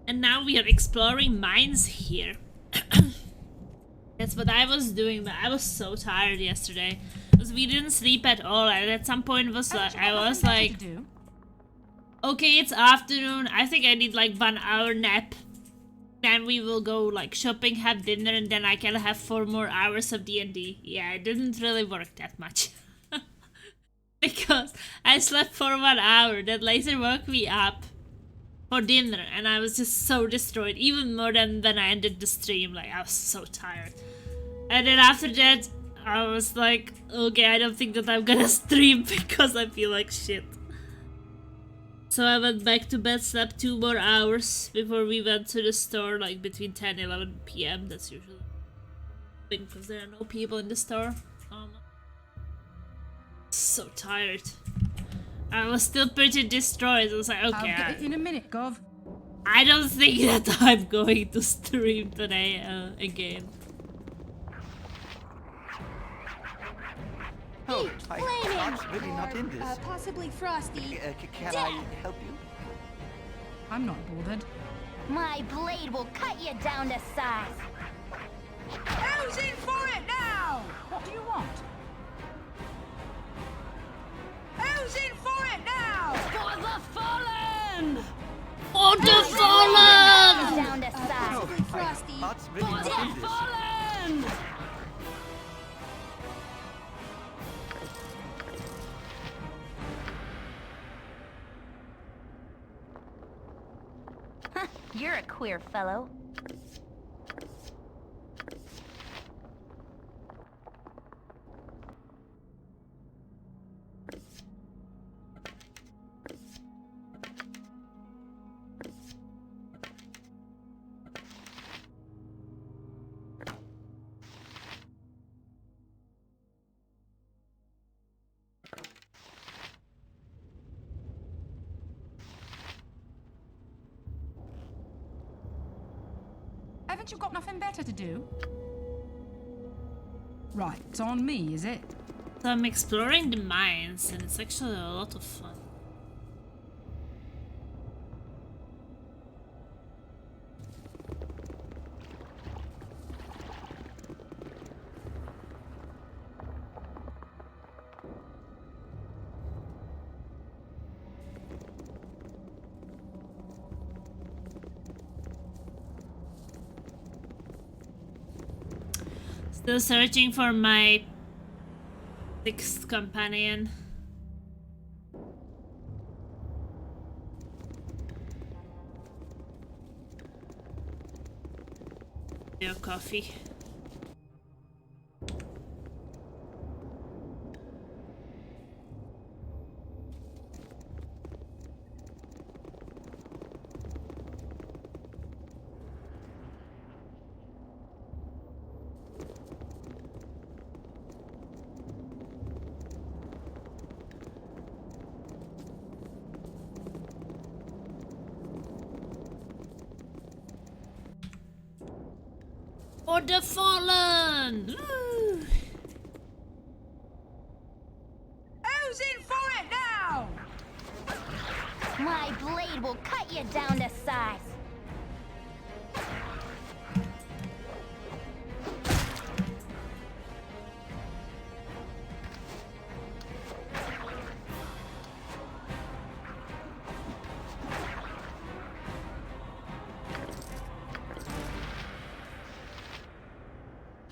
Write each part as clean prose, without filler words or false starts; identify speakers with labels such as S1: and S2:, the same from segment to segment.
S1: And now we are exploring mines here. That's what I was doing, but I was so tired yesterday. Because we didn't sleep at all, and at some point I was like, okay, it's afternoon, I think I need like 1 hour nap. Then we will go like shopping, have dinner, and then I can have 4 more hours of D&D. Yeah, it didn't really work that much. Because I slept for 1 hour, that later woke me up for dinner, and I was just so destroyed, even more than when I ended the stream. Like, I was so tired. And then after that, I was like, okay, I don't think that I'm gonna stream because I feel like shit. So I went back to bed, slept 2 more hours before we went to the store, like between 10 and 11 p.m. That's usually because there are no people in the store. So tired. I was still pretty destroyed. I was like, okay.
S2: I'll get it in a minute, Gov.
S1: I don't think that I'm going to stream today again.
S3: Oh, I'm really not in this.
S4: Possibly Frosty.
S3: Can I help you?
S2: I'm not bothered.
S5: My blade will cut you down to size.
S2: Who's in for it now? What do you want? Who's in for it now?
S5: For the fallen!
S1: For the fallen!
S5: Down to size.
S4: Possibly Frosty.
S3: Heart's really
S5: For
S3: not
S5: the
S3: in this.
S5: fallen! You're a queer fellow.
S2: Haven't you got nothing better to do? Right, it's on me, is it?
S1: So I'm exploring the mines, and it's actually a lot of fun. Still searching for my 6th companion. Your coffee. For the fallen! Woo!
S2: Who's in for it now?
S5: My blade will cut you down to size.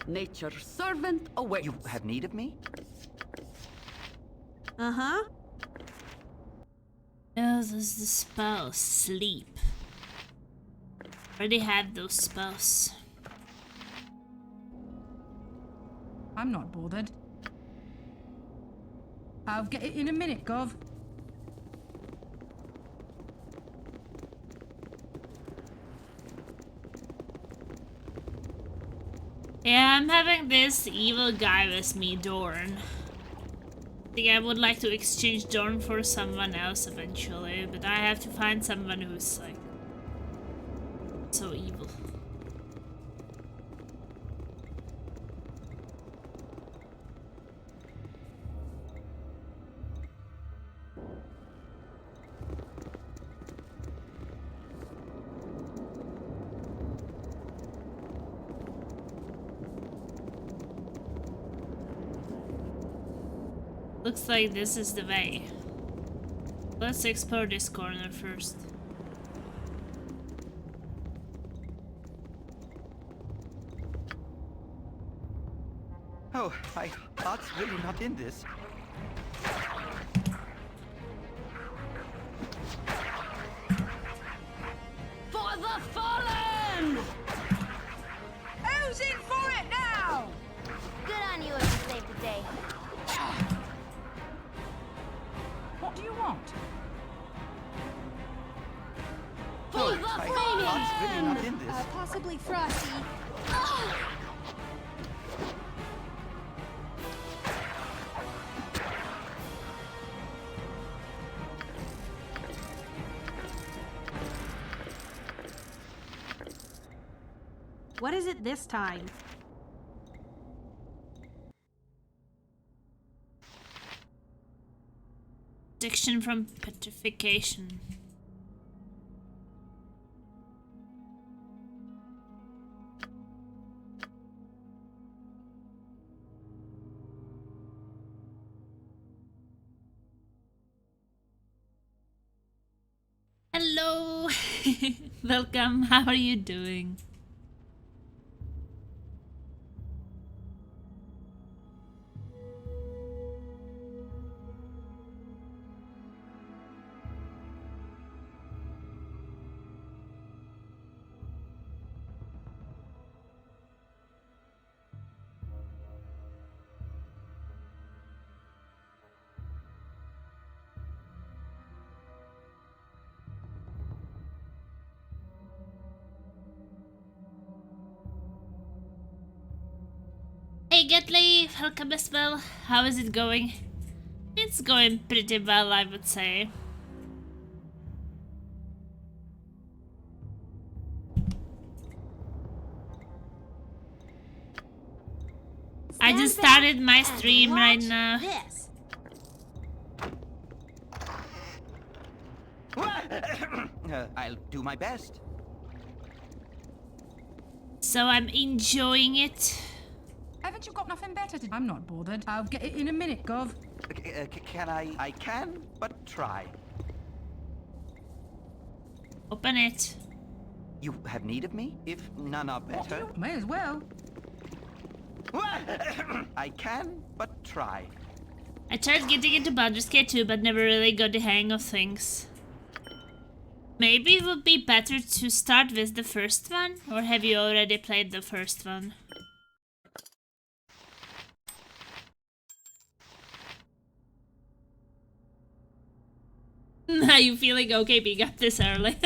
S6: Nature's servant awaits.
S3: You have need of me?
S4: Uh-huh.
S1: Oh, there's the spell, sleep. Already had those spells.
S2: I'm not bothered. I'll get it in a minute, Gov.
S1: Yeah, I'm having this evil guy with me, Dorn. I think I would like to exchange Dorn for someone else eventually, but I have to find someone who's like so evil. Looks like this is the way. Let's explore this corner first.
S3: Oh, my heart's really not in this.
S2: For the fallen! Who's in for it now?
S5: Good on you if you saved the day.
S2: What do you want?
S3: Oh, my heart's really not in this.
S5: Possibly frosty.
S4: What is it this time?
S1: Addiction from petrification. Hello! Welcome, how are you doing? Hey Gatley, welcome as well. How is it going? It's going pretty well, I would say. I just started my stream right now.
S4: This.
S3: I'll do my best.
S1: So I'm enjoying it.
S2: Haven't you got nothing better to do? I'm not bothered. I'll get it in a minute, Gov.
S3: Can I? I can, but try.
S1: Open it.
S3: You have need of me? If none are
S2: What do
S3: better.
S2: you? May as well.
S3: I can, but try.
S1: I tried getting into Baldur's Gate 2, but never really got the hang of things. Maybe it would be better to start with the first one? Or have you already played the first one? Are you feeling okay being up this early?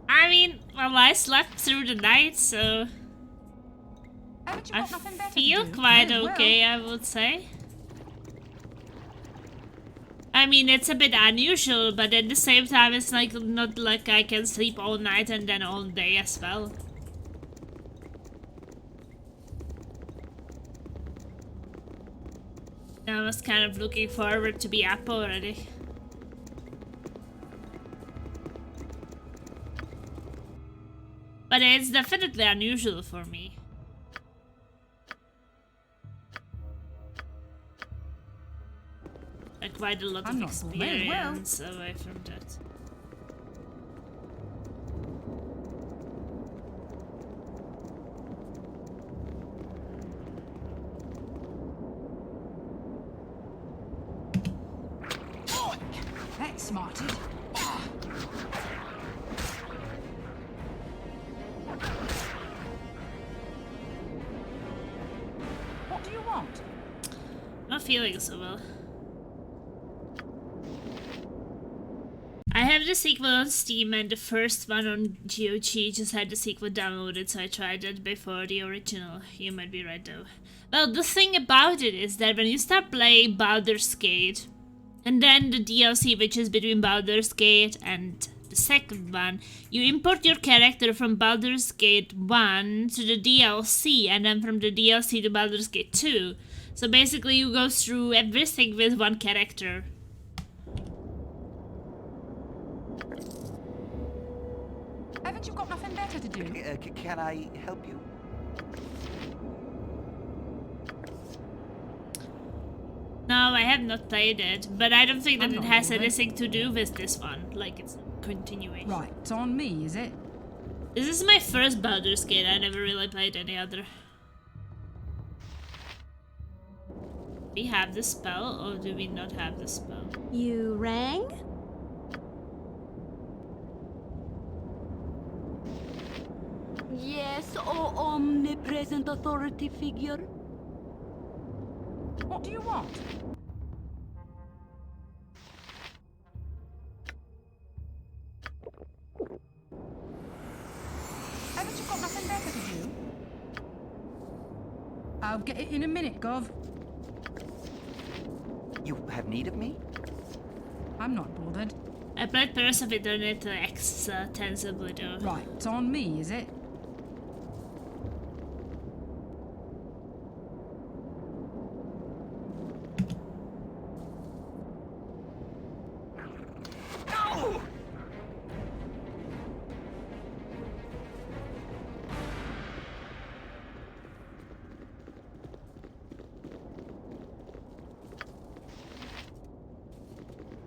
S1: I mean, well, I slept through the night, so
S2: Haven't you
S1: I
S2: got nothing better
S1: feel
S2: to do?
S1: quite
S2: May as well.
S1: okay, I would say. I mean, it's a bit unusual, but at the same time, it's like not like I can sleep all night and then all day as well. I was kind of looking forward to be up already. But it's definitely unusual for me. Like quite a lot
S2: I'm
S1: of
S2: not bored, may as well.
S1: experience away from that.
S2: That's smarted. What do you want?
S1: Not feeling so well. I have the sequel on Steam and the first one on GOG. Just had the sequel downloaded, so I tried it before the original. You might be right though. Well, the thing about it is that when you start playing Baldur's Gate, and then the DLC, which is between Baldur's Gate and the second one, you import your character from Baldur's Gate 1 to the DLC, and then from the DLC to Baldur's Gate 2. So basically you go through everything with one character.
S2: Haven't you got nothing better to do?
S3: Can I help you?
S1: No, I have not played it, but I don't think that
S2: I'm
S1: it
S2: not
S1: has
S2: bothered.
S1: anything to do with this one. Like, it's a continuation.
S2: Right, it's on me, is it?
S1: This is my first Baldur's Gate. I never really played any other. Do we have the spell, or do we not have the spell?
S4: You rang?
S6: Yes, oh omnipresent authority figure.
S2: What do you want? Haven't you got nothing better to do? I'll get it in a minute, Gov.
S3: You have need of me?
S2: I'm not bothered.
S1: I played Pillars of Eternity extensively though.
S2: Right, it's on me, is it?
S3: No!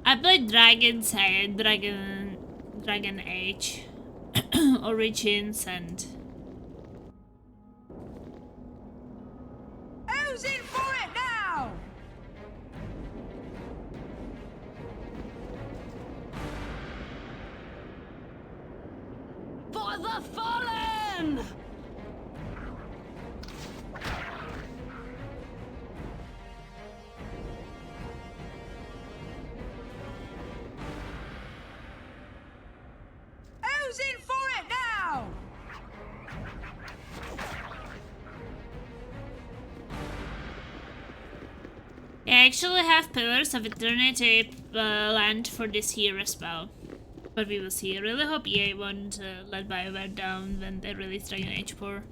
S1: I played Dragon Age Origins and
S2: Who's in for it now?
S6: For the fallen!
S2: Who's in for it now?
S1: I actually have Pillars of Eternity land for this year as well. But we will see. I really hope EA won't let BioWare down when they release Dragon Age 4.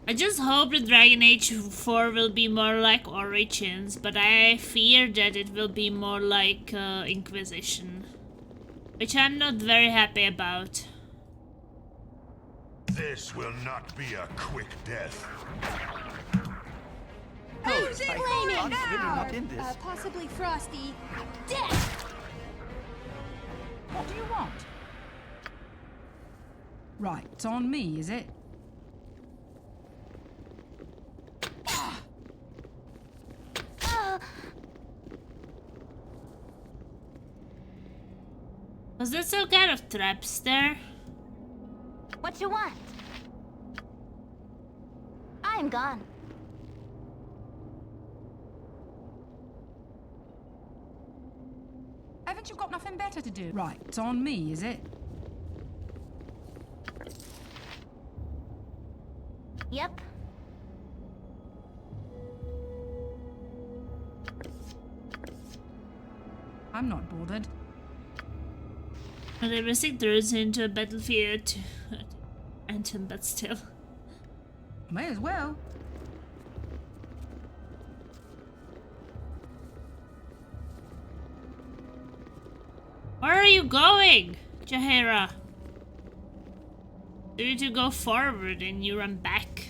S1: I just hope that Dragon Age 4 will be more like Origins, but I fear that it will be more like Inquisition. Which I'm not very happy about.
S7: This will not be a quick death.
S2: Who's in for it
S3: God's really
S2: now?
S3: not in this.
S5: Possibly Frosty.
S6: Death!
S2: What do you want? Right, it's on me, is it?
S1: Was there some kind of traps there?
S5: What you want? I'm gone.
S2: Haven't you got nothing better to do? Right, it's on me, is it?
S5: Yep.
S2: I'm not bothered.
S1: Well, everything turns into a battlefield anthem, but still.
S2: May as well.
S1: Where are you going, Jaheira? You need to go forward and you run back.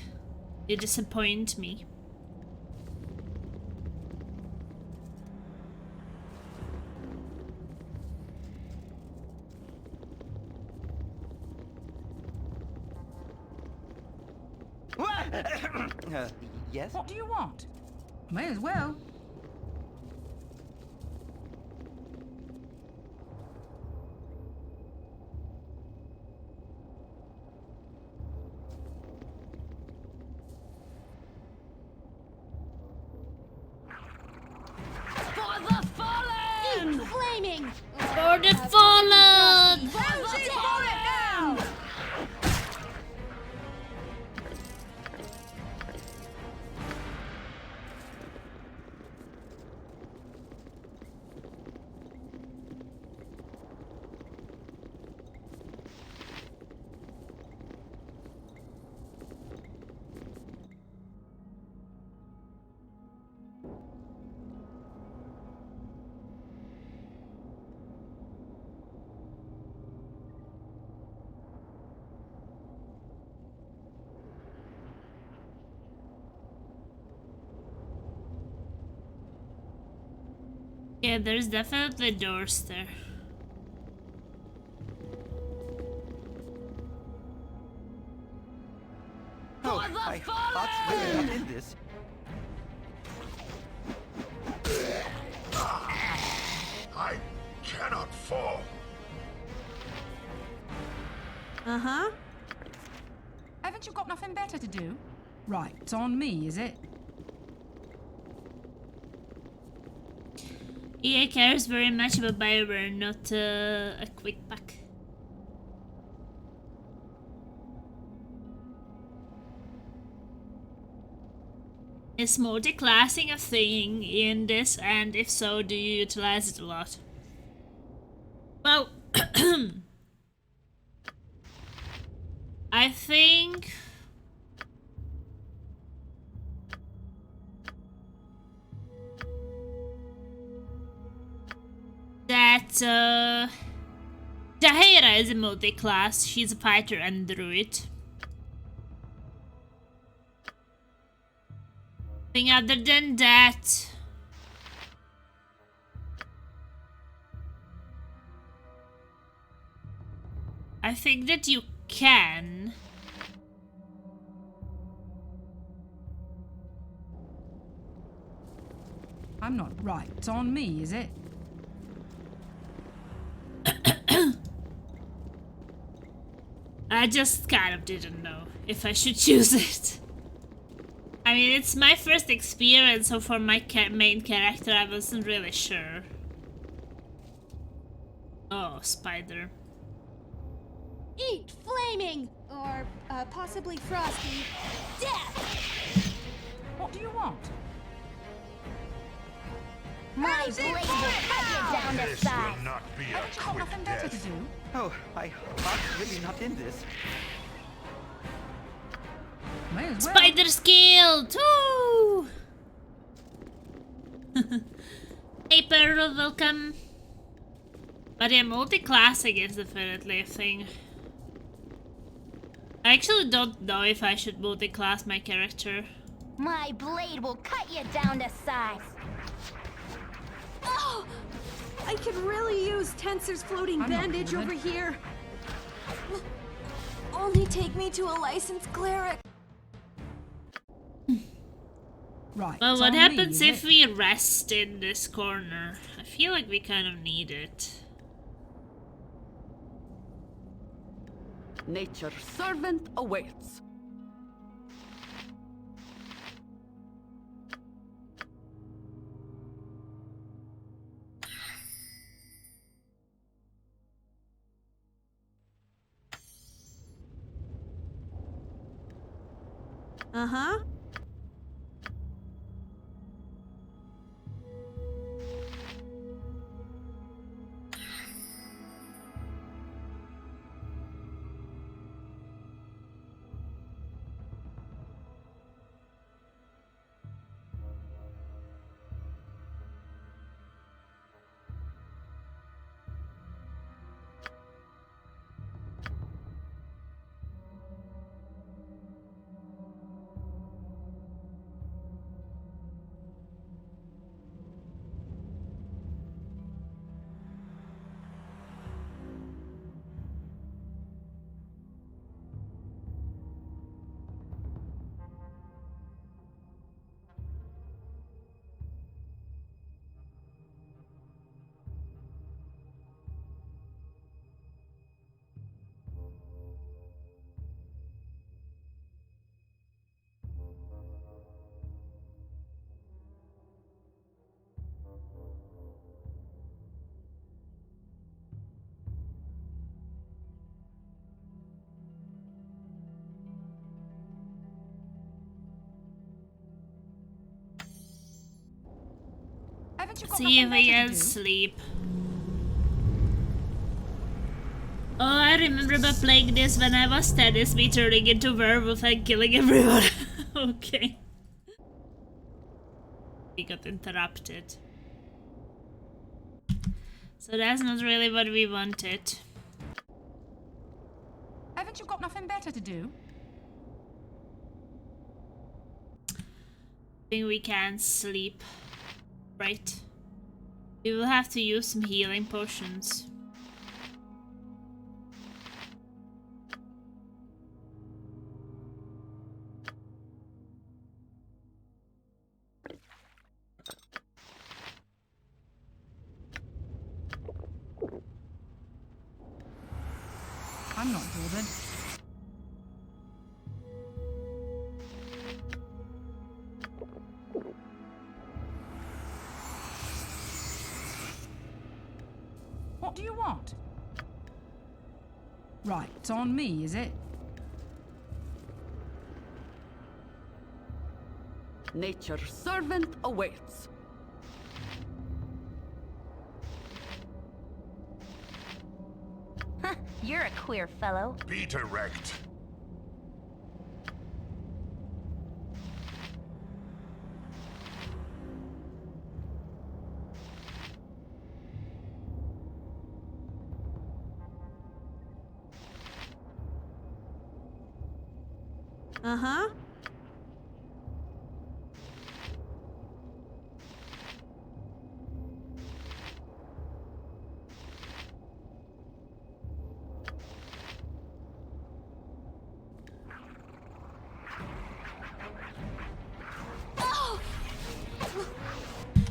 S1: You disappoint me.
S3: Yes?
S2: What do you want? May as well.
S6: For the fallen!
S5: Flaming!
S1: For the fallen!
S2: Who's in for it now?
S1: Yeah, there's definitely doors there.
S3: Oh,
S6: For the
S3: my
S6: fallen!
S3: heart's really not in this.
S7: I cannot fall.
S4: Uh-huh.
S2: Haven't you got nothing better to do? Right, it's on me, is it?
S1: EA cares very much about BioWare, not a quick pack. Is multi-classing a thing in this, and if so, do you utilize it a lot? Well, I think that Jaheira is a multi-class. She's a fighter and druid. Thing other than that, I think that you can.
S2: I'm not right. It's on me, is it?
S1: I just kind of didn't know if I should choose it. I mean, it's my first experience, so for my main character, I wasn't really sure. Oh, spider.
S8: Eat flaming! Or possibly frosty. Death!
S2: What do you want?
S5: My
S2: How's it
S5: blade will
S2: going
S5: cut you
S2: now?
S5: down to
S7: This will
S5: size.
S7: not be a
S2: Haven't you got
S7: quick
S2: nothing better to
S7: death.
S2: do?
S3: Oh, my heart's really not in this.
S2: May as well.
S1: Spider's killed! Woo! Hey, Pearl, welcome. But yeah, multi-classing is definitely a thing. I actually don't know if I should multi-class my character.
S5: My blade will cut you down to size.
S8: Oh! I could really use Tensor's floating
S2: I'm not
S8: bandage
S2: good.
S8: over here. Only take me to a licensed cleric.
S2: Right.
S1: Well,
S2: it's
S1: what
S2: on me,
S1: happens
S2: is
S1: if
S2: it?
S1: we rest in this corner? I feel like we kind of need it.
S6: Nature's servant awaits.
S4: Uh-huh.
S2: Haven't you got
S1: See if
S2: nothing
S1: we
S2: better
S1: can
S2: to do?
S1: sleep. Oh, I remember about playing this when I was 10, is me turning into werewolf and killing everyone. Okay. We got interrupted. So that's not really what we wanted.
S2: Haven't you got nothing better to do?
S1: I think we can sleep. Right? We will have to use some healing potions.
S2: I'm not bothered. What do you want? Right, it's on me, is it?
S6: Nature's servant awaits.
S5: You're a queer fellow.
S7: Be direct.
S4: Uh-huh.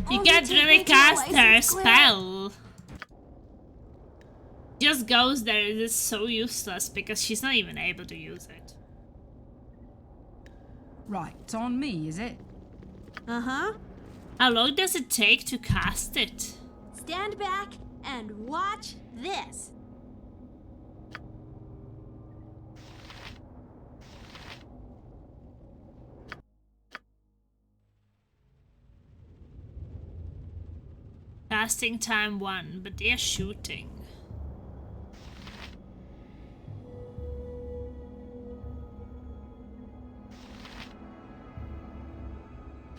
S1: You
S8: Oh,
S1: can't
S8: you took
S1: really
S8: me to
S1: cast
S8: a
S1: her
S8: license clinic.
S1: spell. Just goes there. It is so useless because she's not even able to use it.
S2: Right, it's on me, is it?
S4: Uh-huh.
S1: How long does it take to cast it?
S8: Stand back and watch this.
S1: Casting time 1, but they're shooting.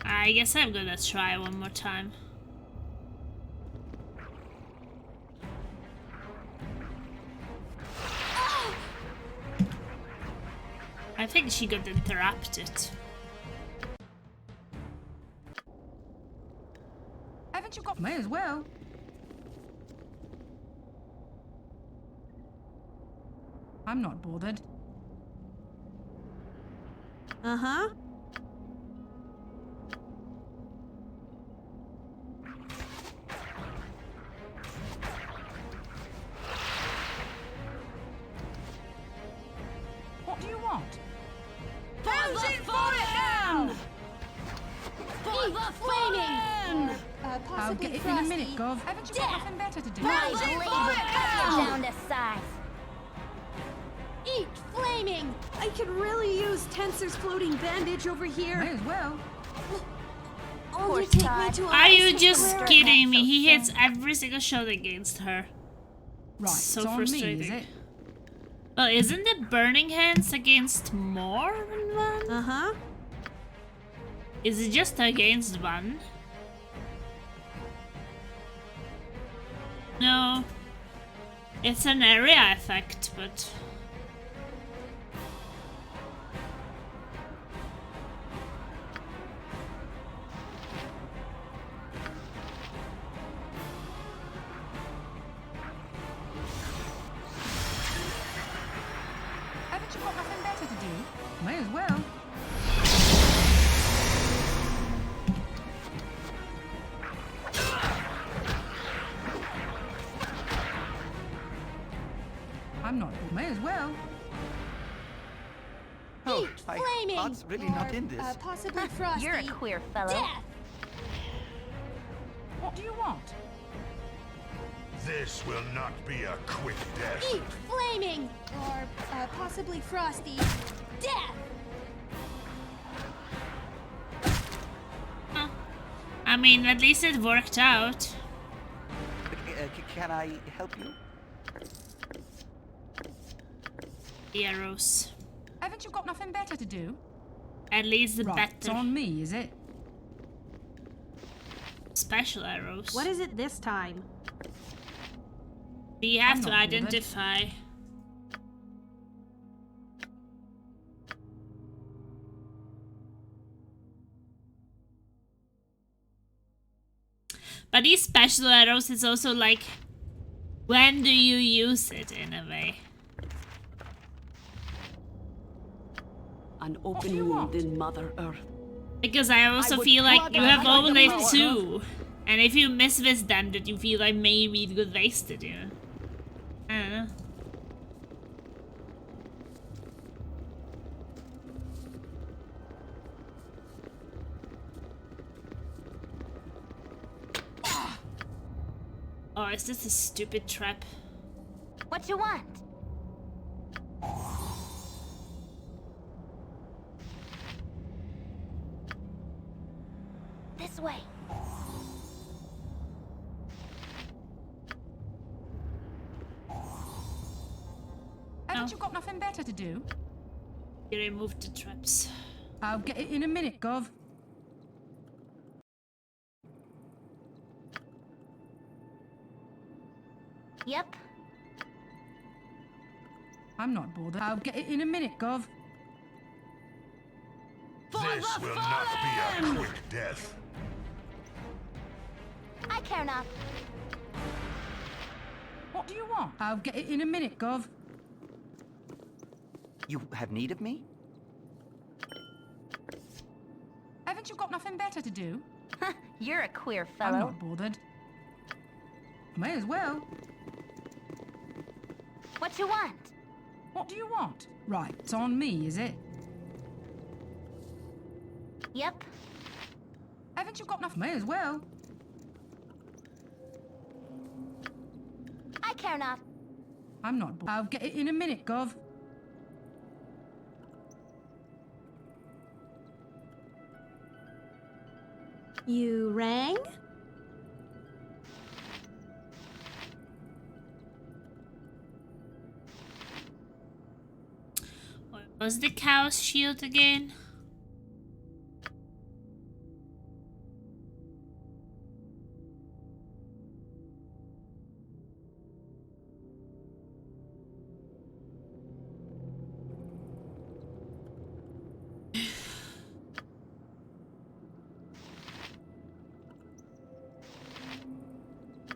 S1: I guess I'm gonna try one more time. I think she got interrupted.
S2: Haven't you got... May as well. I'm not bothered.
S4: Uh-huh.
S2: What do you want?
S8: Who's in for it now?
S5: Eva flaming!
S2: I'll
S8: Possibly
S2: get it
S8: frosty.
S2: in a minute, Gov. Haven't you got nothing better to do?
S5: My blade will cut you down to size.
S8: Eat flaming! I could really use Tensor's floating bandage over
S2: May
S8: here.
S2: as well.
S8: Only
S5: Poor
S8: take me
S5: Todd.
S8: to a
S1: Are you
S8: license
S1: just
S8: clinic.
S1: kidding me? He hits every single shot against her.
S2: Right,
S1: So
S2: it's on me, is
S1: frustrating.
S2: it?
S1: Well, isn't it Burning Hands against more than one?
S4: Uh-huh.
S1: Is it just against one? No. It's an area effect, but...
S2: Haven't you got nothing better to do? May as well. I'm not. May as well.
S3: Oh,
S8: Eat
S3: my
S8: flaming!
S3: heart's really not in this.
S8: Possibly frosty.
S5: You're a queer fellow.
S8: Death!
S2: What do you want?
S7: This will not be a quick death.
S8: Eat flaming! Or possibly frosty. Death!
S1: Huh. I mean, at least it worked out.
S3: Can I help you?
S1: The arrows.
S2: Haven't you got nothing better to do?
S1: At least the
S2: Right, it's
S1: better
S2: on me, is it?
S1: special arrows.
S4: What is it this time?
S1: We have
S2: I'm
S1: to
S2: not bothered.
S1: identify. But these special arrows, it's also like, when do you use it in a way?
S6: An open wound in Mother Earth.
S1: Because I also
S6: would
S1: feel like
S6: plug
S1: you
S6: out
S1: have
S6: like
S1: only
S6: a power.
S1: 2. And if you miss this, then that you feel like maybe it got wasted, you know? I don't know. Oh, is this a stupid trap?
S5: What you want? This way.
S2: Haven't you got nothing better to do?
S1: You removed the traps.
S2: I'll get it in a minute, Gov.
S5: Yep.
S2: I'm not bothered. I'll get it in a minute, Gov.
S7: This will not be a quick death.
S5: I care not.
S2: What do you want? I'll get it in a minute, Gov.
S3: You have need of me?
S2: Haven't you got nothing better to do?
S5: You're a queer
S2: I'm
S5: fellow.
S2: not bothered. May as well.
S5: What you want?
S2: What do you want? Right, it's on me, is it?
S5: Yep.
S2: Haven't you got nothing? May as well.
S5: I care not.
S2: I'm not bothered. I'll get it in a minute, Gov.
S4: You rang?
S1: What was the cow's shield again?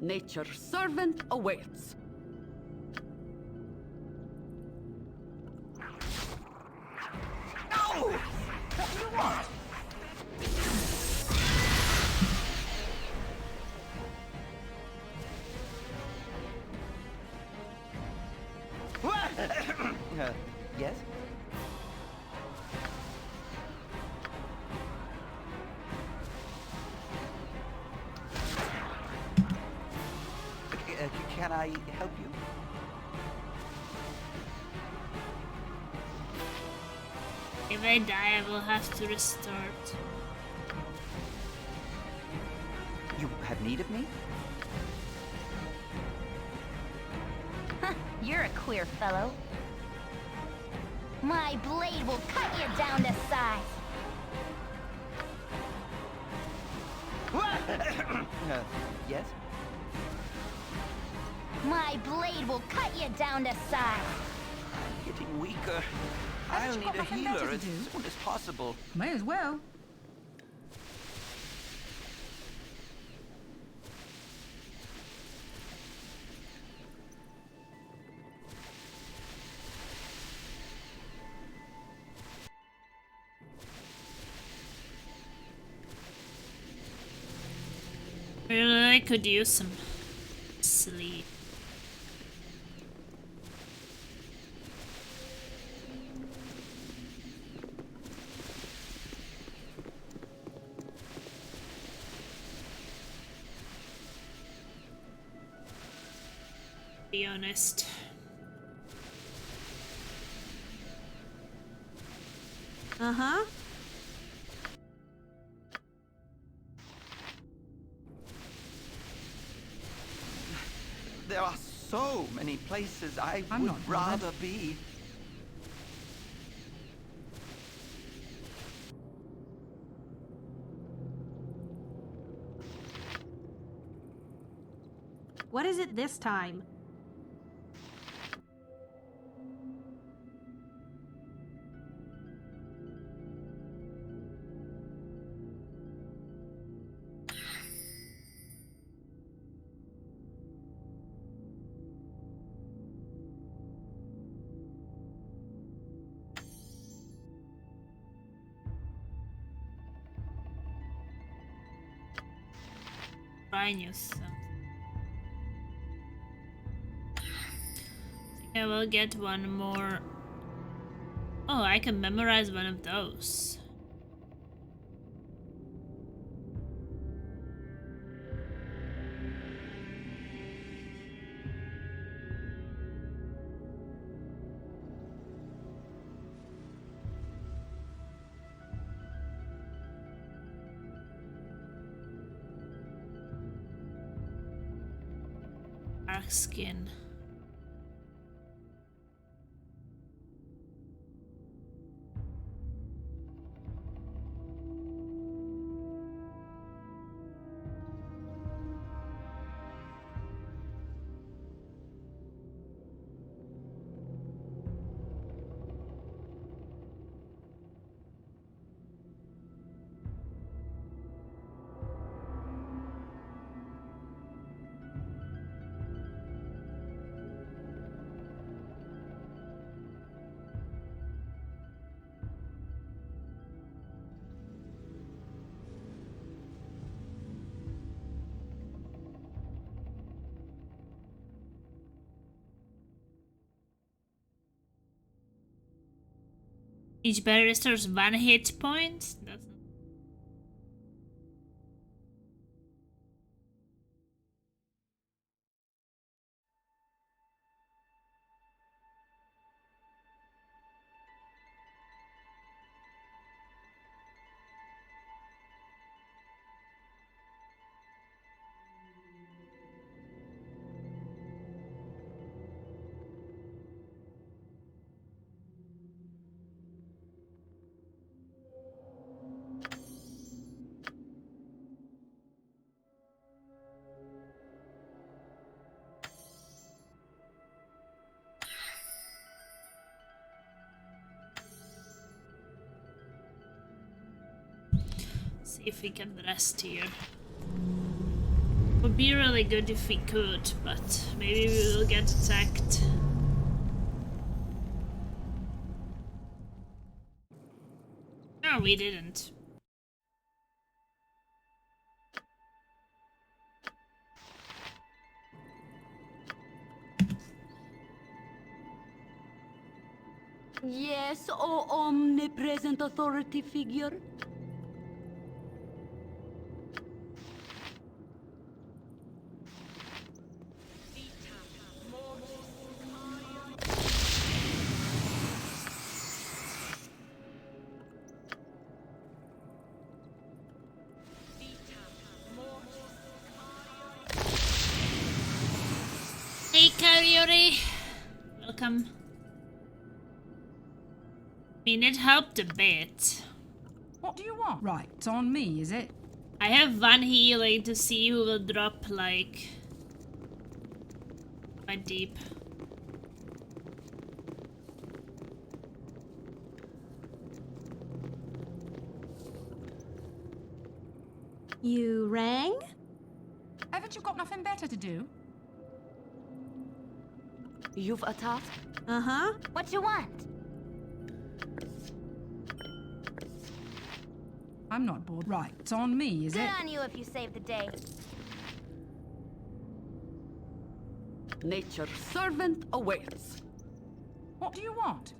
S6: Nature's servant awaits.
S3: Yes? Can I help you?
S1: If I die, I will have to restart.
S3: You have need of me?
S5: You're a queer fellow. My blade will cut you down to size.
S3: Yes?
S5: My blade will cut you down to size.
S3: Getting weaker.
S2: Haven't
S3: I'll
S2: you
S3: need
S2: got
S3: a
S2: nothing
S3: healer
S2: better to
S3: as
S2: do?
S3: soon as possible.
S2: May as well.
S1: Really, I could use some sleep. Be honest.
S4: Uh-huh.
S3: There are so many places I
S2: I'm
S3: would
S2: not bothered.
S3: rather be.
S4: What is it this time?
S1: Try new stuff. I will get one more. Oh, I can memorize one of those. Dark skin. Each berry restores 1 hit point. That's see if we can rest here. Would be really good if we could, but maybe we will get attacked. No, we didn't.
S6: Yes, O omnipresent authority figure.
S1: Hey, Coyote! Welcome. I mean, it helped a bit.
S2: What do you want? Right, it's on me, is it?
S1: I have 1 healing to see who will drop, like, quite deep.
S4: You rang?
S2: Haven't you got nothing better to do?
S6: You've a task?
S4: Uh-huh.
S5: What you want?
S2: I'm not bored. Right, it's on me, is
S5: Good
S2: it?
S5: on you if you save the day.
S6: Nature's servant awaits.
S2: What do you want?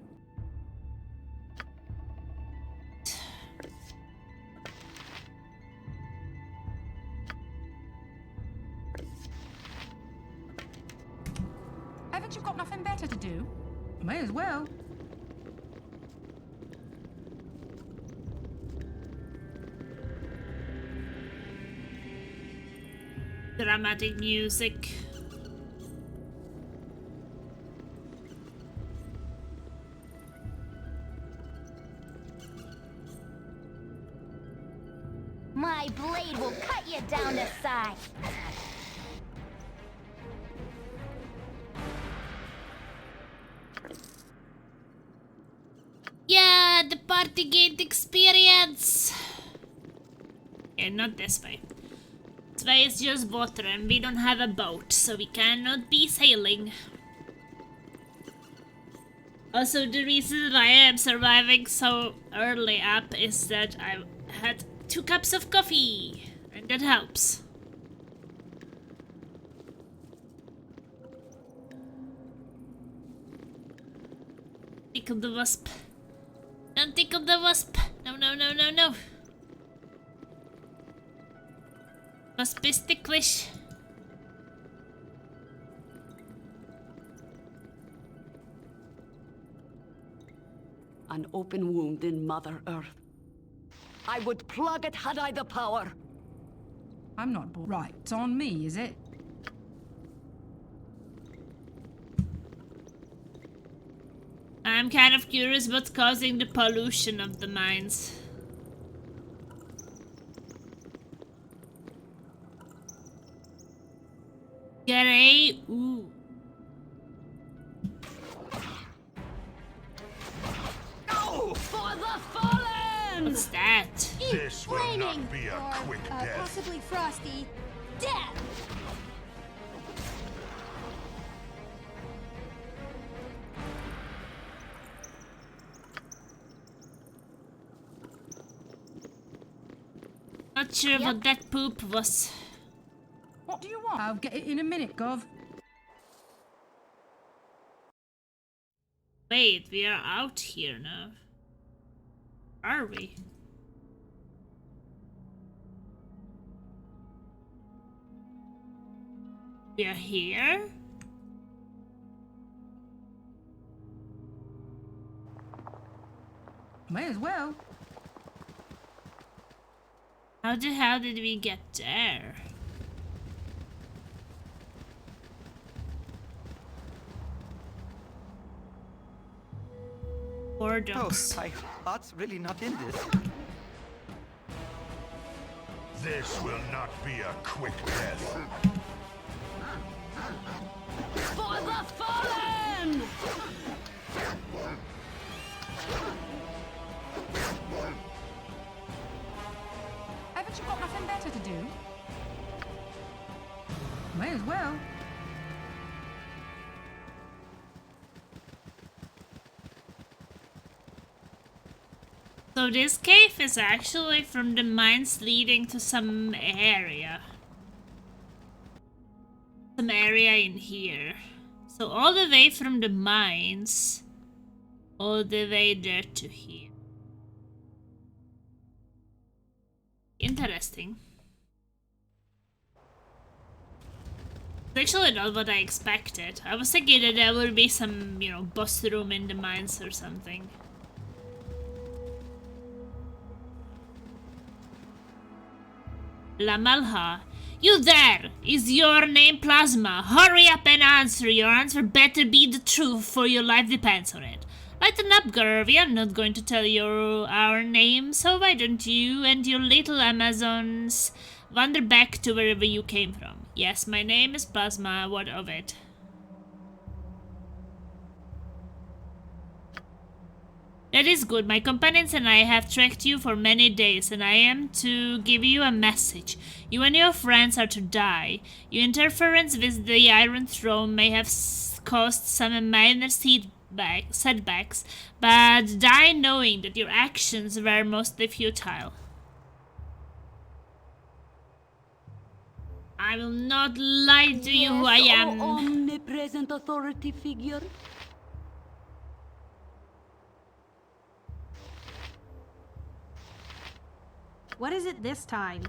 S2: Haven't you got nothing better to do? May as well.
S1: Dramatic music.
S5: My blade will cut you down to size.
S1: Yeah, the party gained experience. Yeah, not this way. This way is just water and we don't have a boat, so we cannot be sailing. Also, the reason why I am surviving so early up is that I had 2 cups of coffee, and that helps. Tickle the wasp. Don't tickle the wasp. No, no, no, no, no. Wasp is ticklish.
S6: An open wound in Mother Earth. I would plug it had I the power.
S2: I'm not bored. Right, it's on me, is it?
S1: I'm kind of curious what's causing the pollution of the mines. Get a... Ooh.
S5: For the fallen!
S1: What's that?
S7: This will not be a quick death.
S8: Possibly frosty.
S5: Death!
S1: Not sure what that poop was.
S2: What do you want? I'll get it in a minute, Gov.
S1: Wait, we are out here now. Are we? We are here?
S2: May as well.
S1: How the hell did we get there? Poor
S3: Oh,
S1: ducks.
S3: my heart's really not in this.
S7: This will not be a quick death.
S5: For the fallen!
S2: Haven't you got nothing better to do? May as well.
S1: So this cave is actually from the mines leading to some area. Some area in here. So all the way from the mines, all the way there to here. Interesting. It's actually not what I expected. I was thinking that there would be some, you know, boss room in the mines or something. La Malha. You there! Is your name Plasma? Hurry up and answer. Your answer better be the truth, for your life depends on it. Lighten up, girl. We are not going to tell you our name, so why don't you and your little Amazons wander back to wherever you came from? Yes, my name is Plasma. What of it? That is good. My companions and I have tracked you for many days, and I am to give you a message. You and your friends are to die. Your interference with the Iron Throne may have caused some minor setbacks, but die knowing that your actions were mostly futile. I will not lie to you who I am.
S6: Omnipresent authority figure.
S4: What is it this time?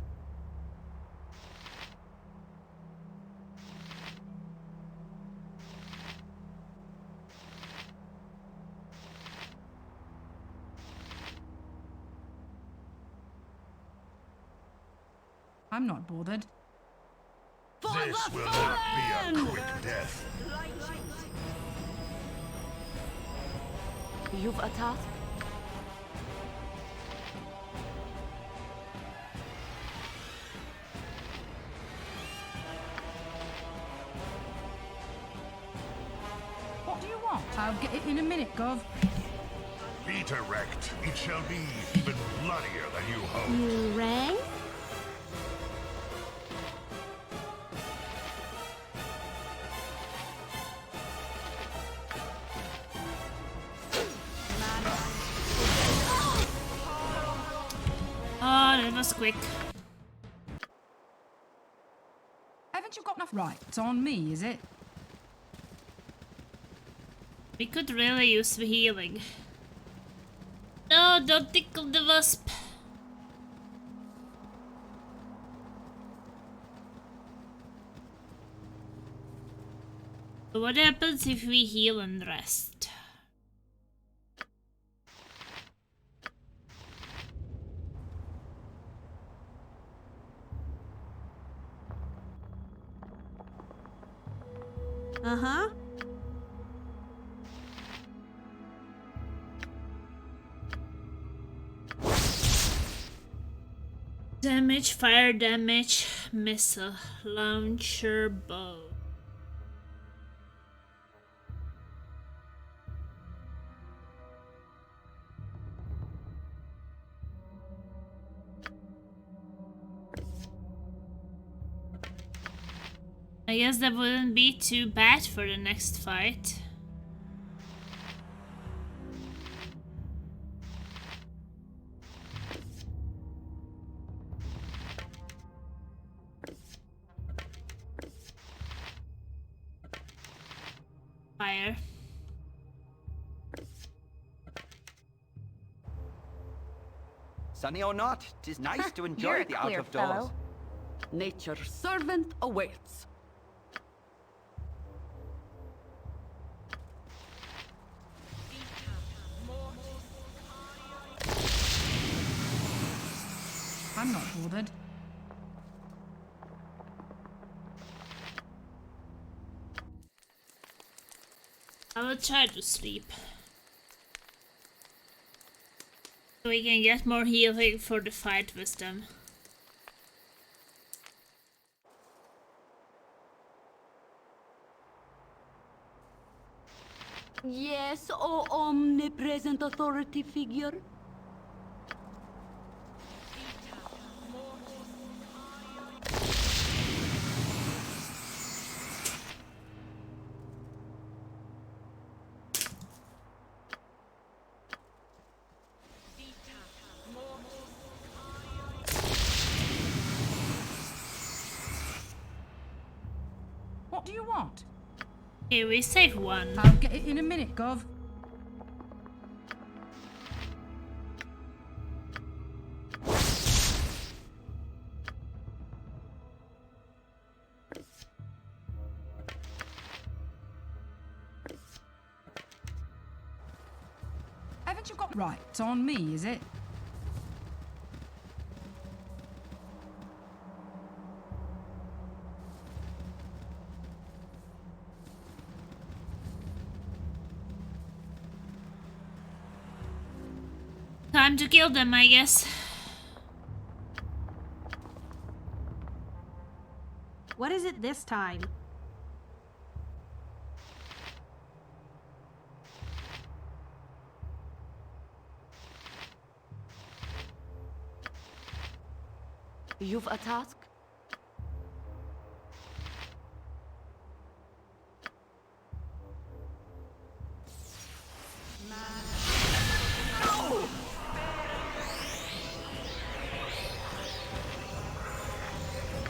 S2: I'm not bothered.
S7: This will not be a quick death.
S6: You've a task?
S2: What do you want? I'll get it in a minute, Gov.
S7: Be direct. It shall be even bloodier than you hope.
S4: You rang?
S1: Oh, that was quick.
S2: Haven't you got enough? Right, it's on me, is it?
S1: We could really use the healing. No, don't tickle the wasp. So what happens if we heal and rest?
S4: Uh-huh.
S1: Damage, fire damage, missile, launcher, bow. I guess that wouldn't be too bad for the next fight. Fire.
S3: Sunny or not, 'tis nice to
S5: You're
S3: enjoy
S5: a
S3: the out
S5: queer
S3: of doors.
S5: fellow.
S6: Nature's servant awaits.
S2: I'm not bothered.
S1: I will try to sleep. So we can get more healing for the fight with them.
S6: Yes, O omnipresent authority figure.
S2: What do you want?
S1: Okay, we save one.
S2: I'll get it in a minute, Gov. Haven't you got... Right, it's on me, is it?
S1: Time to kill them, I guess.
S4: What is it this time?
S6: You've a task?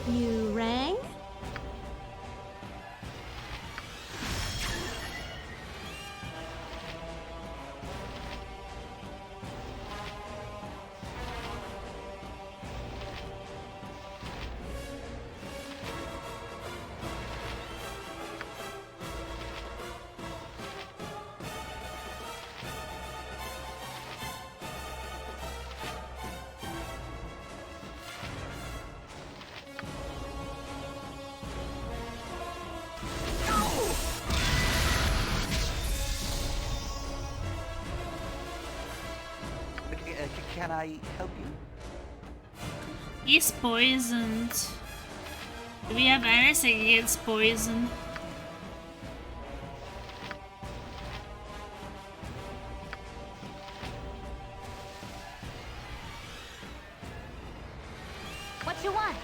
S4: You rang?
S3: Can I help you?
S1: He's poisoned. Do we have anything against poison?
S5: What you want?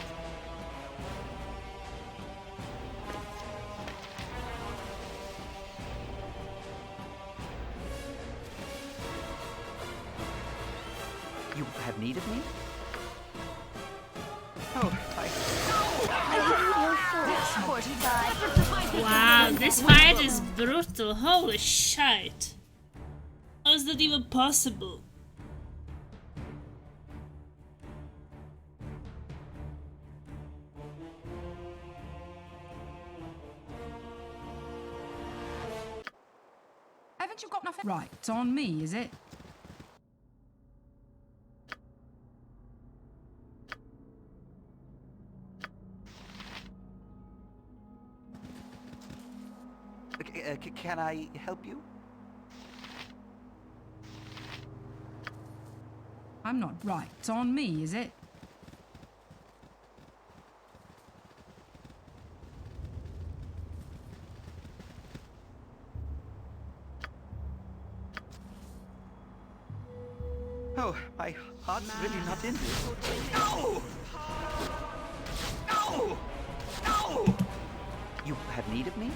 S3: You have need of me? Oh, I...
S5: I didn't know
S1: Wow, this fight is brutal. Holy shit. How is that even possible?
S2: Haven't you got nothing? Right, it's on me, is it?
S3: Can I help you?
S2: I'm not right. It's on me, is it?
S3: Oh, my heart's really not in this. No! No! No! You have need of me?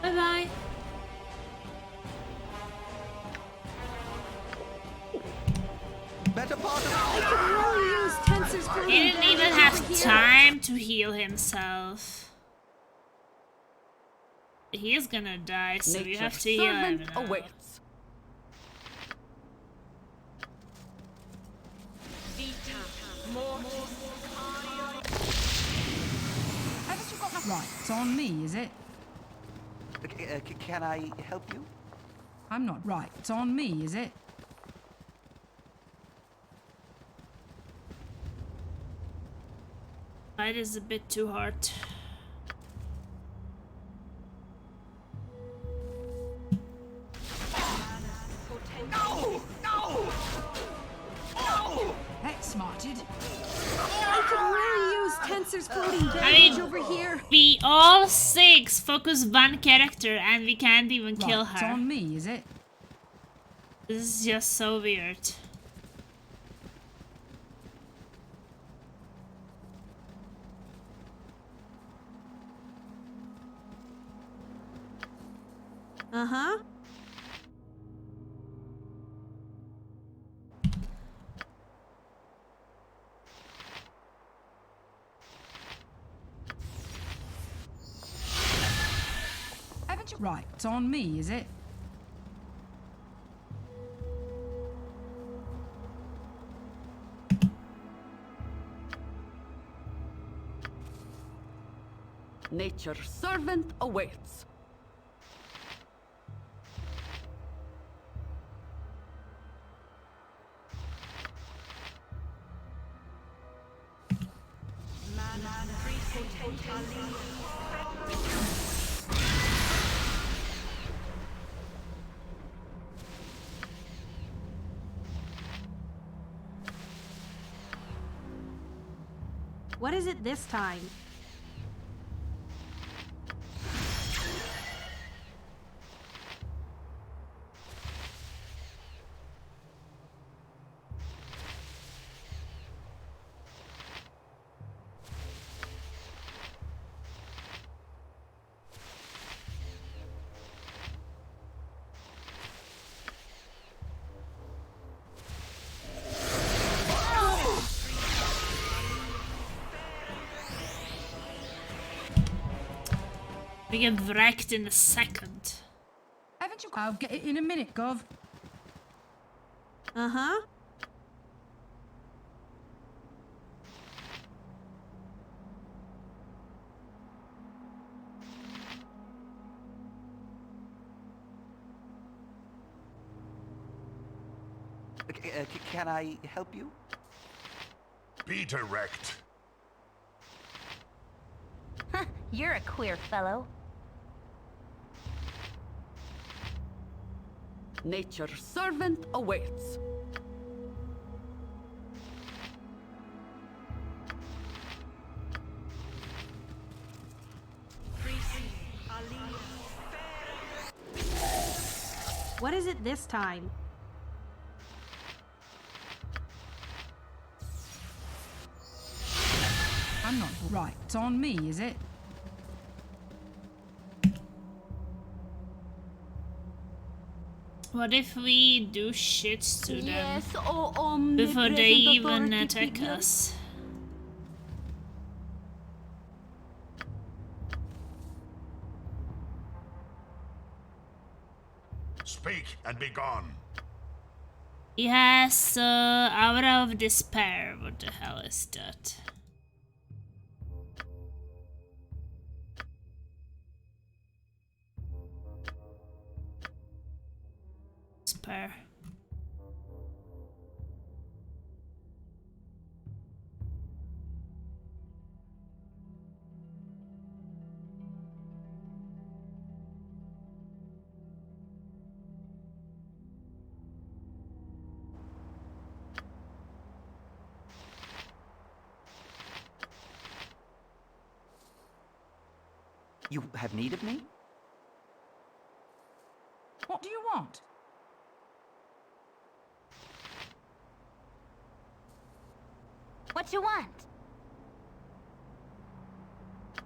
S1: Bye-bye.
S3: Better part of
S8: Really use Tensor's floating
S1: He didn't even
S8: bandage
S1: have
S8: over here.
S1: time to heal himself. He's gonna die, so you have to heal him
S6: servant
S1: now.
S6: awaits.
S2: Haven't you got nothing? Right, it's on me, is it?
S3: Can I help you?
S2: I'm not right. It's on me, is it?
S1: Fight is a bit too hard.
S3: No! No! No!
S2: That smarted.
S8: I could really use Tensor's floating bandage over here.
S1: We all 6 focus one character and we can't even kill
S2: Right, it's
S1: her.
S2: on me, is it?
S1: This is just so weird.
S4: Uh-huh.
S2: Haven't you? Right, it's on me, is it?
S6: Nature's servant awaits.
S4: What is it this time?
S1: We get wrecked in a second.
S2: Haven't you? I'll get it in a minute, Gov.
S4: Uh-huh.
S3: Can I help you?
S7: Be direct.
S5: You're a queer fellow.
S6: Nature's servant awaits.
S4: What is it this time?
S2: I'm not right. It's on me, is it?
S1: What if we do shit to them
S6: Yes, oh
S1: before
S6: omnipresent
S1: they even
S6: authority
S1: attack
S6: figure.
S1: us?
S7: Speak and be gone.
S1: Yes, Hour of Despair. What the hell is that? Despair.
S3: You have need of me?
S2: What do you want?
S5: What you want?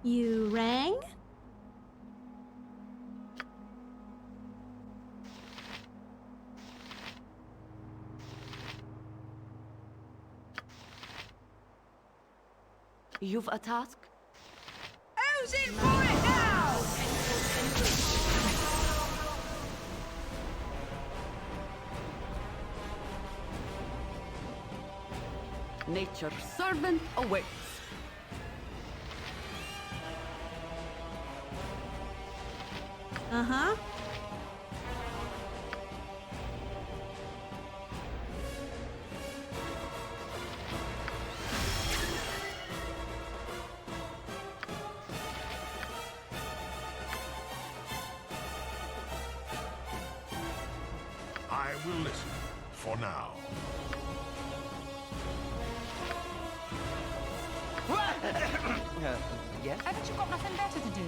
S4: You rang?
S6: You've a task?
S2: Who's in for it now?
S6: Nature's servant awaits.
S4: Uh-huh.
S7: I will listen for now.
S3: Yes?
S2: Haven't you got nothing better to do?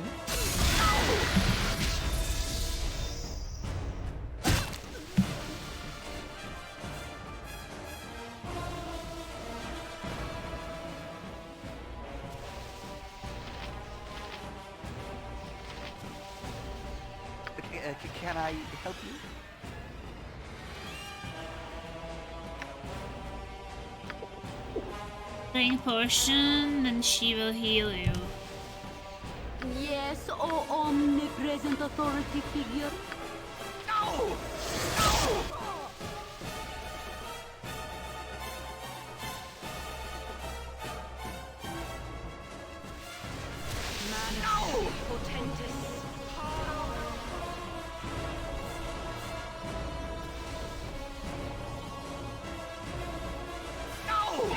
S3: Can I help you?
S1: Drink potion, and she will heal you.
S6: Yes, oh omnipresent authority figure.
S3: No! No! No!
S6: Potentis.
S3: No!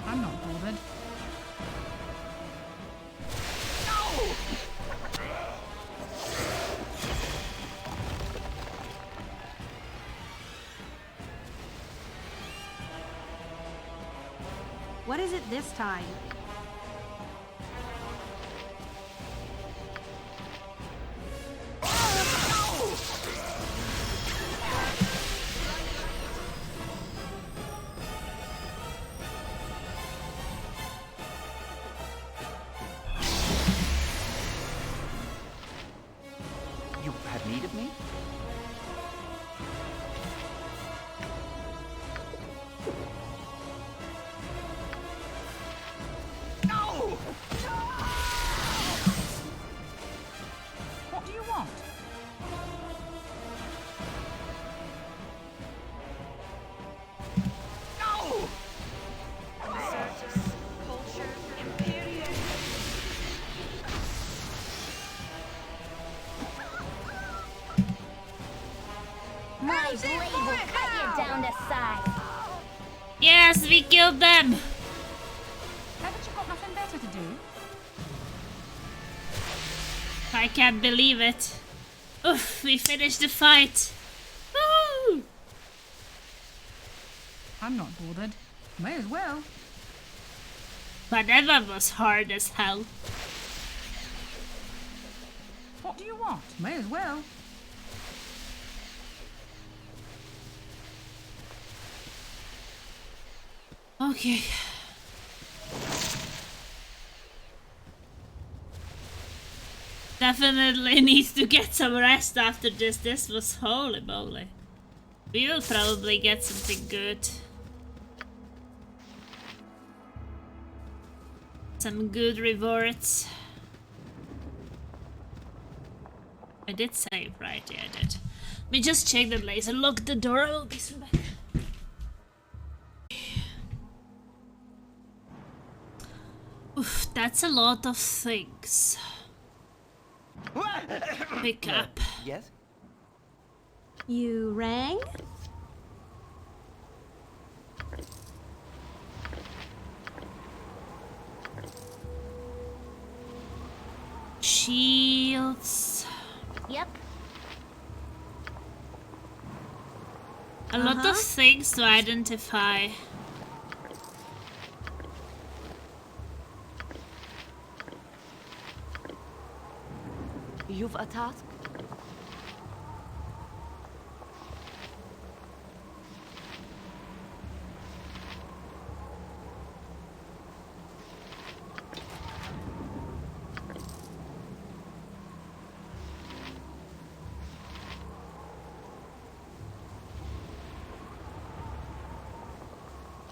S2: I'm not bothered.
S4: What is it this time?
S3: You have need of me? No!
S2: What do you want?
S3: No!
S5: My blade will cut you down to size.
S1: Yes, we killed them!
S2: Haven't you got nothing better to do?
S1: I can't believe it. Oof, we finished the fight. Woo!
S2: I'm not bothered. May as well.
S1: But that one was hard as hell.
S2: What do you want? May as well.
S1: Okay. Definitely needs to get some rest after this. This was holy moly. We will probably get something good. Some good rewards. I did save, right? Yeah, I did. Let me just check the laser. Lock the door. I will be so back. Oof, that's a lot of things. Pick up.
S3: Yes?
S4: You rang?
S1: Shields.
S5: Yep.
S1: A lot of things to identify.
S6: You've a task?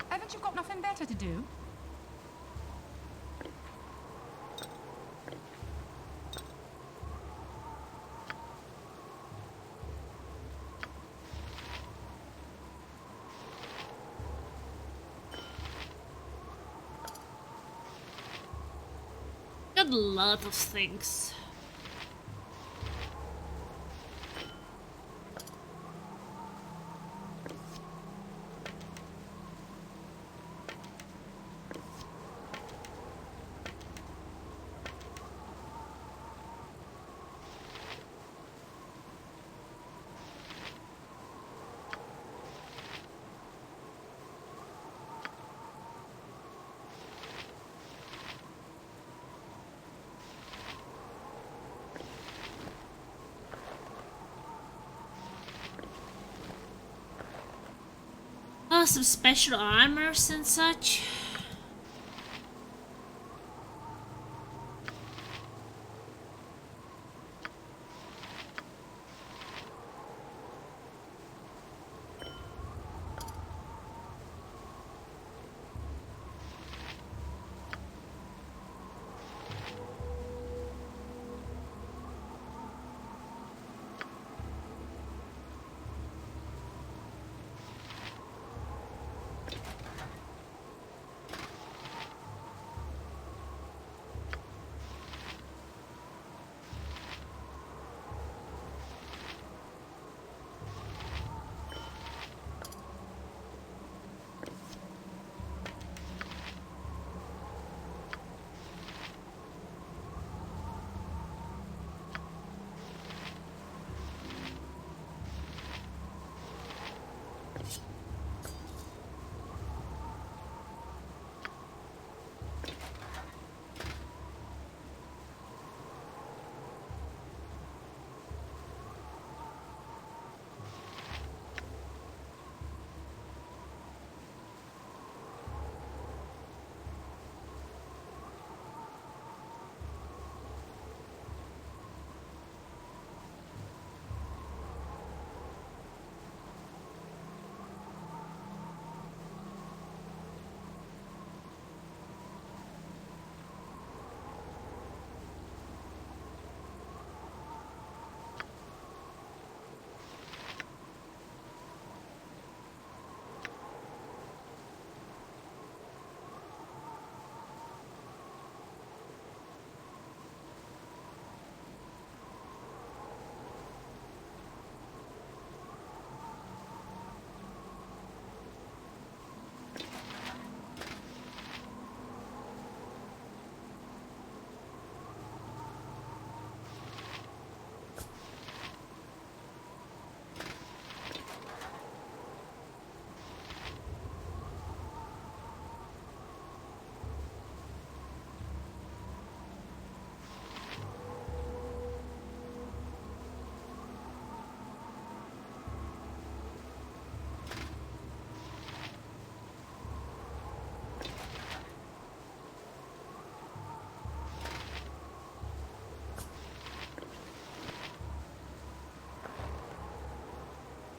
S2: Haven't you got nothing better to do?
S1: Got a lot of things. Oh, some special armors and such.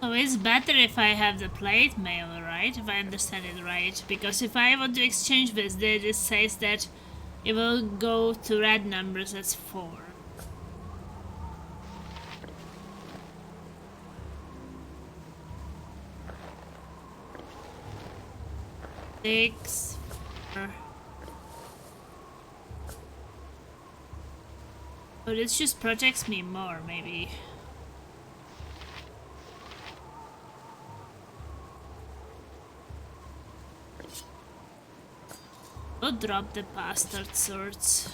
S1: Oh, it's better if I have the plate mail, right? If I understand it right. Because if I want to exchange this, it says that it will go to red numbers, that's 4. Six, 4. Oh, this just protects me more, maybe. I'll drop the bastard swords.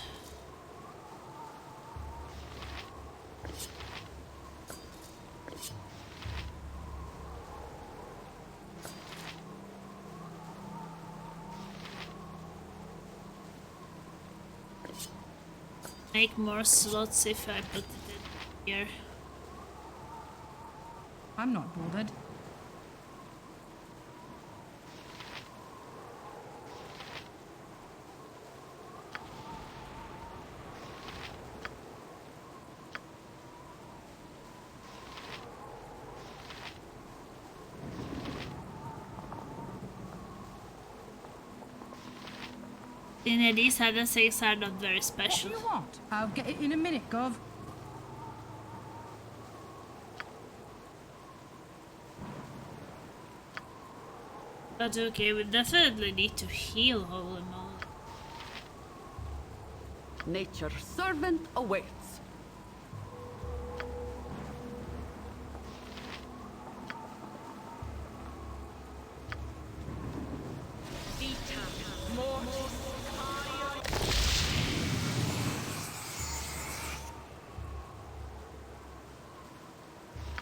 S1: Make more slots if I put it in here.
S2: I'm not bothered.
S1: These other things are not very
S2: What
S1: special.
S2: do you want? I'll get it in a minute, Gov.
S1: But okay, we definitely need to heal holy moly.
S6: Nature's servant awaits.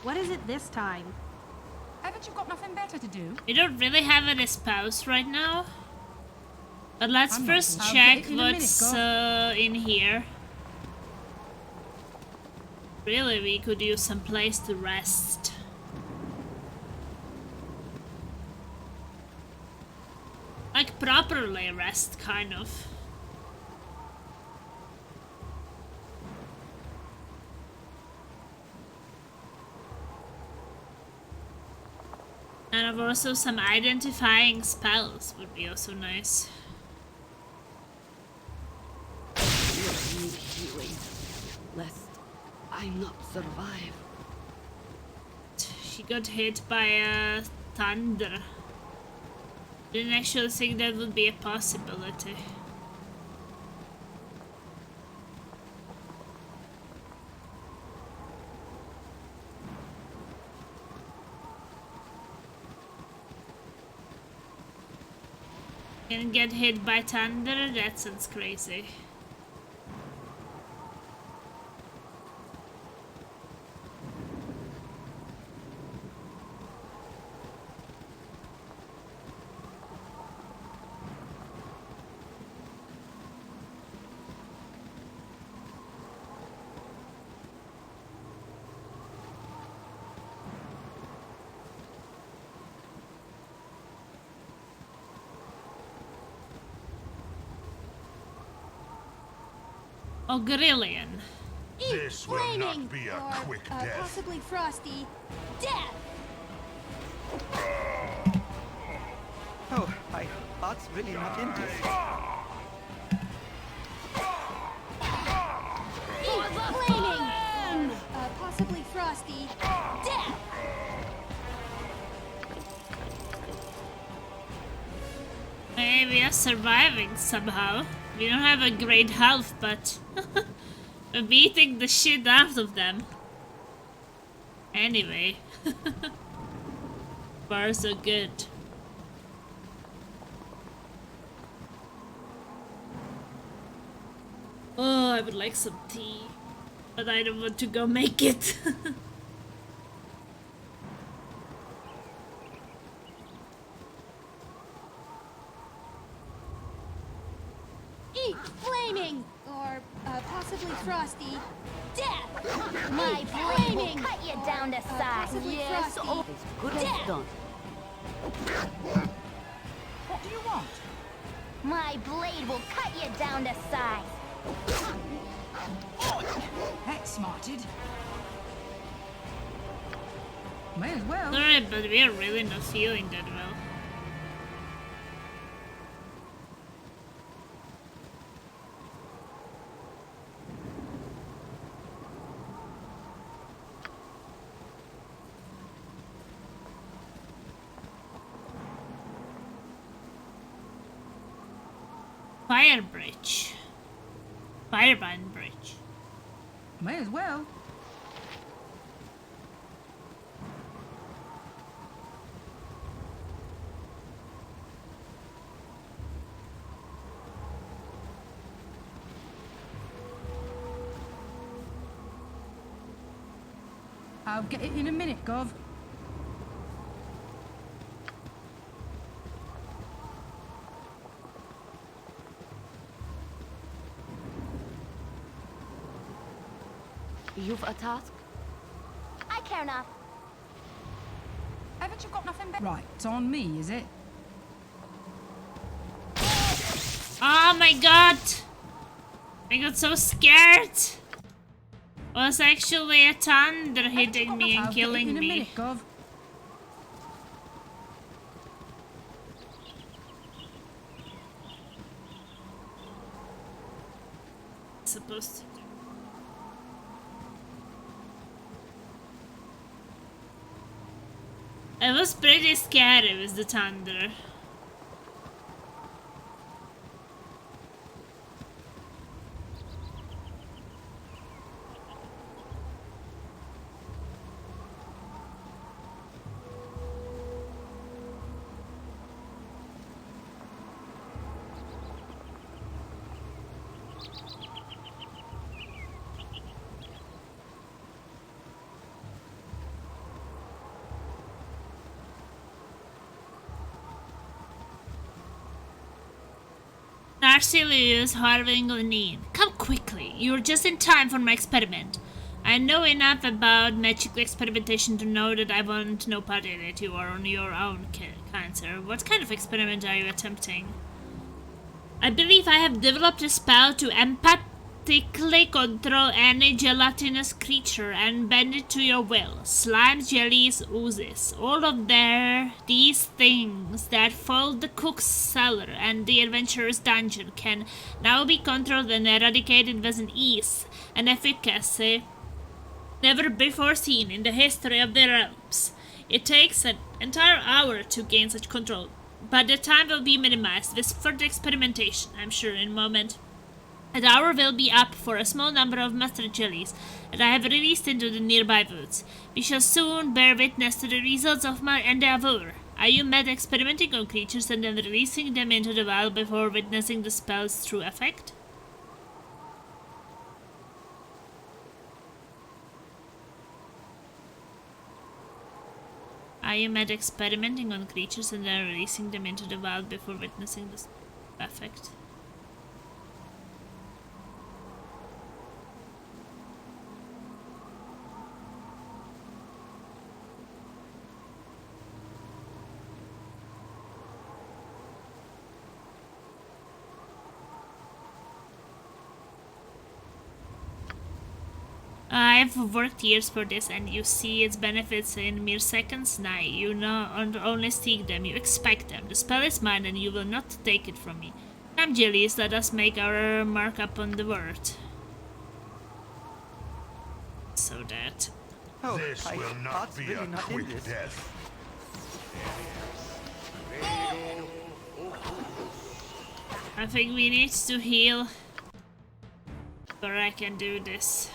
S4: What is it this time?
S2: Haven't you got nothing better to do?
S1: We don't really have an espouse right now. But let's
S2: I'm not
S1: first
S2: sure. I'll
S1: check
S2: get it in a minute,
S1: what's
S2: Gov.
S1: in here. Really, we could use some place to rest. Like properly rest, kind of. And also some identifying spells would be also nice.
S6: You need healing, lest I not survive.
S1: She got hit by a thunder. Didn't actually think that would be a possibility. Can get hit by thunder? That sounds crazy. Ogrillion.
S7: This will not be a quick death.
S8: Possibly frosty.
S5: Death!
S3: Oh, my heart's really not in this.
S5: Flaming!
S8: Possibly frosty.
S5: Death!
S1: Hey, we are surviving somehow. We don't have a great health, but we're beating the shit out of them. Anyway. Far so good. Oh, I would like some tea. But I don't want to go make it.
S8: Eat flaming! Or possibly frosty.
S5: Death! My blade will cut you down to size.
S8: Possibly
S6: Yes,
S8: frosty.
S6: oh, as good as done.
S2: What do you want?
S5: My blade will cut you down to size.
S2: That's smarted. May as well.
S1: Sorry, but we are really not feeling that well. Fire bridge. Firebind bridge.
S2: May as well. I'll get it in a minute, Gov.
S6: You've a task?
S5: I care not.
S2: Haven't you got nothing better? Right, it's on me, is it?
S1: Oh my god! I got so scared! It was actually a thunder hitting me and
S2: I'll get it
S1: killing
S2: in a
S1: me.
S2: minute, Gov.
S1: Supposed to do. I was pretty scared it was the thunder. Narcilius Harvingonin, come quickly. You're just in time for my experiment. I know enough about magical experimentation to know that I want no part in it. You are on your own, Cancer. What kind of experiment are you attempting? I believe I have developed a spell to empathically control any gelatinous creature and bend it to your will. Slimes, jellies, oozes. All of these things that fill the cook's cellar and the adventurer's dungeon can now be controlled and eradicated with an ease and efficacy never before seen in the history of the realms. It takes an entire hour to gain such control, but the time will be minimized with further experimentation, I'm sure, in a moment. An hour will be up for a small number of mustard jellies that I have released into the nearby woods. We shall soon bear witness to the results of my endeavor. Are you mad experimenting on creatures and then releasing them into the wild before witnessing the spell's true effect? Are you mad experimenting on creatures and then releasing them into the wild before witnessing the effect? I've worked years for this, and you see its benefits in mere seconds. Nay, you not only seek them, you expect them. The spell is mine, and you will not take it from me. Come, Jellies, let us make our mark upon the word. So that...
S3: Oh,
S7: This
S3: my
S7: will not
S3: heart's
S7: be
S3: really
S7: a
S3: not in
S7: quick
S3: this.
S7: death.
S1: I think we need to heal, or I can do this.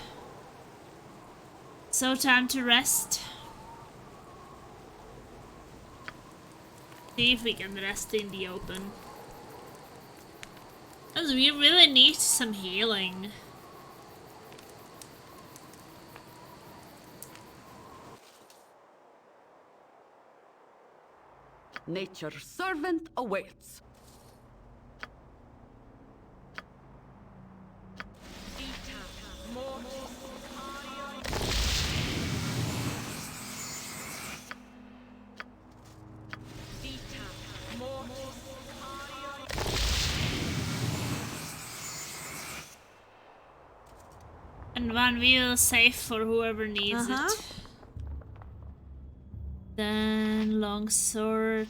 S1: So time to rest. See if we can rest in the open. Because we really need some healing.
S6: Nature's servant awaits.
S1: And one wheel safe for whoever needs it. Then longsword.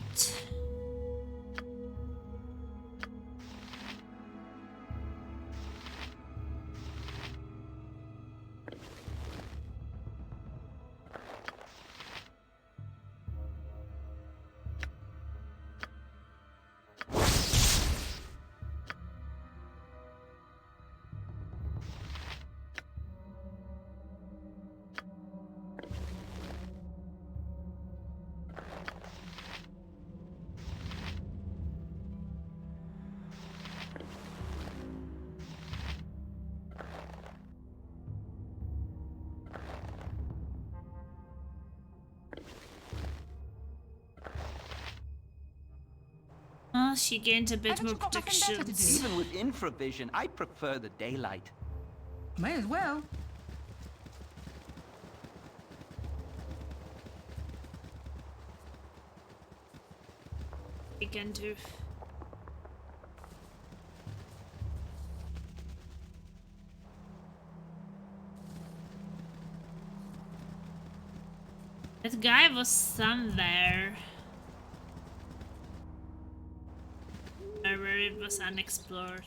S1: Oh, she gained a bit
S2: Haven't
S1: more
S2: you got nothing better to
S1: protection.
S2: do?
S3: Even with infravision, I prefer the daylight.
S2: May as well.
S1: We can do. That guy was somewhere. Where it was unexplored.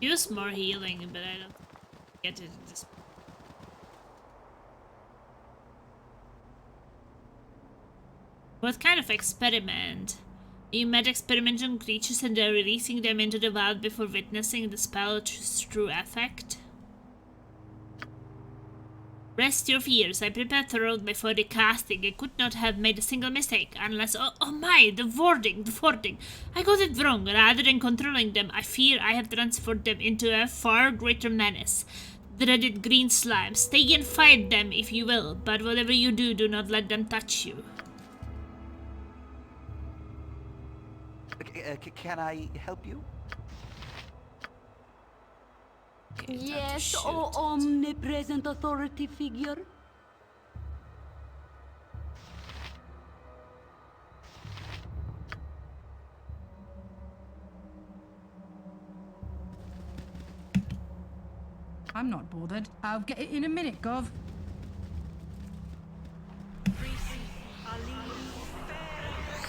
S1: Use more healing, but I don't get it at this point. What kind of experiment? You met experimental creatures and are releasing them into the wild before witnessing the spell's true effect? Rest your fears. I prepared thoroughly before the casting. I could not have made a single mistake unless... Oh my, the wording. I got it wrong. Rather than controlling them, I fear I have transformed them into a far greater menace. Dreaded green slime. Stay and fight them if you will, but whatever you do, do not let them touch you.
S3: Can I help you?
S1: Okay,
S6: Yes,
S1: time to
S6: oh
S1: shoot.
S6: omnipresent authority figure.
S2: I'm not bothered. I'll get it in a minute, Gov.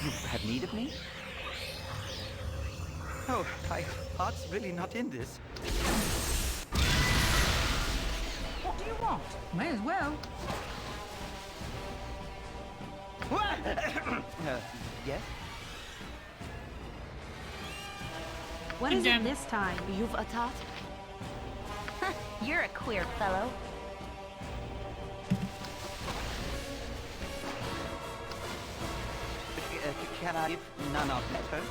S3: You have need of me? Oh, my heart's really not in this.
S2: What do you want? May as well.
S3: Yes?
S4: What is
S1: Damn.
S4: it this time?
S6: You've attacked?
S5: You're a queer fellow.
S3: Can I give none of better?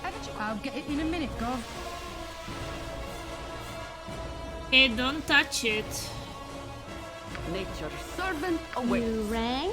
S2: Haven't you? I'll get it in a minute, Gov.
S1: Hey, don't touch it.
S6: Nature's servant awaits.
S4: You rang?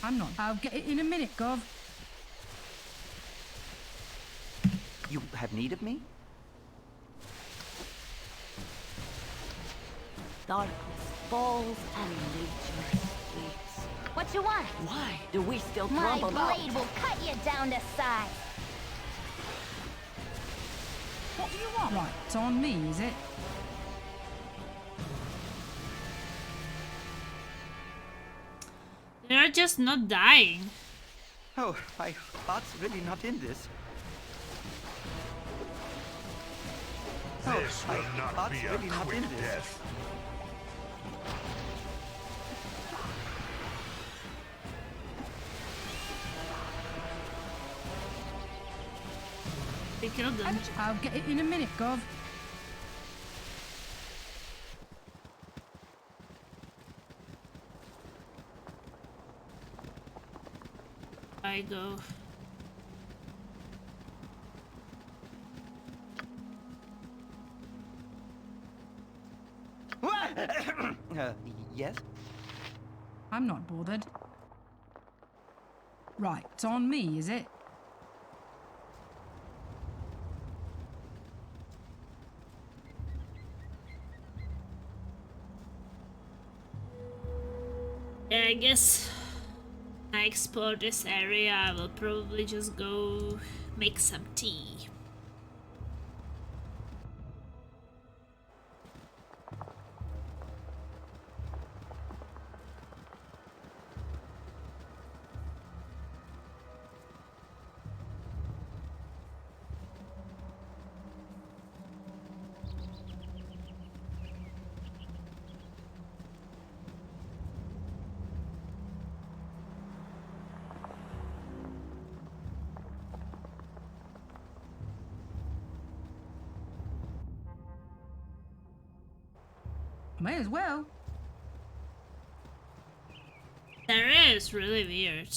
S2: I'm not. I'll get it in a minute, Gov.
S3: You have need of me?
S6: Darkness falls and nature sleeps.
S5: What you want?
S6: Why do we still
S5: My
S6: trouble
S5: blade
S6: out?
S5: will cut you down to size.
S2: What do you want? Right, it's on me, is it?
S1: They're just not dying.
S3: Oh, my heart's really not in this.
S7: This
S3: my
S7: will not
S3: heart's
S7: be a
S3: really not
S7: quick
S3: in this.
S7: death.
S1: They killed them.
S2: I'll get it in a minute, Gov.
S1: I go?
S3: Yes?
S2: I'm not bothered. Right, it's on me, is it?
S1: Yeah, I guess when I explore this area, I will probably just go make some tea.
S2: May as well.
S1: There is really weird.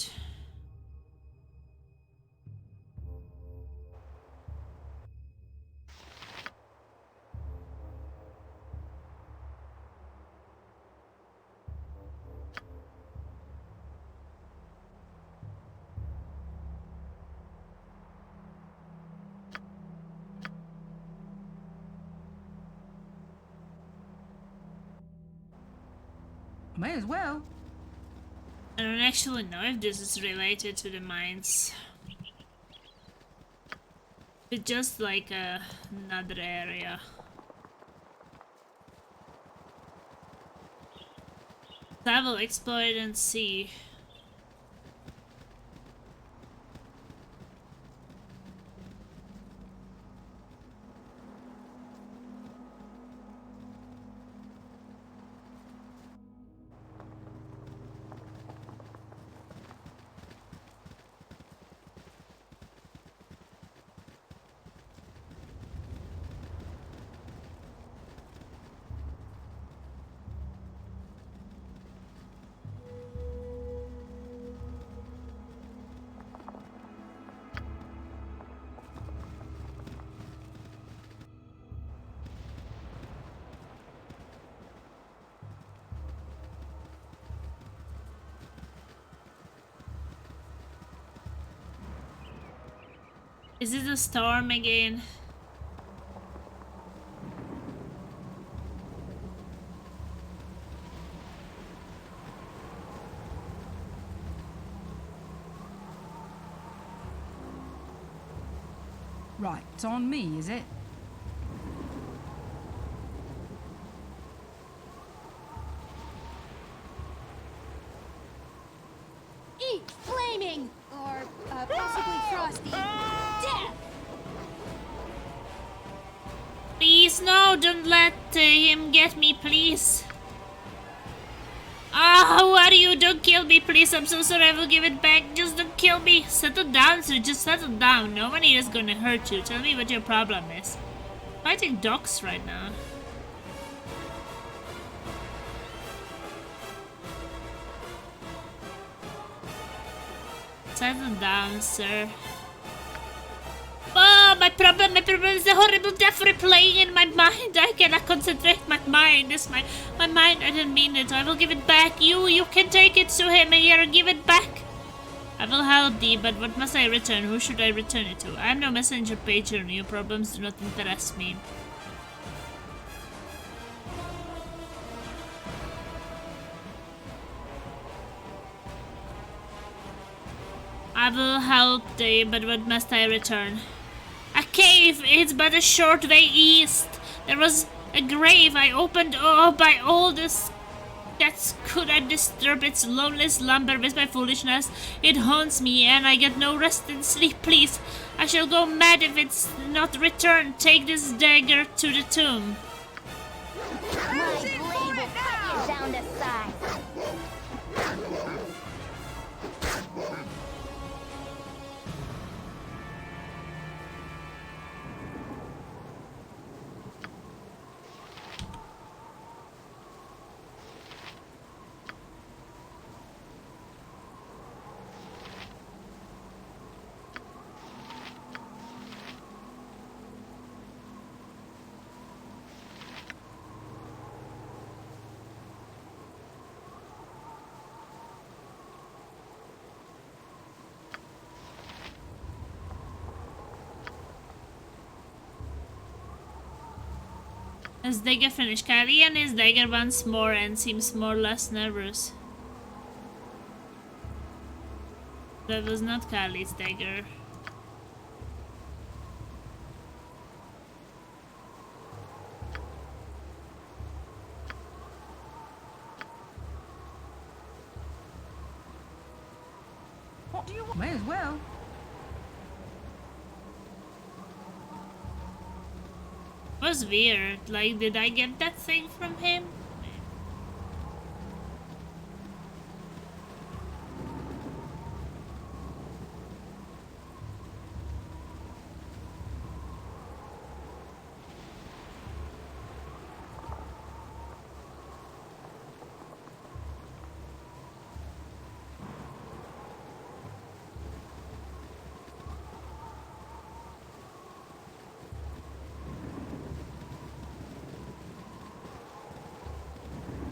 S2: May as well.
S1: I don't actually know if this is related to the mines. It's just like another area. So I will explore it and see. Is it a storm again?
S2: Right, it's on me, is it?
S8: Eat flaming! Or possibly frosty. Death!
S1: Please, no, don't let him get me, please. Ah, who are you? Don't kill me, please. I'm so sorry. I will give it back. Just don't kill me. Settle down, sir. Just settle down. No one here is gonna hurt you. Tell me what your problem is. Fighting dogs right now. Settle down, sir. Oh, my problem is the horrible death replaying in my mind. I cannot concentrate. My mind is my mind. I didn't mean it. I will give it back. You can take it to him here and give it back. I will help thee, but what must I return? Who should I return it to? I am no messenger patron. Your problems do not interest me. I will help thee, but what must I return? A cave! It's but a short way east. There was a grave I opened by all this. That could I disturb its lonely slumber with my foolishness? It haunts me, and I get no rest and sleep. Please, I shall go mad if it's not returned. Take this dagger to the tomb.
S5: My blade will cut you down to size.
S1: As dagger finish, Kylie and his dagger once more and seems more or less nervous. That was not Kylie's dagger.
S2: What do you want? May as well.
S1: Was weird. Like, did I get that thing from him?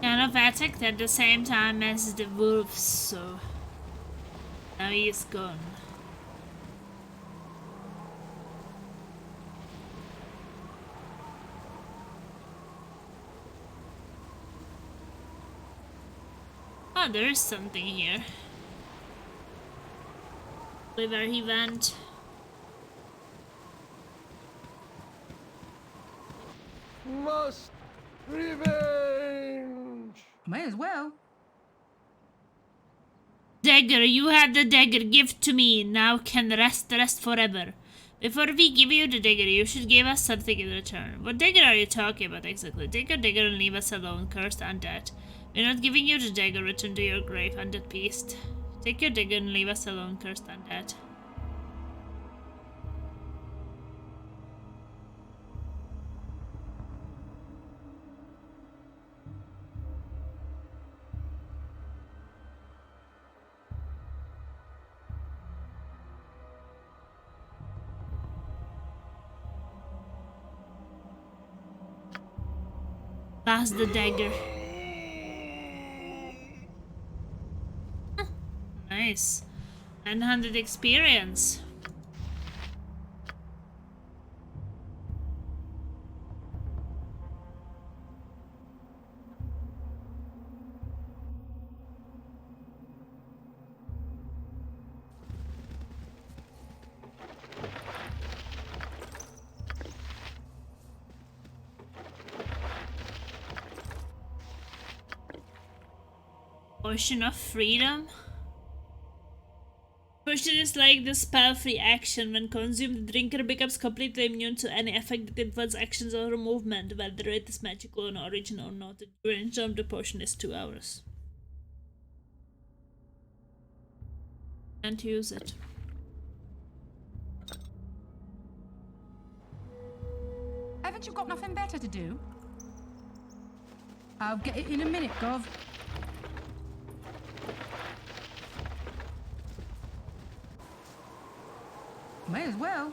S1: Kind of attacked at the same time as the wolves, so now he is gone. Oh, there is something here. Where he went.
S9: Must revenge.
S2: May as well.
S1: Dagger, you had the dagger, give to me, now can rest forever. Before we give you the dagger, you should give us something in return. What dagger are you talking about exactly? Take your dagger and leave us alone, cursed undead. We're not giving you the dagger, return to your grave, undead beast. Take your dagger and leave us alone, cursed undead. Pass the dagger. Huh, nice. 900 experience. Potion of freedom. Potion is like the spell-free action. When consumed, the drinker becomes completely immune to any effect that influences actions or movement, whether it is magical in origin or not. The duration of the potion is 2 hours. Can't use it.
S2: Haven't you got nothing better to do? I'll get it in a minute, Gov. May as well.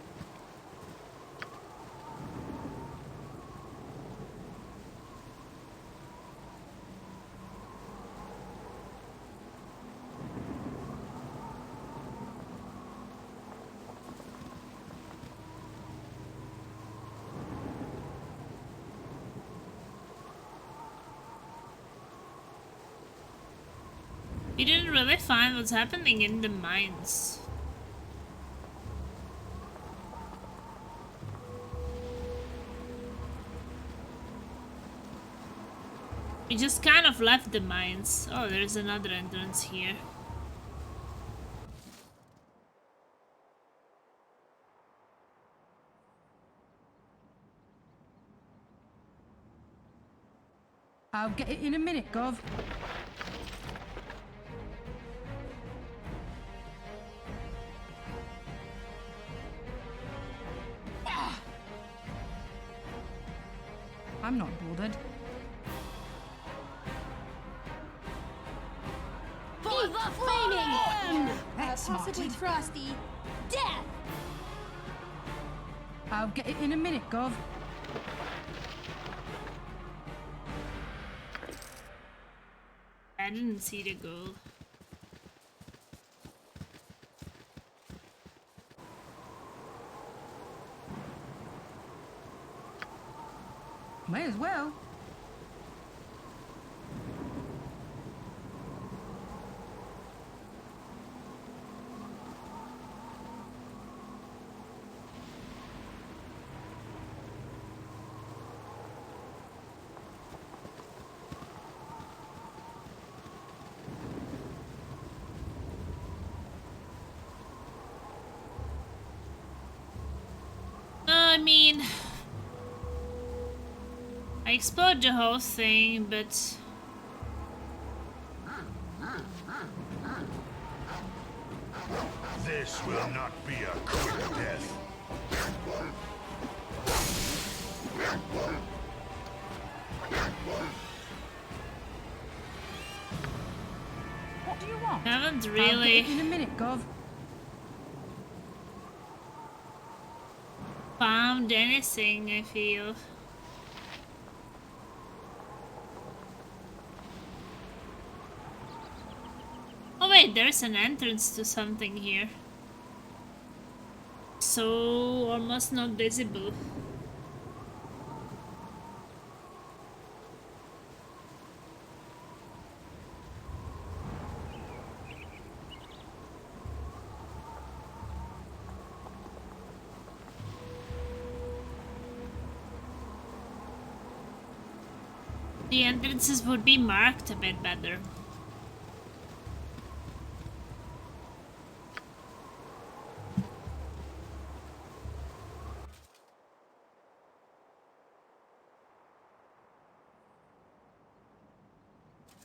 S1: We didn't really find what's happening in the mines. We just kind of left the mines. Oh, there's another entrance here.
S2: I'll get it in a minute, Gov. I'm not bothered.
S5: Viva Flaming!
S2: That's
S8: Possibly
S2: smart.
S8: frosty.
S5: Death!
S2: I'll get it in a minute, Gov.
S1: I didn't see the goal.
S2: May as well.
S1: I mean, I explored the whole thing, but
S7: This will not be a quick death.
S2: What do you want?
S1: I haven't
S2: I'll get
S1: really
S2: it in a minute, Gov.
S1: found anything, I feel. Oh wait, there's an entrance to something here. So almost not visible. The entrances would be marked a bit better.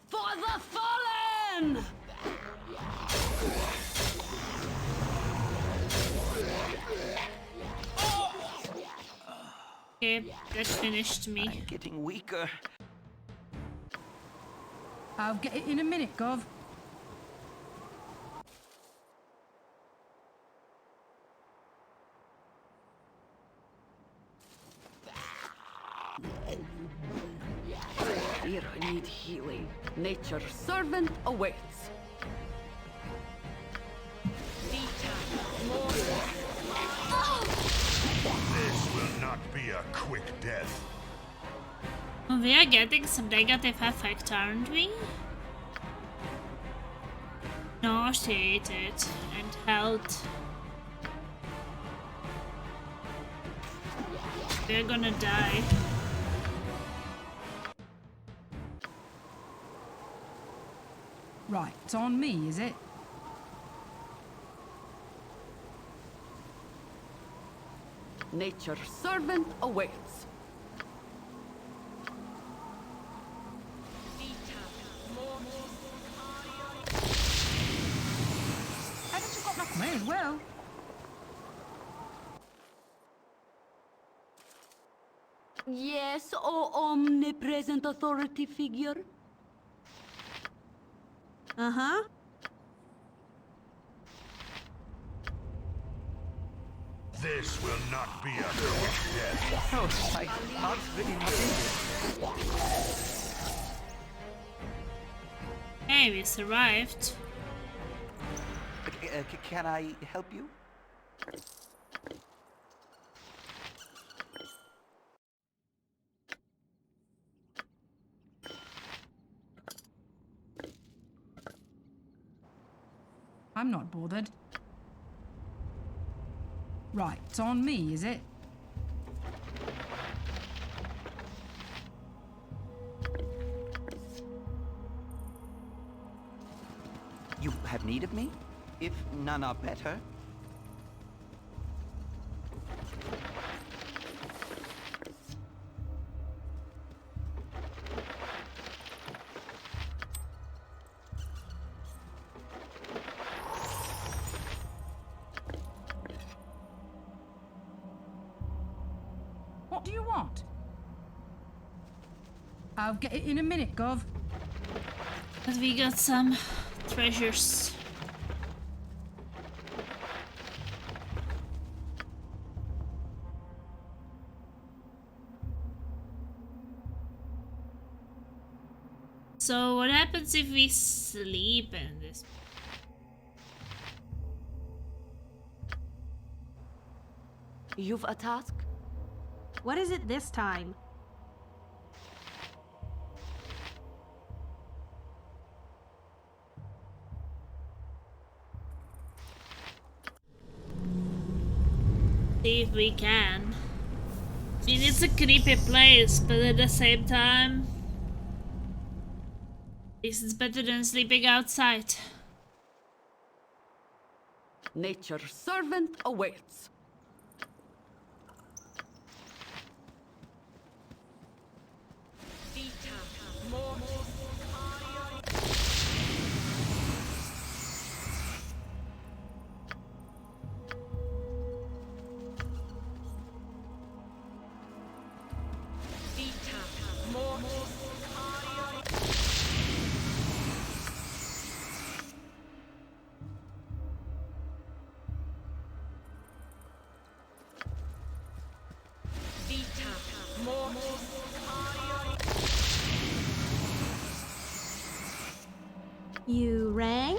S6: For the fallen!
S1: Okay, that finished me.
S3: I'm getting weaker.
S2: I'll get it in a minute, Gov.
S6: Here I need healing. Nature's servant awaits.
S7: This will not be a quick death.
S1: Oh, we are getting some negative effect, aren't we? Nauseated and health. We're gonna die.
S2: Right, it's on me, is it?
S6: Nature's servant awaits.
S2: Haven't you got nothing? May as well.
S6: Yes, O omnipresent authority figure.
S8: Uh-huh.
S7: This will not be a quick death.
S3: Oh, my heart's really not in it.
S1: Hey, we survived.
S3: Can I help you?
S2: I'm not bothered. Right, it's on me, is it?
S3: You have need of me? If none are better.
S2: What do you want? I'll get it in a minute, Gov.
S1: But we got some treasures. So what happens if we sleep in this?
S6: You've a task?
S8: What is it this time?
S1: See if we can. I mean, it's a creepy place, but at the same time, this is better than sleeping outside.
S6: Nature's servant awaits.
S8: You rang?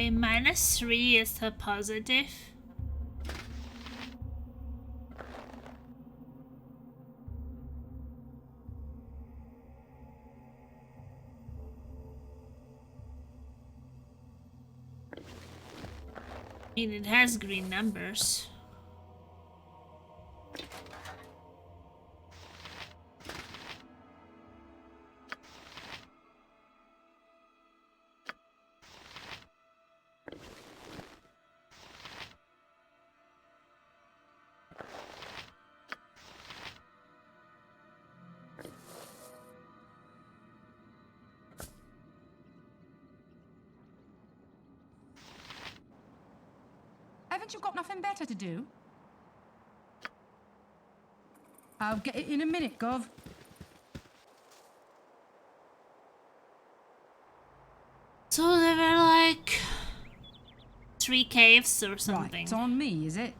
S1: A -3 is a positive. I mean, it has green numbers.
S2: Haven't you got nothing better to do? I'll get it in a minute, Gov.
S1: So there were like 3 caves or
S2: Right,
S1: something.
S2: it's on me, is it?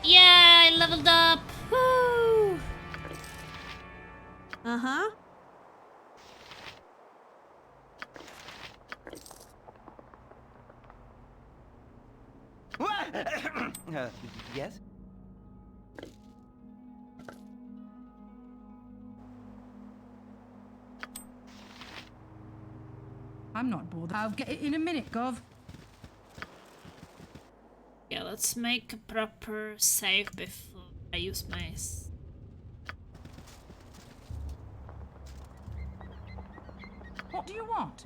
S1: Yeah, I leveled up. Woo!
S8: Uh-huh.
S3: Yes?
S2: I'm not bored. I'll get it in a minute, Gov.
S1: Yeah, let's make a proper save before I use my...
S2: What do you want?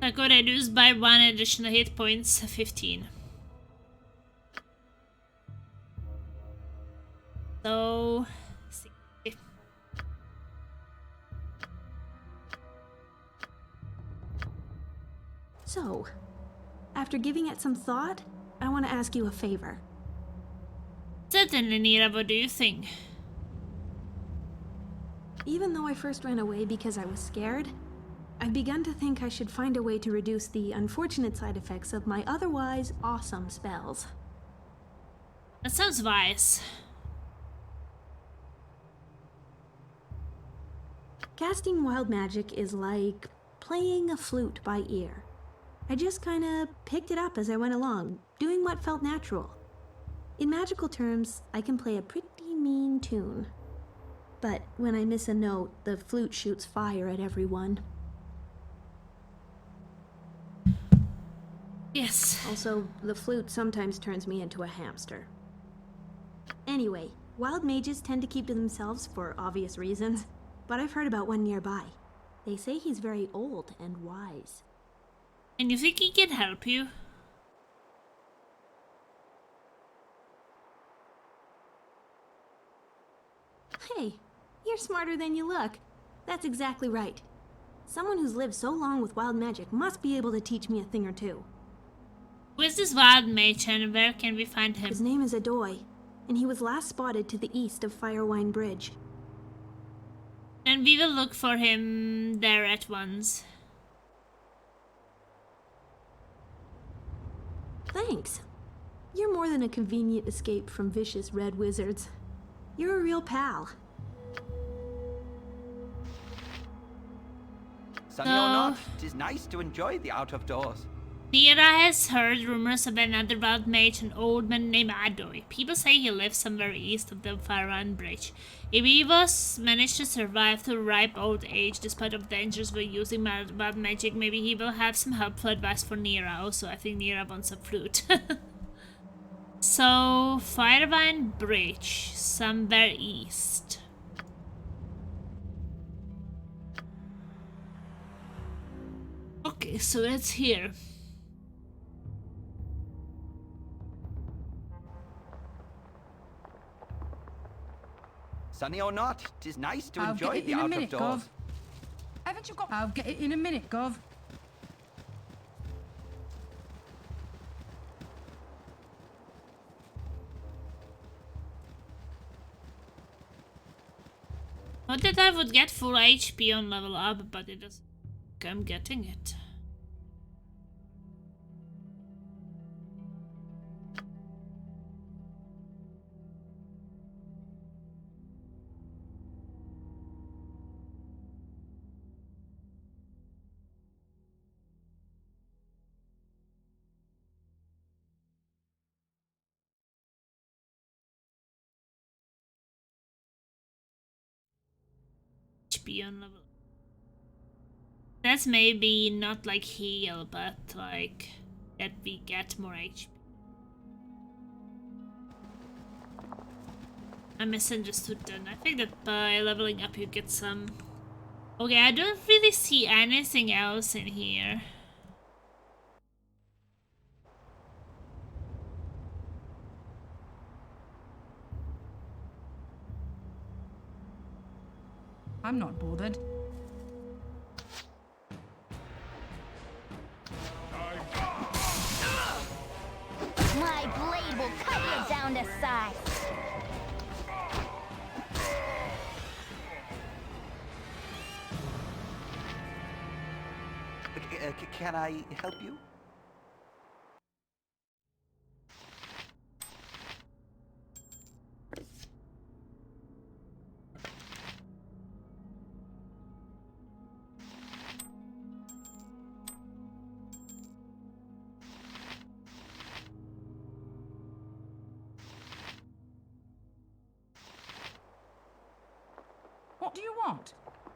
S1: I got reduced by 1 additional hit points, 15. So... 60.
S8: So, after giving it some thought, I want to ask you a favor.
S1: Certainly, Nira, what do you think?
S8: Even though I first ran away because I was scared, I've begun to think I should find a way to reduce the unfortunate side effects of my otherwise awesome spells.
S1: That sounds wise.
S8: Casting wild magic is like playing a flute by ear. I just kinda picked it up as I went along, doing what felt natural. In magical terms, I can play a pretty mean tune. But when I miss a note, the flute shoots fire at everyone.
S1: Yes.
S8: Also, the flute sometimes turns me into a hamster. Anyway, wild mages tend to keep to themselves for obvious reasons, but I've heard about one nearby. They say he's very old and wise.
S1: And you think he can help you?
S8: Hey, you're smarter than you look. That's exactly right. Someone who's lived so long with wild magic must be able to teach me a thing or two.
S1: Who is this wild mage and where can we find him?
S8: His name is Adoy, and he was last spotted to the east of Firewine Bridge.
S1: And we will look for him there at once.
S8: Thanks. You're more than a convenient escape from vicious red wizards. You're a real pal.
S3: Sunny or not, 'tis nice to enjoy the out of doors.
S1: Nira has heard rumors of another wild mage, an old man named Adoy. People say he lives somewhere east of the Faran Bridge. If he was managed to survive to ripe old age despite of dangers with using wild magic, maybe he will have some helpful advice for Nira. Also, I think Nira wants a flute. So, Firevine Bridge, somewhere east. Okay, so it's here.
S3: Sunny or not, 'tis nice to
S2: I'll
S3: enjoy
S2: get it
S3: the
S2: in a
S3: out
S2: minute,
S3: of doors.
S2: Gov. Haven't you got... I'll get it in a minute, Gov.
S1: Not that I would get full HP on level up, but it is. I'm getting it. HP on level. That's maybe not like heal, but like that we get more HP. I misunderstood then. I think that by leveling up you get some... Okay, I don't really see anything else in here.
S2: I'm not bothered.
S5: My blade will cut you down to size.
S3: Can I help you?
S2: What do you want?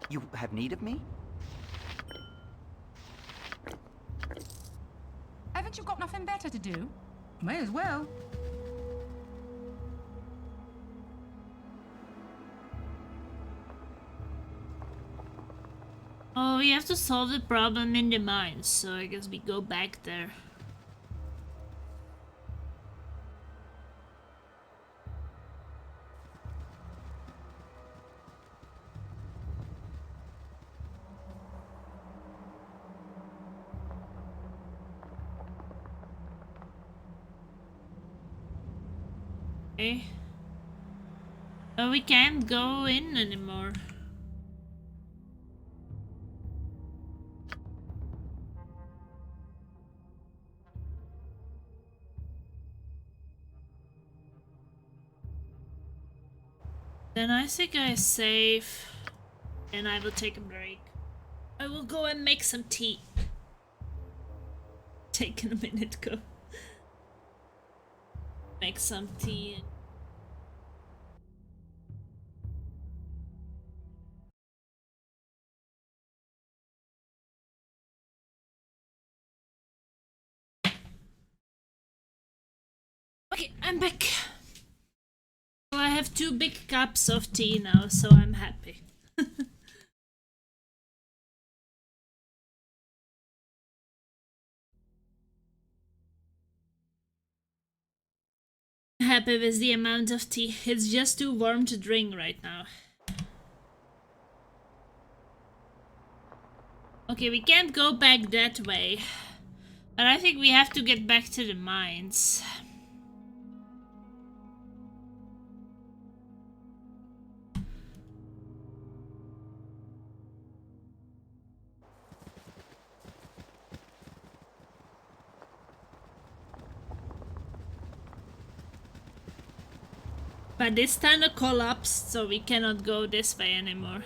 S3: You have need of me?
S2: Haven't you got nothing better to do? May as well.
S1: Oh, we have to solve the problem in the mines, so I guess we go back there. Okay. Oh, we can't go in anymore. Then I think I save and I will take a break. I will go and make some tea. Taking a minute, go. Make some tea. Okay, I'm back. So I have 2 big cups of tea now, so I'm happy. Happy with the amount of tea. It's just too warm to drink right now. Okay, we can't go back that way. But I think we have to get back to the mines. But this tunnel collapsed, so we cannot go this way anymore.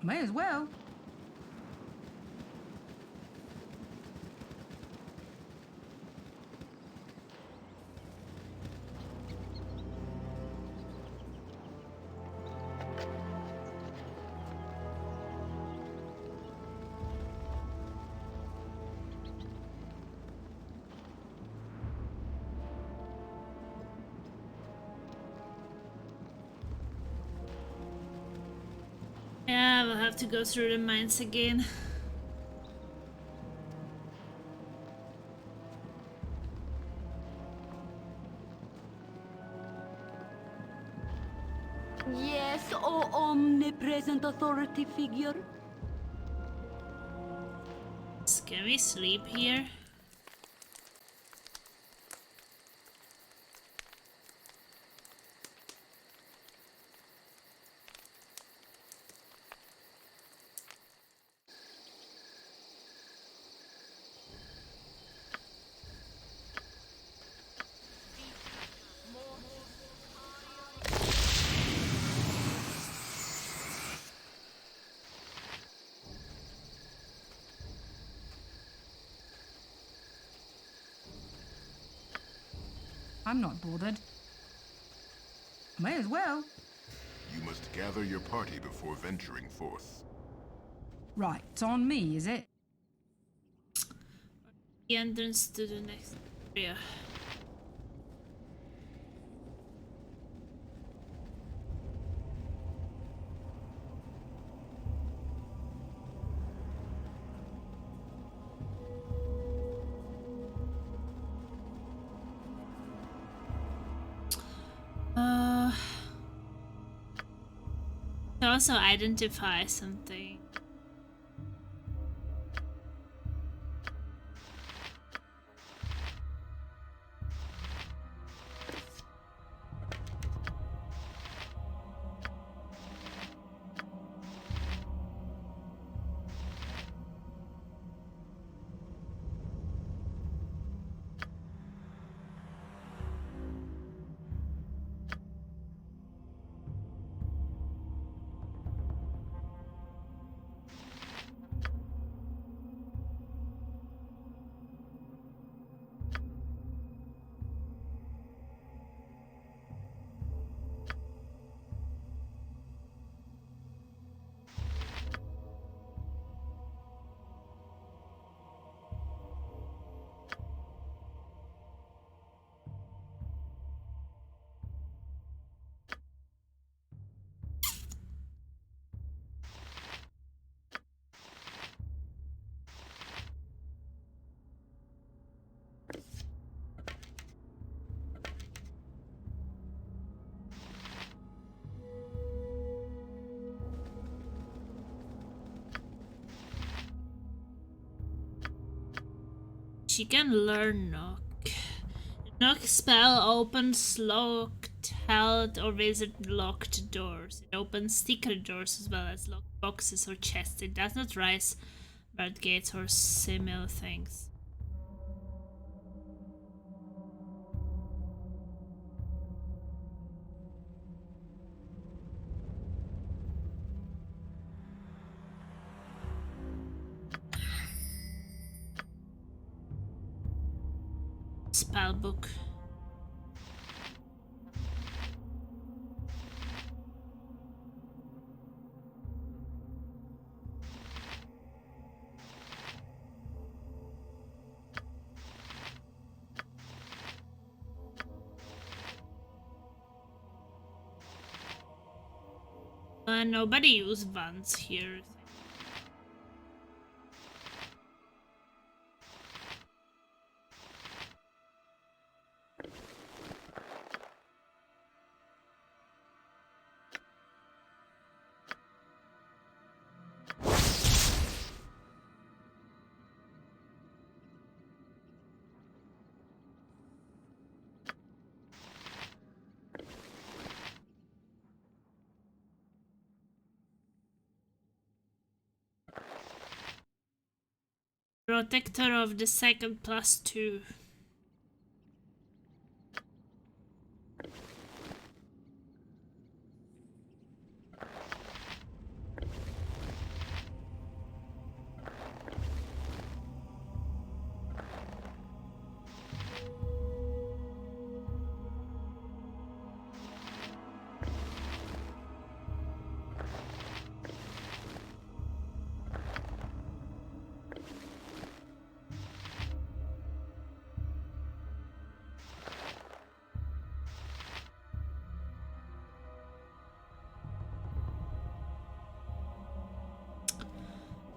S2: May as well.
S1: Yeah, we'll have to go through the mines again.
S6: Yes, oh omnipresent authority figure.
S1: Can we sleep here?
S2: I'm not bothered. May as well.
S7: You must gather your party before venturing forth.
S2: Right, it's on me, is it?
S1: The entrance to the next area. Also identify something. She can learn knock. Knock spell opens locked, held, or wizard locked doors. It opens secret doors as well as locked boxes or chests. It does not rise bird gates or similar things. Spell book. Nobody used wands here. Protector of the second +2.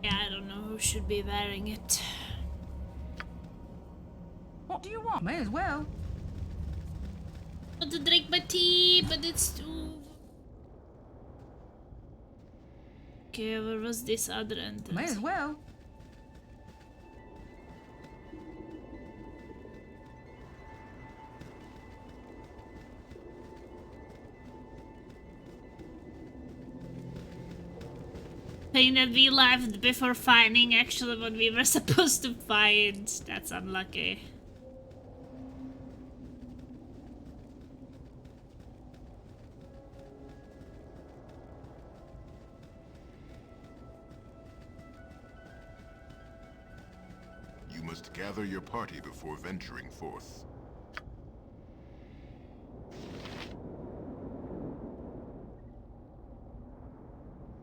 S1: Yeah, I don't know who should be wearing it.
S2: What do you want? May as well.
S1: I want to drink my tea, but it's too... Okay, where was this other entrance?
S2: May as well.
S1: Thing that we left before finding actually what we were supposed to find. That's unlucky.
S7: You must gather your party before venturing forth.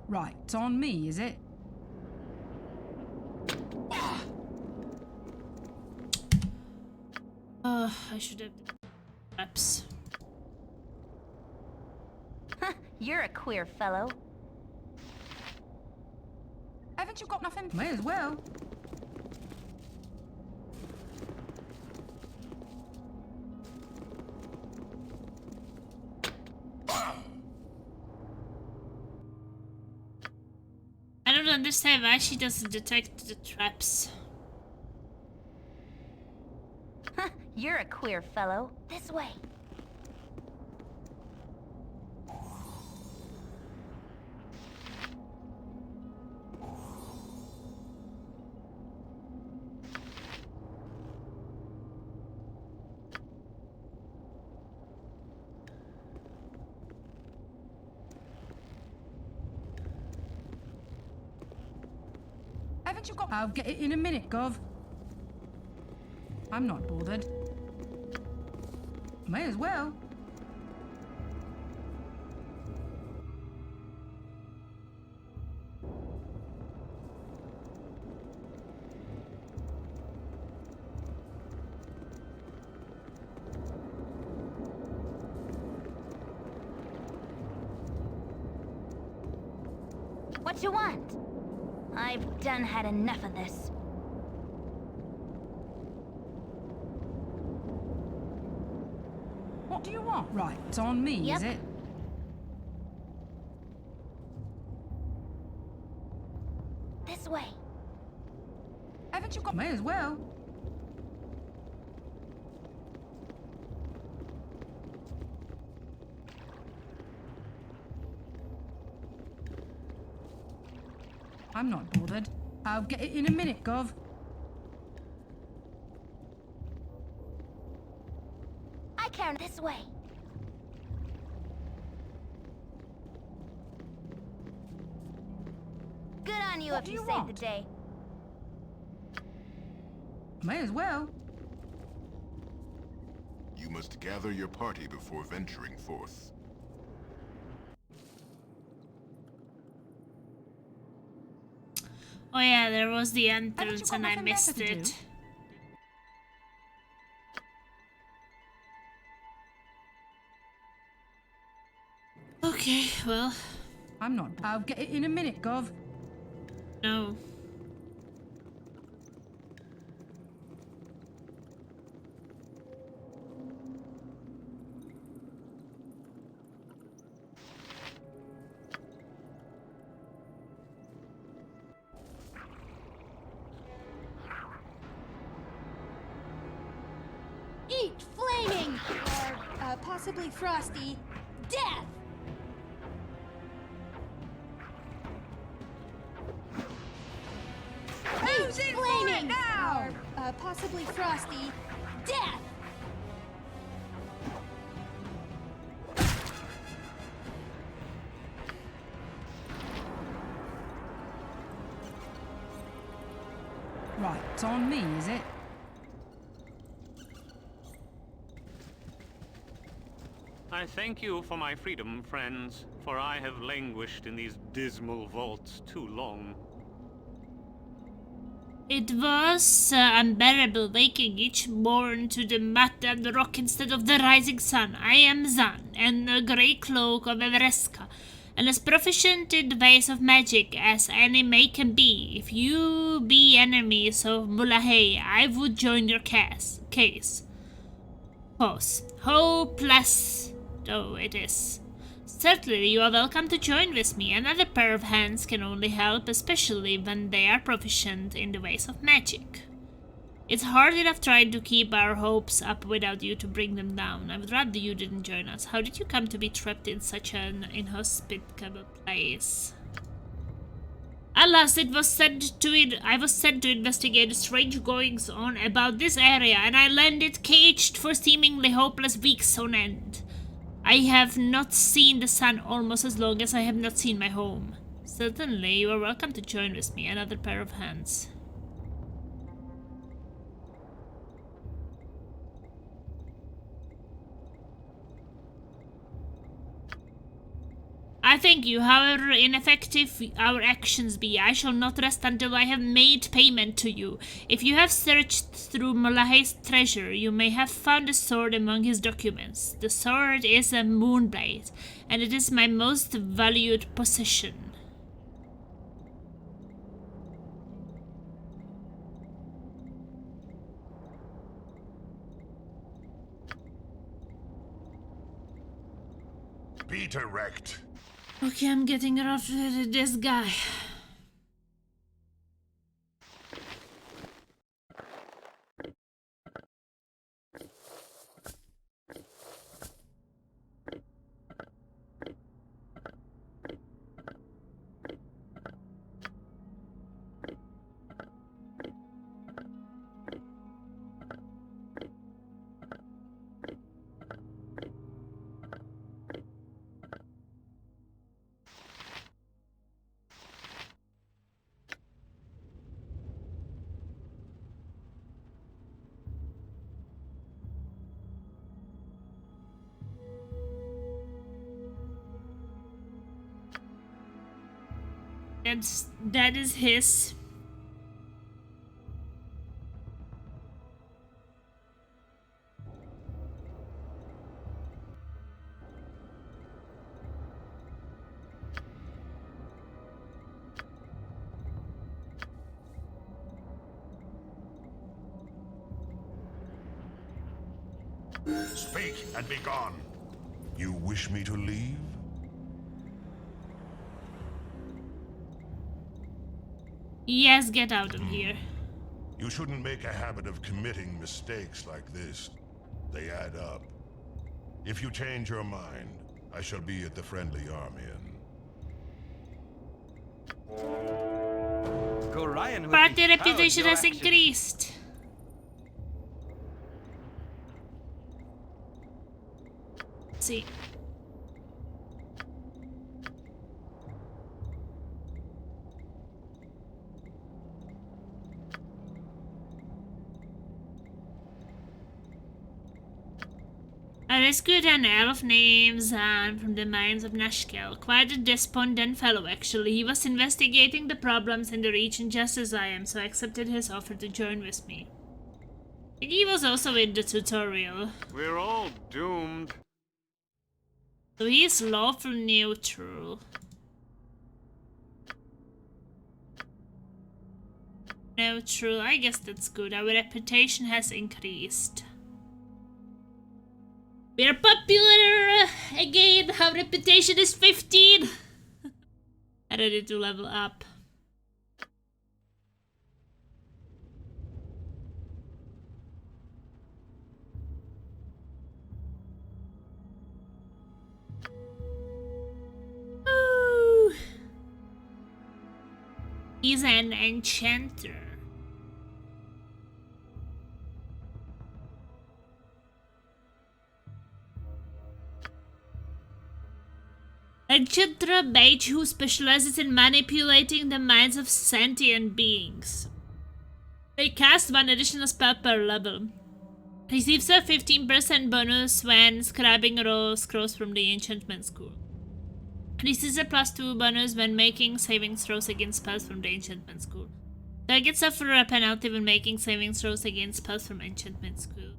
S2: Right, it's on me, is it?
S1: I should have traps.
S5: You're a queer fellow.
S2: Haven't you got nothing? May as well.
S1: I don't understand why she doesn't detect the traps.
S5: You're a queer fellow. This way.
S2: Haven't you got... I'll get it in a minute, Gov. I'm not bothered. May as well.
S5: What you want? I've done had enough of this.
S2: What do you want? Right, it's on me,
S5: Yep.
S2: is it?
S5: This way.
S2: Haven't you got... May as well. I'm not bothered. I'll get it in a minute, Gov.
S5: I count this way. Good on you
S2: What
S5: if
S2: do
S5: you
S2: you
S5: saved
S2: want?
S5: the day.
S2: May as well.
S7: You must gather your party before venturing forth.
S1: Oh yeah, there was the
S2: Haven't you
S1: entrance
S2: got
S1: and I
S2: nothing better
S1: missed
S2: to do?
S1: it. Okay, well,
S2: I'm not. I'll get it in a minute, Gov.
S1: no.
S5: Eat flaming! Or, possibly frosty. Death!
S2: Who's in for it now?
S5: Or, possibly frosty. Death!
S2: Right, it's on me, is it?
S10: I thank you for my freedom, friends, for I have languished in these dismal vaults too long.
S1: It was unbearable waking each morn to the mud and the rock instead of the rising sun. I am Zan, and the grey cloak of Everesca, and as proficient in the ways of magic as any may can be. If you be enemies of Mulahey, I would join your case. Hopeless though it is. Certainly you are welcome to join with me. Another pair of hands can only help, especially when they are proficient in the ways of magic. It's hard enough trying to keep our hopes up without you to bring them down. I would rather you didn't join us. How did you come to be trapped in such an inhospitable place? Alas, I was sent to investigate the strange goings on about this area, and I landed caged for seemingly hopeless weeks on end. I have not seen the sun almost as long as I have not seen my home. Certainly, you are welcome to join with me. Another pair of hands. I thank you. However ineffective our actions be, I shall not rest until I have made payment to you. If you have searched through Mulahey's treasure, you may have found a sword among his documents. The sword is a moonblade, and it is my most valued possession.
S7: Be direct.
S1: Okay, I'm getting rough with this guy. That is his.
S7: Speak and be gone. You wish me to leave?
S1: Yes, get out of here.
S7: You shouldn't make a habit of committing mistakes like this. They add up. If you change your mind, I shall be at the Friendly Army Inn.
S3: Gorion would
S1: Party
S3: be proud of
S1: reputation
S3: your
S1: has
S3: actions.
S1: increased. Let's see. I rescued an elf named Zan from the mines of Nashkel. Quite a despondent fellow, actually. He was investigating the problems in the region just as I am, so I accepted his offer to join with me. I think he was also in the tutorial.
S10: We're all doomed.
S1: So he's lawful neutral. Neutral, I guess that's good. Our reputation has increased. We're popular again. Our reputation is 15. I'm ready to level up. Ooh. He's an enchanter. Enchanter mage who specializes in manipulating the minds of sentient beings. They cast one additional spell per level. Receives a 15% bonus when scribing raw scrolls from the enchantment school. Receives a +2 bonus when making saving throws against spells from the enchantment school. Targets suffer a penalty when making saving throws against spells from enchantment school.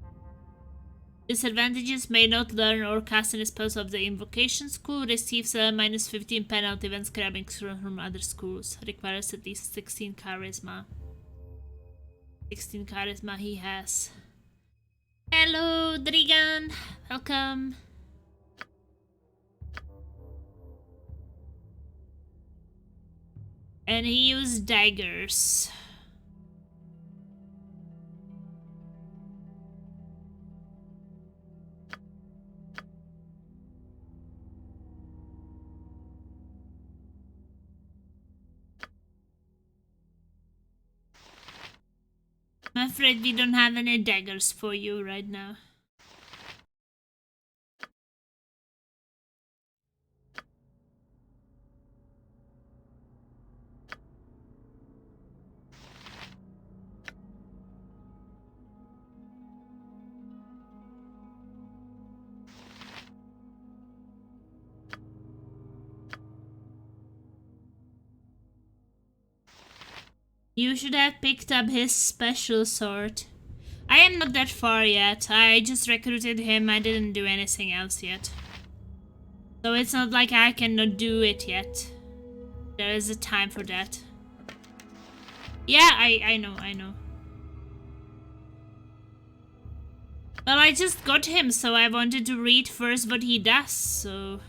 S1: Disadvantages: may not learn or cast any spells of the invocation school. Receives a -15 penalty when scribing scrolls from other schools. Requires at least 16 charisma. 16 charisma he has. Hello, Drigan. Welcome. And he used daggers. I'm afraid we don't have any daggers for you right now. You should have picked up his special sword. I am not that far yet. I just recruited him. I didn't do anything else yet. So it's not like I cannot do it yet. There is a time for that. Yeah, I know. Well, I just got him, so I wanted to read first what he does, so...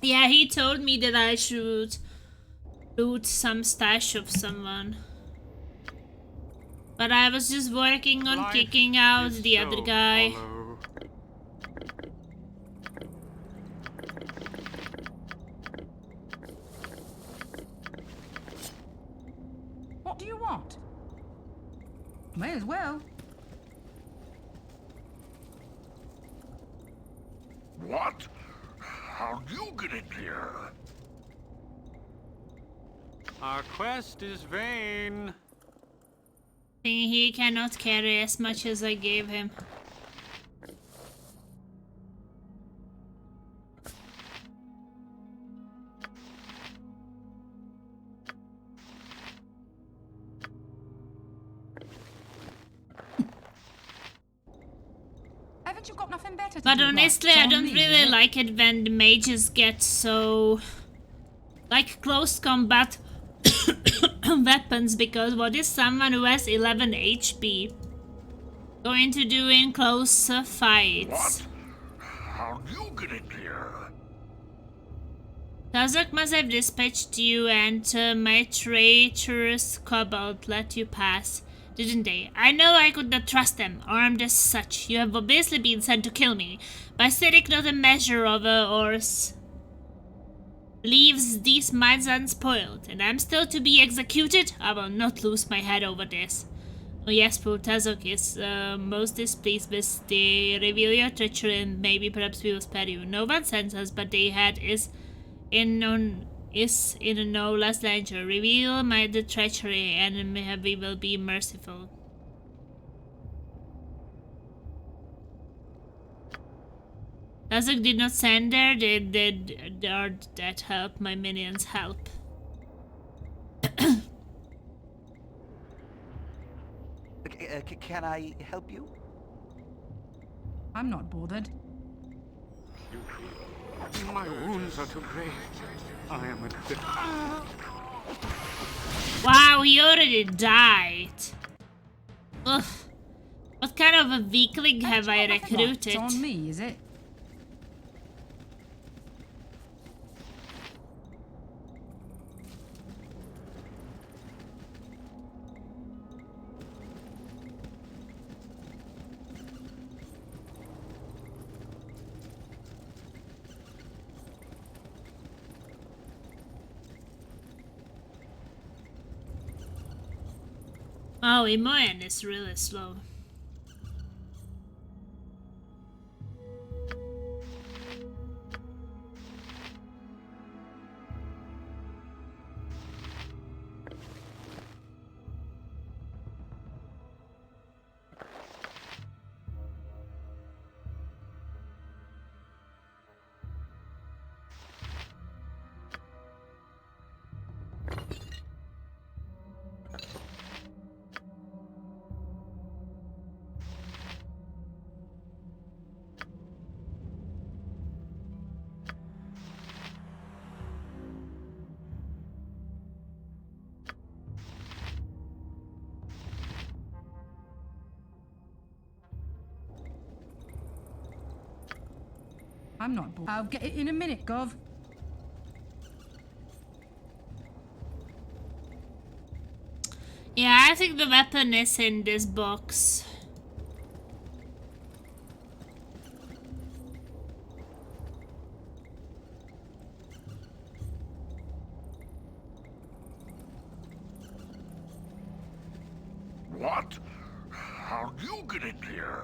S1: Yeah, he told me that I should loot some stash of someone. But I was just working on kicking out the other guy.
S10: Hollow.
S2: What do you want? May as well.
S7: What? How'd you get in here?
S10: Our quest is vain.
S1: He cannot carry as much as I gave him.
S2: Bet you've got nothing better to
S1: But
S2: do.
S1: honestly,
S2: Right,
S1: I
S2: it's on
S1: don't
S2: me,
S1: really
S2: is it?
S1: like it when the mages get so... like close combat weapons, because what is someone who has 11 HP going to do in close fights?
S7: What? How'd you get in here?
S1: Kazakh must have dispatched you and my traitorous kobold let you pass, didn't they? I know I could not trust them, armed as such. You have obviously been sent to kill me. By Cyric, not a measure of ours leaves these minds unspoiled, and I'm still to be executed? I will not lose my head over this. Oh yes, poor Tazok is most displeased with the reveal your treachery, and maybe perhaps we will spare you. No one sends us, but the head is in no less danger. Reveal the treachery, and we will be merciful. Tazok did not send there, they did that help my minions help.
S3: Can I help you?
S2: I'm not bothered.
S10: My wounds are too great. I am a bit...
S1: Wow, he already died. Ugh. What kind of a weakling have I recruited?
S2: It's on me, is it?
S1: Oh, Imoyan is really slow.
S2: I'm not bothered. I'll get it in a minute, Gov.
S1: Yeah, I think the weapon is in this box.
S7: What? How'd you get in here?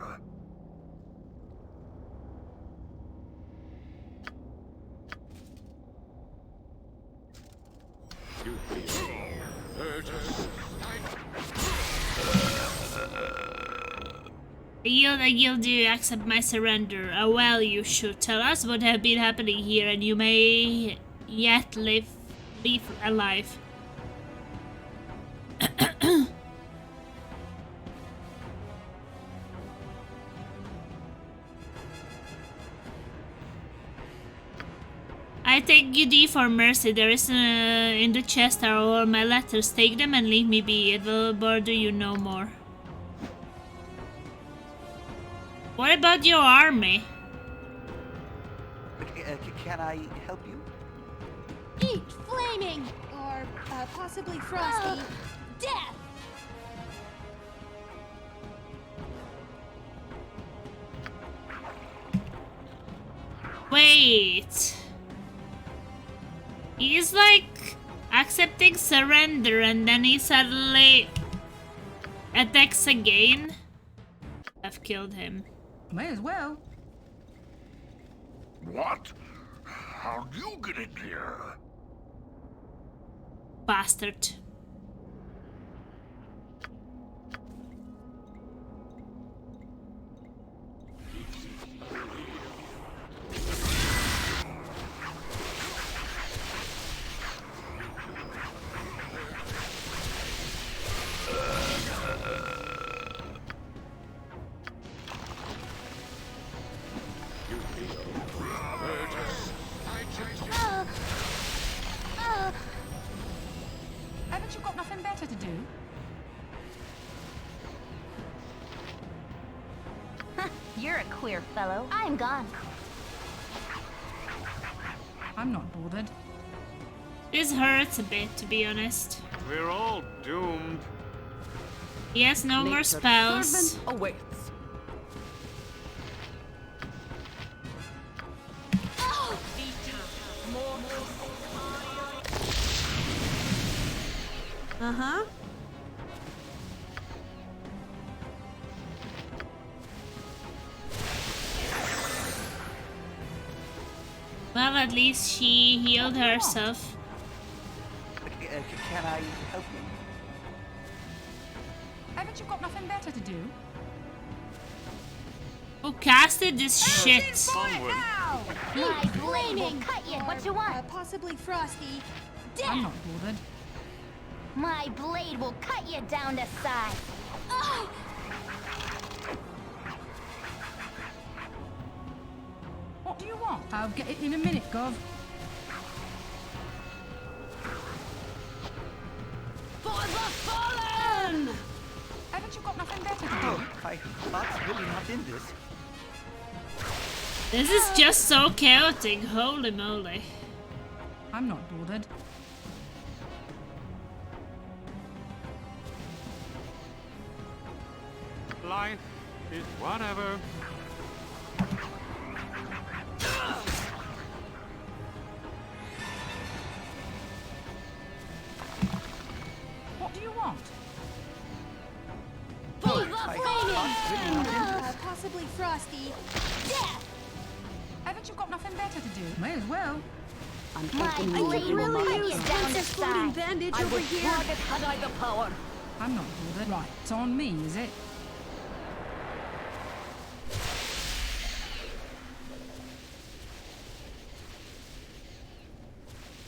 S1: I yield you accept my surrender. Well, you should tell us what have been happening here, and you may yet leave alive. I thank you thee for mercy. There is in the chest are all my letters. Take them and leave me be. It will bother you no more. What about your army?
S3: Can I help you?
S5: Eat flaming or possibly frosty death.
S1: Wait. He's like accepting surrender and then he suddenly attacks again. I've killed him.
S2: May as well.
S7: What? How'd you get in here?
S1: Bastard.
S2: better to do?
S5: You're a queer fellow. I'm gone.
S2: I'm not bothered.
S1: This hurts a bit, to be honest.
S10: We're all doomed.
S1: He has no more
S6: Nature's
S1: spells.
S6: servant awaits.
S8: Uh-huh.
S1: Well, at least she healed herself.
S3: Can I help you?
S2: Haven't you got nothing better to do?
S1: Who casted this shit?
S10: Onward.
S5: My blade will cut you. What you want?
S4: Possibly frosty.
S2: I'm not bothered.
S5: My blade will cut you down to size.
S2: What do you want? I'll get it in a minute, Gov.
S6: For the fallen!
S2: Haven't you got nothing better to do?
S3: Oh, my heart's really not in this.
S1: This is just so chaotic, holy moly.
S2: I'm not bothered.
S10: Life is whatever.
S2: What do you want?
S3: Oh, my heart's really not in this.
S4: Possibly frosty.
S2: Haven't you got nothing better to do? May as well.
S6: An
S5: My
S6: open
S5: blade
S6: wound
S5: will
S6: in
S5: cut
S6: mother
S5: you
S6: earth.
S5: down to size.
S8: bandage
S6: I would plug it had I the power.
S2: I'm not bothered. Right, it's on me, is it?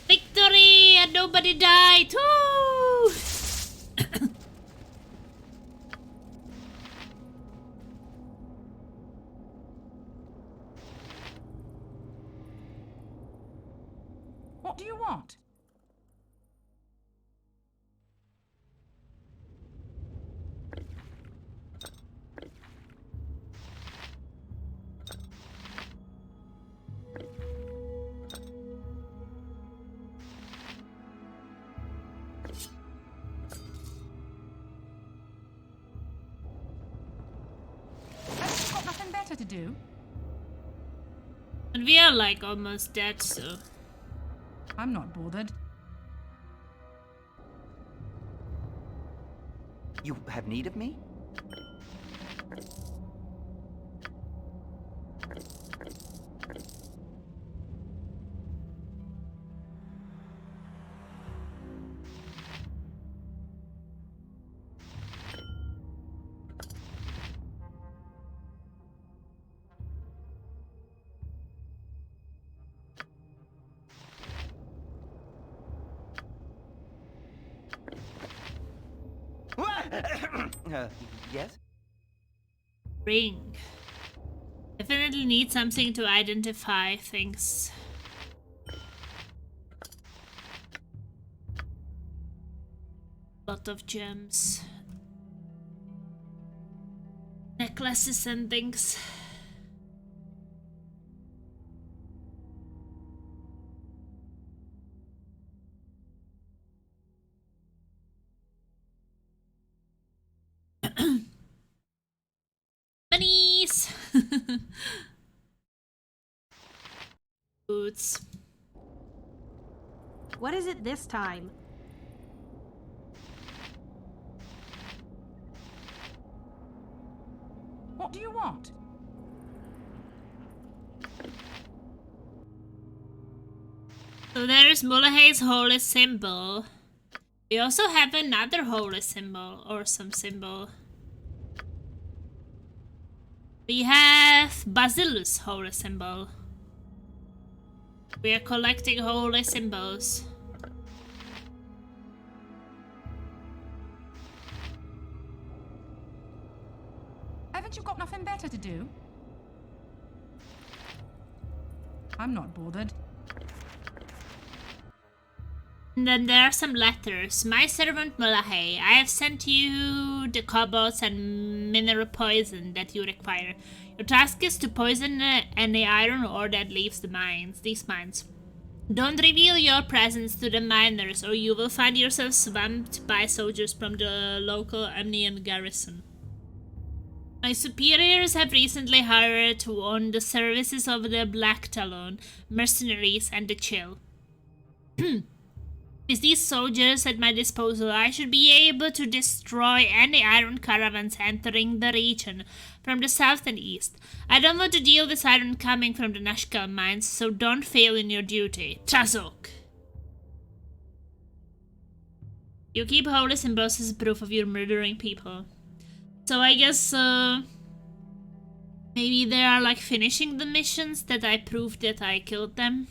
S1: Victory! And nobody died! Woo!
S2: What do you want? Haven't you got nothing better to do?
S1: And we are like almost dead, so.
S2: I'm not bothered.
S3: You have need of me? Yes?
S1: Ring. Definitely need something to identify things. Lot of gems. Necklaces and things. Bunnies! Boots.
S8: What is it this time?
S2: What do you want?
S1: So there is Mullahay's holy symbol. We also have another holy symbol, or some symbol. We have Basil's holy symbol. We are collecting holy symbols.
S2: Haven't you got nothing better to do? I'm not bothered.
S1: And then there are some letters. My servant Malahay, I have sent you the kobolds and mineral poison that you require. Your task is to poison any iron ore that leaves these mines. Don't reveal your presence to the miners or you will find yourself swamped by soldiers from the local Amnian garrison. My superiors have recently hired on the services of the Black Talon, mercenaries, and the Chill. With these soldiers at my disposal, I should be able to destroy any iron caravans entering the region from the south and east. I don't want to deal with iron coming from the Nashkel mines, so don't fail in your duty. Trazok. You keep holy symbols as proof of your murdering people. So I guess, maybe they are like finishing the missions that I proved that I killed them.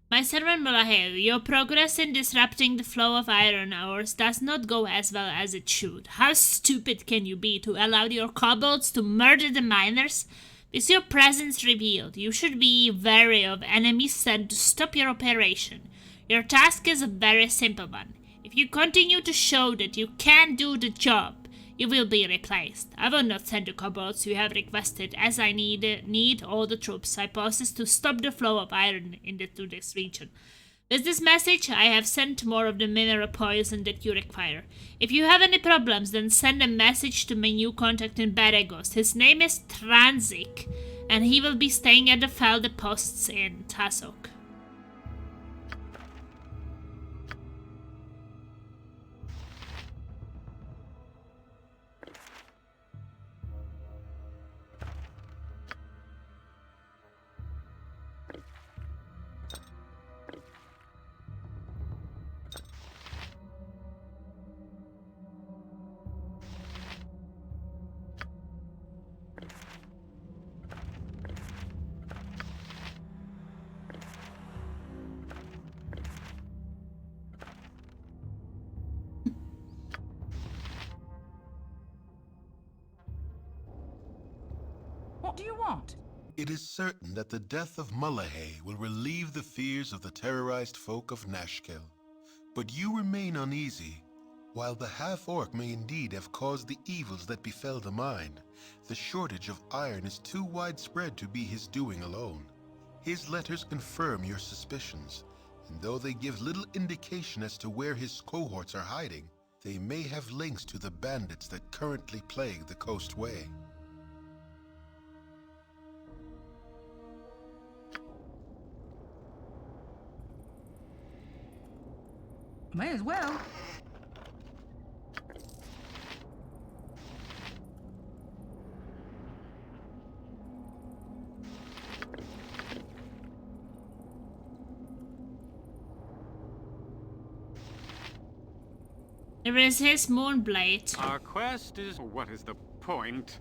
S1: My servant Malahel, your progress in disrupting the flow of iron ores does not go as well as it should. How stupid can you be to allow your kobolds to murder the miners? With your presence revealed, you should be wary of enemies sent to stop your operation. Your task is a very simple one. If you continue to show that you can do the job, you will be replaced. I will not send the kobolds you have requested, as I need all the troops I possess to stop the flow of iron into this region. With this message, I have sent more of the mineral poison that you require. If you have any problems, then send a message to my new contact in Beregos. His name is Tranzik, and he will be staying at the Felde posts in Tasok.
S2: What do you want?
S7: It is certain that the death of Mullahay will relieve the fears of the terrorized folk of Nashkel. But you remain uneasy. While the half-orc may indeed have caused the evils that befell the mine, the shortage of iron is too widespread to be his doing alone. His letters confirm your suspicions, and though they give little indication as to where his cohorts are hiding, they may have links to the bandits that currently plague the Coastway.
S2: May as well.
S1: There is his Moonblade.
S10: Our quest is... What is the point?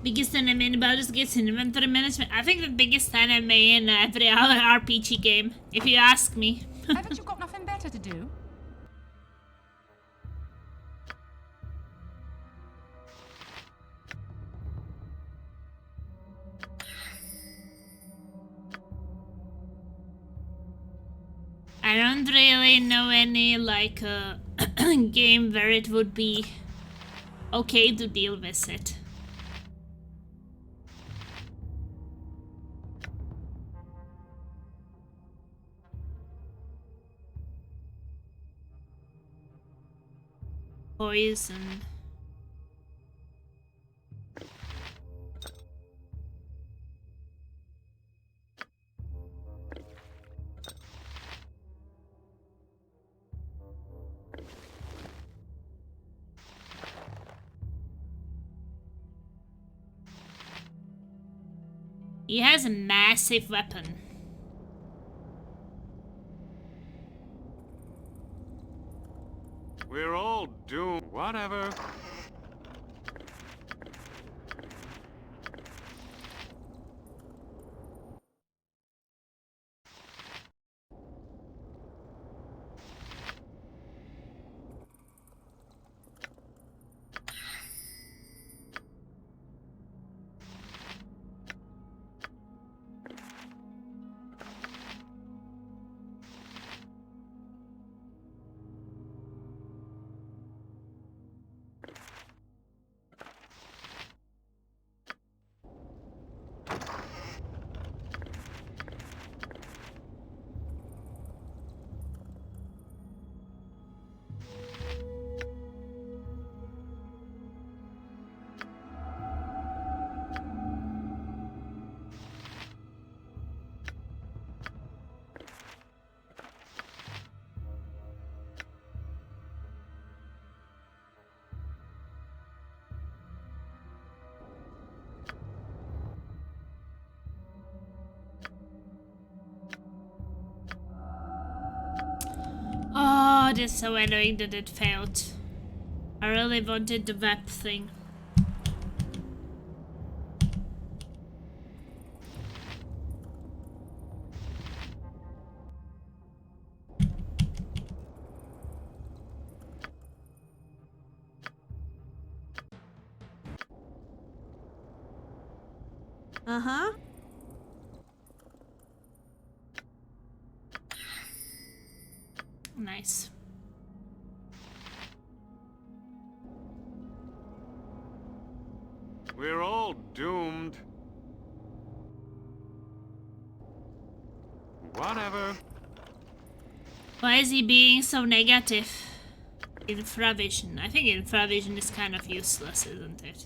S1: Biggest enemy in Baldur's Gate inventory management. I think the biggest enemy in every RPG game, if you ask me.
S2: Haven't you got nothing better to do?
S1: I don't really know any like game where it would be okay to deal with it. Poison. He has a massive weapon.
S10: We're all doomed. Whatever.
S1: God, it's so annoying that it failed. I really wanted the web thing.
S8: Uh-huh.
S1: Nice.
S10: We're all doomed. Whatever.
S1: Why is he being so negative? Infravision. I think infravision is kind of useless, isn't it?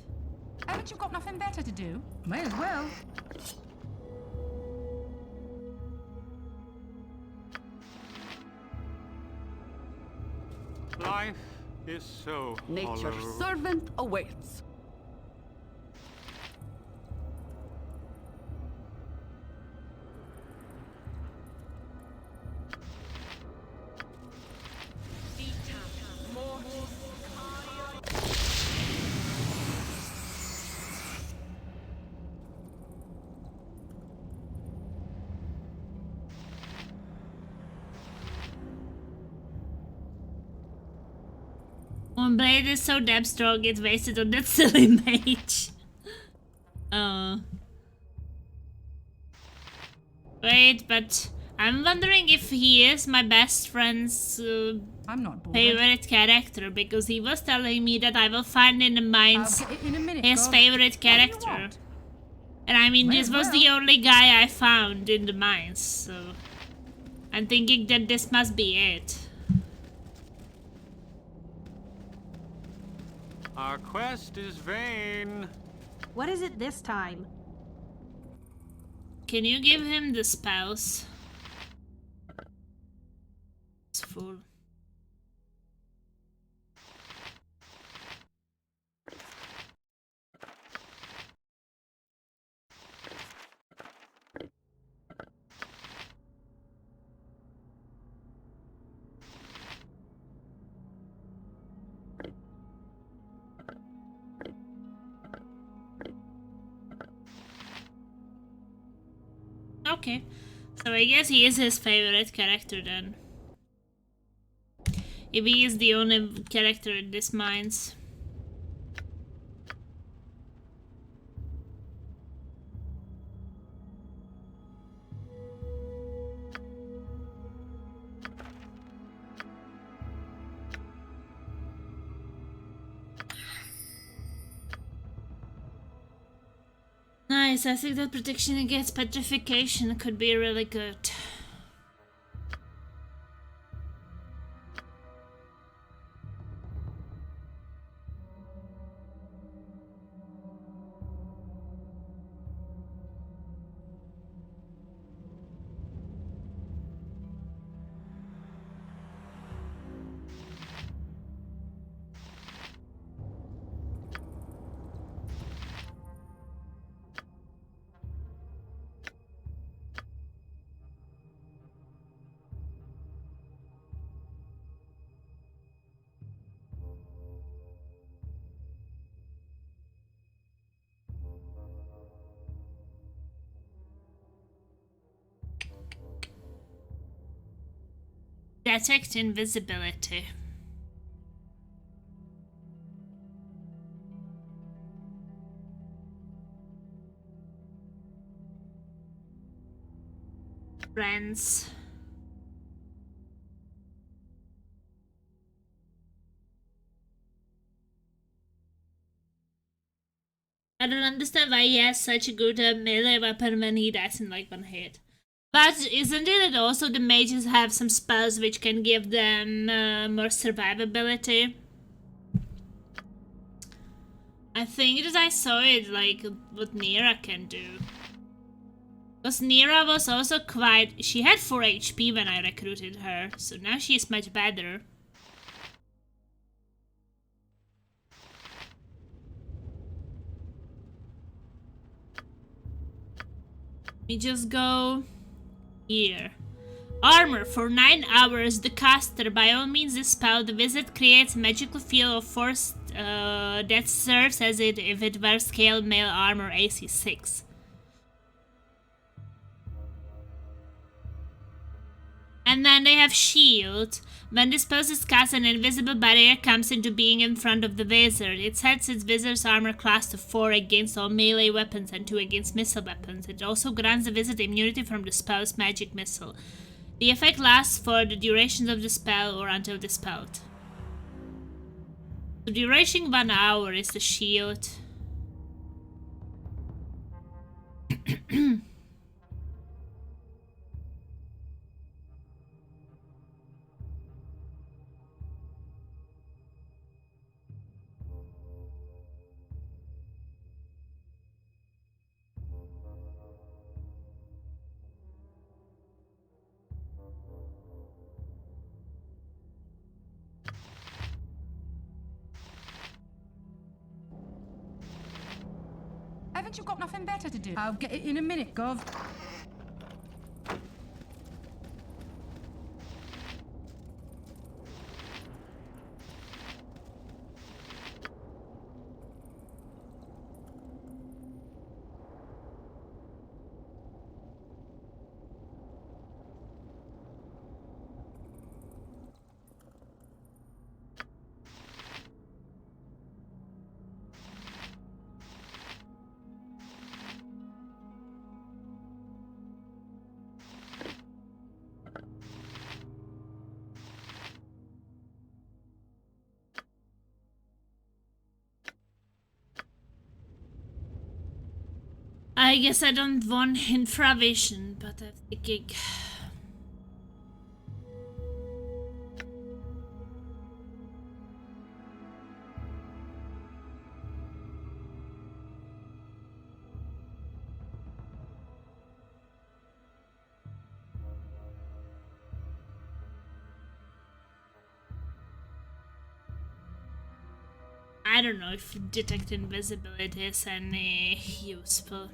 S2: Haven't you got nothing better to do? May as well.
S10: Life is so
S6: Nature's
S10: hollow.
S6: servant awaits.
S1: One blade is so damn strong, it's wasted on that silly mage. Wait, but I'm wondering if he is my best friend's
S2: I'm not bored.
S1: favorite character, because he was telling me that I will find in the mines
S2: I'll get it in a minute,
S1: his
S2: God.
S1: favorite
S2: What do you
S1: character.
S2: want?
S1: And I mean,
S2: May
S1: this
S2: as
S1: was
S2: well.
S1: the only guy I found in the mines, so I'm thinking that this must be it.
S10: Our quest is vain.
S8: What is it this time?
S1: Can you give him the spells? It's full. Okay, so I guess he is his favorite character then. If he is the only character in this mines. Nice, I think that protection against petrification could be really good. Detect invisibility. Friends. I don't understand why he has such a good melee weapon when he dies in like one hit. But isn't it that also the mages have some spells which can give them more survivability? I think that I saw it like what Nira can do. Because Nira was also quite... She had 4 HP when I recruited her, so now she's much better. Let me just go here. Armor. For 9 hours, the caster by all means dispel. The wizard creates a magical field of force that serves as if it were scale mail armor AC 6. And then they have shield. When this spell is cast, an invisible barrier comes into being in front of the wizard. It sets its wizard's armor class to 4 against all melee weapons and 2 against missile weapons. It also grants the wizard immunity from the spell's magic missile. The effect lasts for the duration of the spell or until dispelled. The duration 1 hour is the shield.
S2: Haven't you got nothing better to do? I'll get it in a minute, Gov.
S1: I guess I don't want infravision, but I'm thinking... I don't know if detect invisibility is any useful.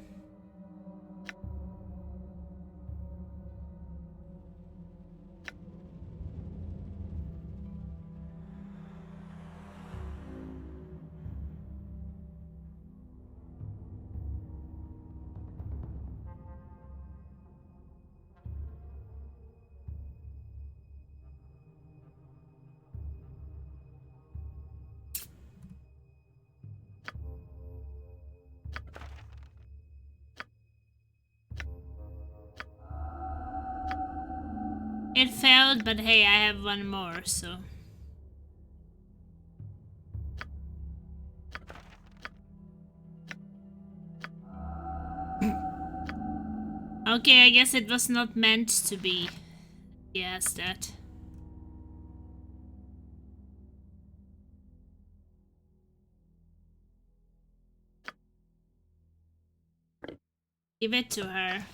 S1: It failed, but hey, I have one more, so... Okay, I guess it was not meant to be. Yes, that. Give it to her.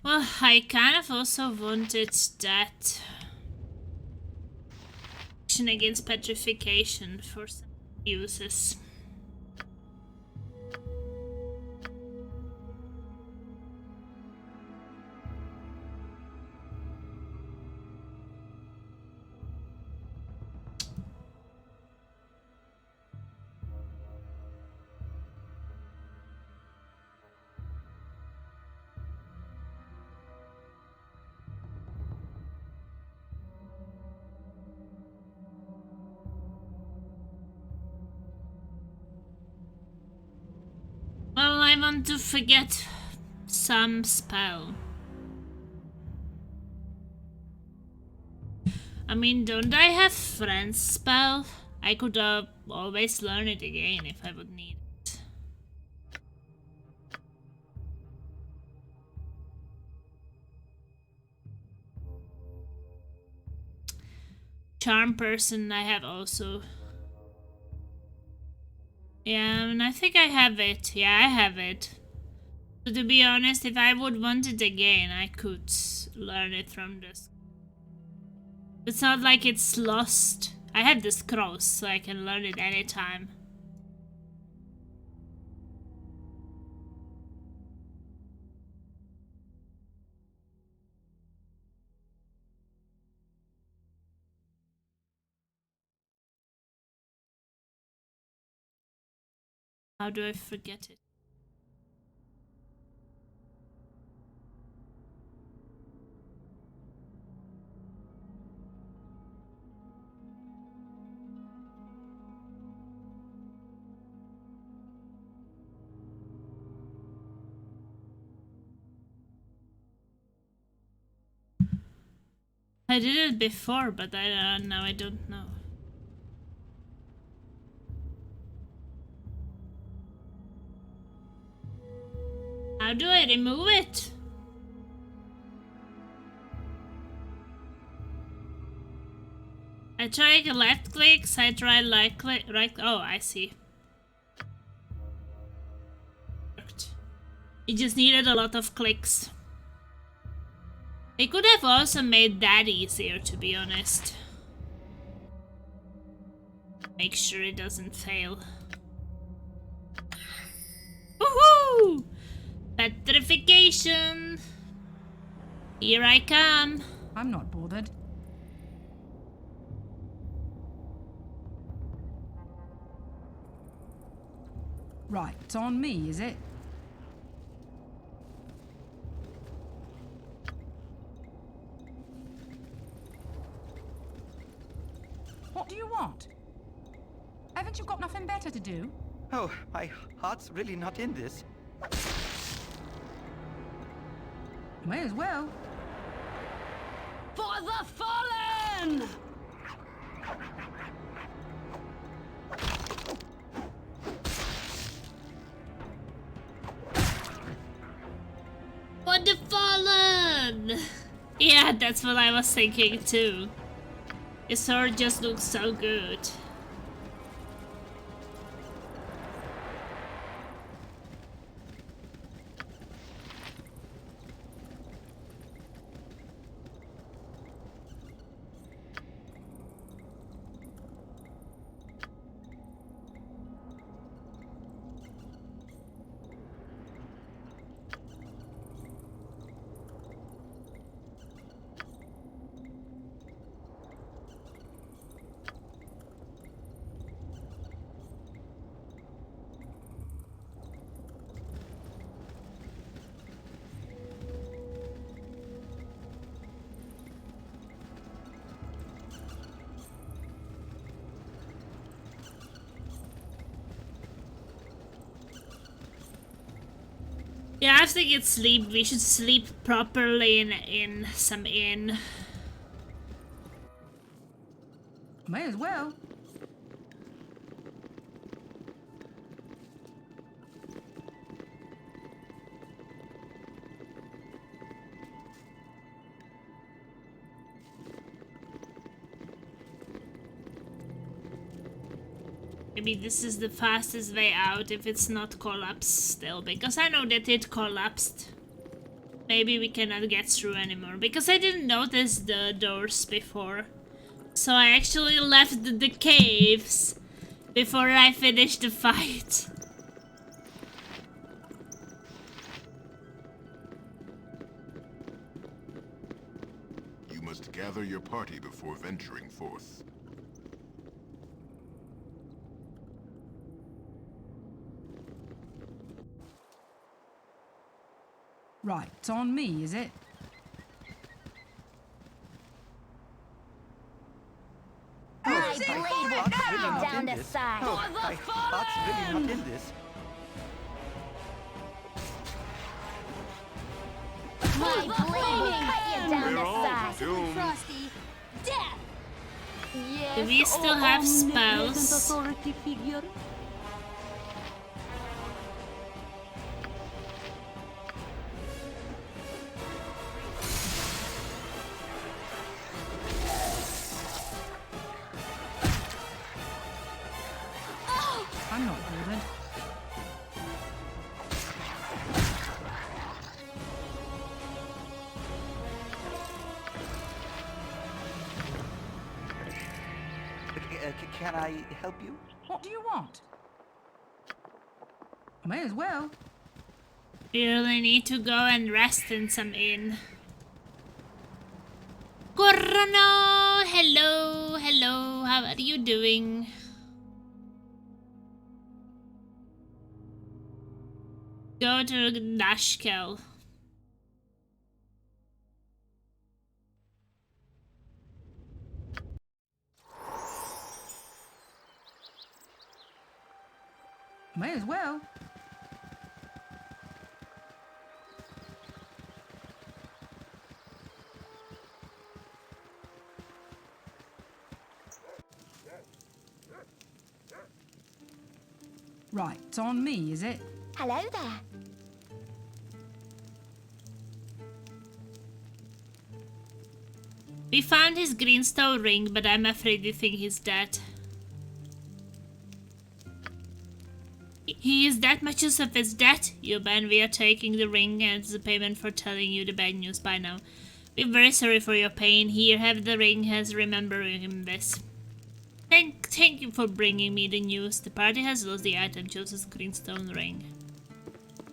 S1: Well, I kind of also wanted that action against petrification for some uses. Well, I want to forget some spell. I mean, don't I have friends spell? I could always learn it again if I would need it. Charm person I have also. Yeah, and I think I have it. Yeah, I have it. So to be honest, if I would want it again, I could learn it from this. It's not like it's lost. I have the scrolls, so I can learn it anytime. How do I forget it? I did it before, but now I don't know. How do I remove it? I tried left clicks, I tried right click, oh, I see. Worked. It just needed a lot of clicks. They could have also made that easier, to be honest. Make sure it doesn't fail. Woohoo! Petrification! Here I come.
S2: I'm not bothered. Right, it's on me, is it? What do you want? Haven't you got nothing better to do?
S3: Oh, my heart's really not in this.
S2: May as well.
S6: For the fallen!
S1: For the fallen! Yeah, that's what I was thinking too. His sword just looks so good. Yeah, I think it's sleep. We should sleep properly in some inn.
S2: May as well.
S1: Maybe this is the fastest way out if it's not collapsed still, because I know that it collapsed. Maybe we cannot get through anymore, because I didn't notice the doors before. So I actually left the caves before I finished the fight.
S7: You must gather your party before venturing forth.
S2: Right, it's on me, is it?
S5: My blade will cut you down to size.
S3: Oh, my heart's really not in this.
S5: My blade will cut you down
S10: We're
S5: to
S10: all
S5: size.
S10: doomed.
S4: Frosty.
S5: Death!
S6: Yes,
S1: Do we still have
S6: omnipresent
S1: spells?
S6: authority figure.
S2: I'm I'm not bothered.
S3: Can I help you?
S2: What do you want? May as well.
S1: You really need to go and rest in some inn. Corona! Hello, hello, how are you doing? Go to Nashkel.
S2: May as well. Right, it's on me, is it?
S5: Hello there.
S1: We found his greenstone ring, but I'm afraid you think he's dead. He is that much use of his debt, Yuban. We are taking the ring as the payment for telling you the bad news by now. We're very sorry for your pain. Here, have the ring as remembering him this. Thank you for bringing me the news. The party has lost the item, Joseph's greenstone ring.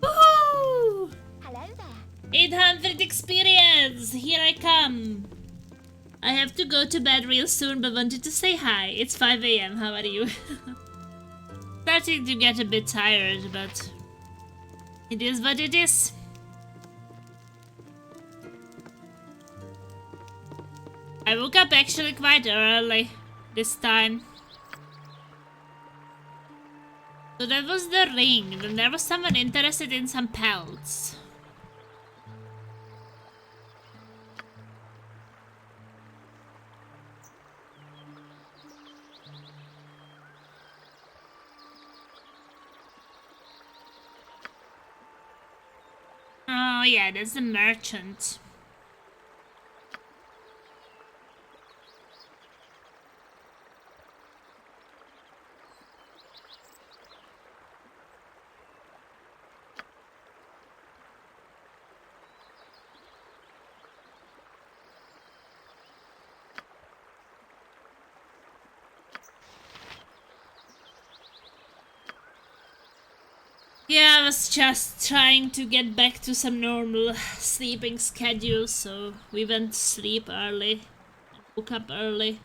S1: Woohoo!
S5: Hello there.
S1: 800 experience! Here I come! I have to go to bed real soon, but wanted to say hi. It's 5 AM, how are you? Starting to get a bit tired, but it is what it is. I woke up actually quite early this time. So that was the ring. Then there was someone interested in some pelts. Oh yeah, that's the merchant. Yeah, I was just trying to get back to some normal sleeping schedule, so we went to sleep early, woke up early.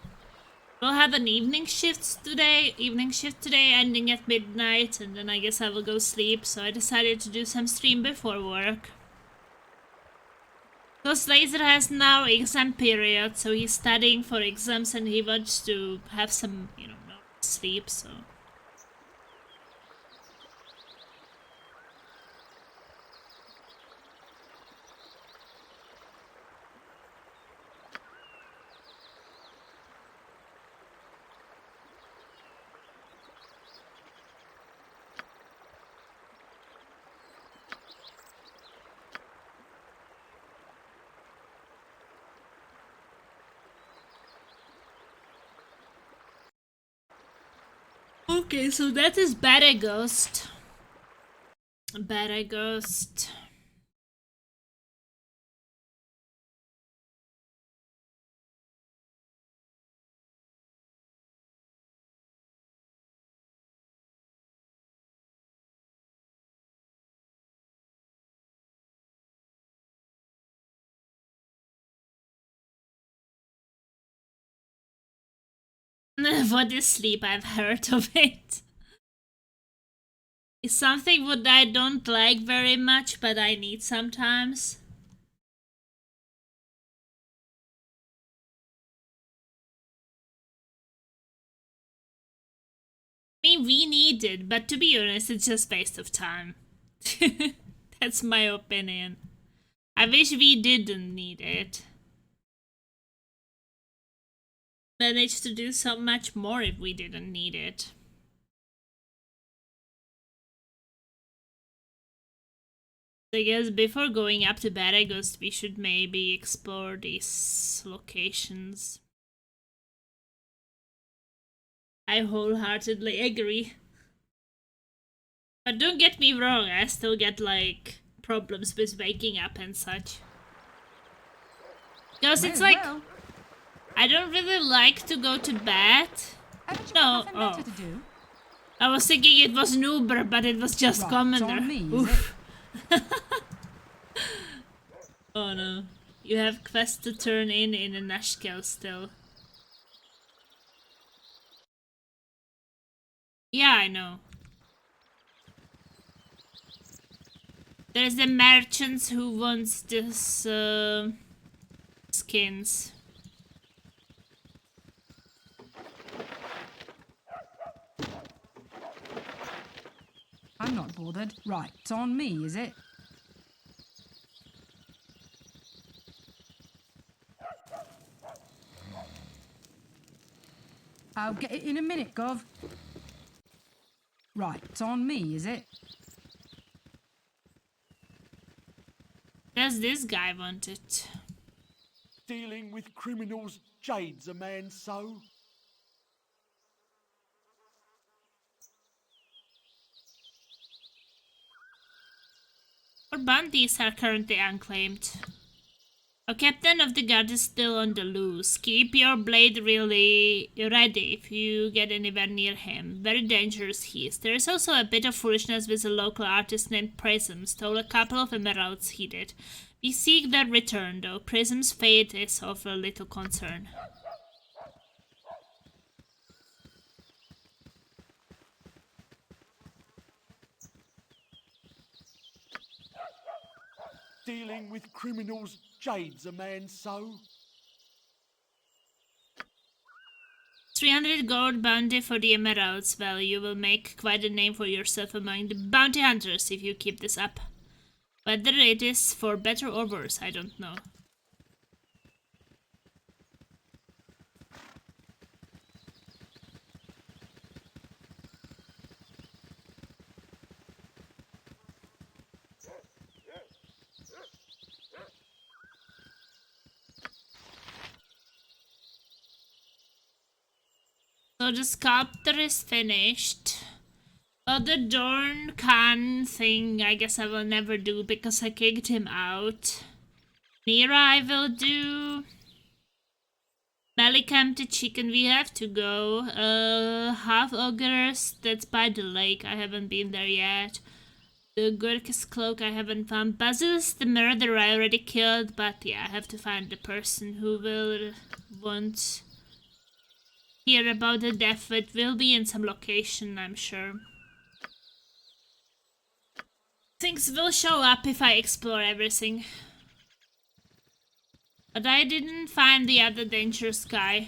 S1: We'll have an evening shift today, ending at midnight, and then I guess I will go sleep, so I decided to do some stream before work. Because Laser has now exam period, so he's studying for exams and he wants to have some, sleep, so... Okay, so that is Bad Ghost. Bad Ghost. What is sleep? I've heard of it. It's something what I don't like very much, but I need sometimes. I mean, we need it, but to be honest, it's just waste of time. That's my opinion. I wish we didn't need it. Managed to do so much more if we didn't need it. I guess before going up to Bad Ghost, we should maybe explore these locations. I wholeheartedly agree. But don't get me wrong, I still get like problems with waking up and such. Because it's like, I don't really like to go to bed.
S2: Haven't you
S1: No,
S2: got nothing better to do?
S1: I was thinking it was Nuber, but it was just
S2: Right,
S1: Commander.
S2: it's on me, is
S1: Oof. Oh no. You have quests to turn in a Nashkel still. Yeah, I know. There's the merchants who wants this skins.
S2: I'm not bothered. Right, it's on me, is it? I'll get it in a minute, Gov. Right, it's on me, is it?
S1: Does this guy want it?
S9: Dealing with criminals jades a man so.
S1: Our bounties are currently unclaimed. A captain of the guard is still on the loose. Keep your blade really ready if you get anywhere near him. Very dangerous he is. There is also a bit of foolishness with a local artist named Prism. Stole a couple of emeralds he did. We seek their return though. Prism's fate is of a little concern.
S9: Dealing with criminals jades a man so.
S1: 300 gold bounty for the emeralds. Well, you will make quite a name for yourself among the bounty hunters if you keep this up. Whether it is for better or worse, I don't know. So the sculptor is finished. The Dorn Khan thing, I guess I will never do because I kicked him out. Nira I will do. Malikam the chicken, we have to go. Half Ogres, that's by the lake, I haven't been there yet. The Gurkha's cloak I haven't found. Basilisk the murderer I already killed, but yeah, I have to find the person who will want hear about the death. It will be in some location, I'm sure. Things will show up if I explore everything. But I didn't find the other dangerous guy.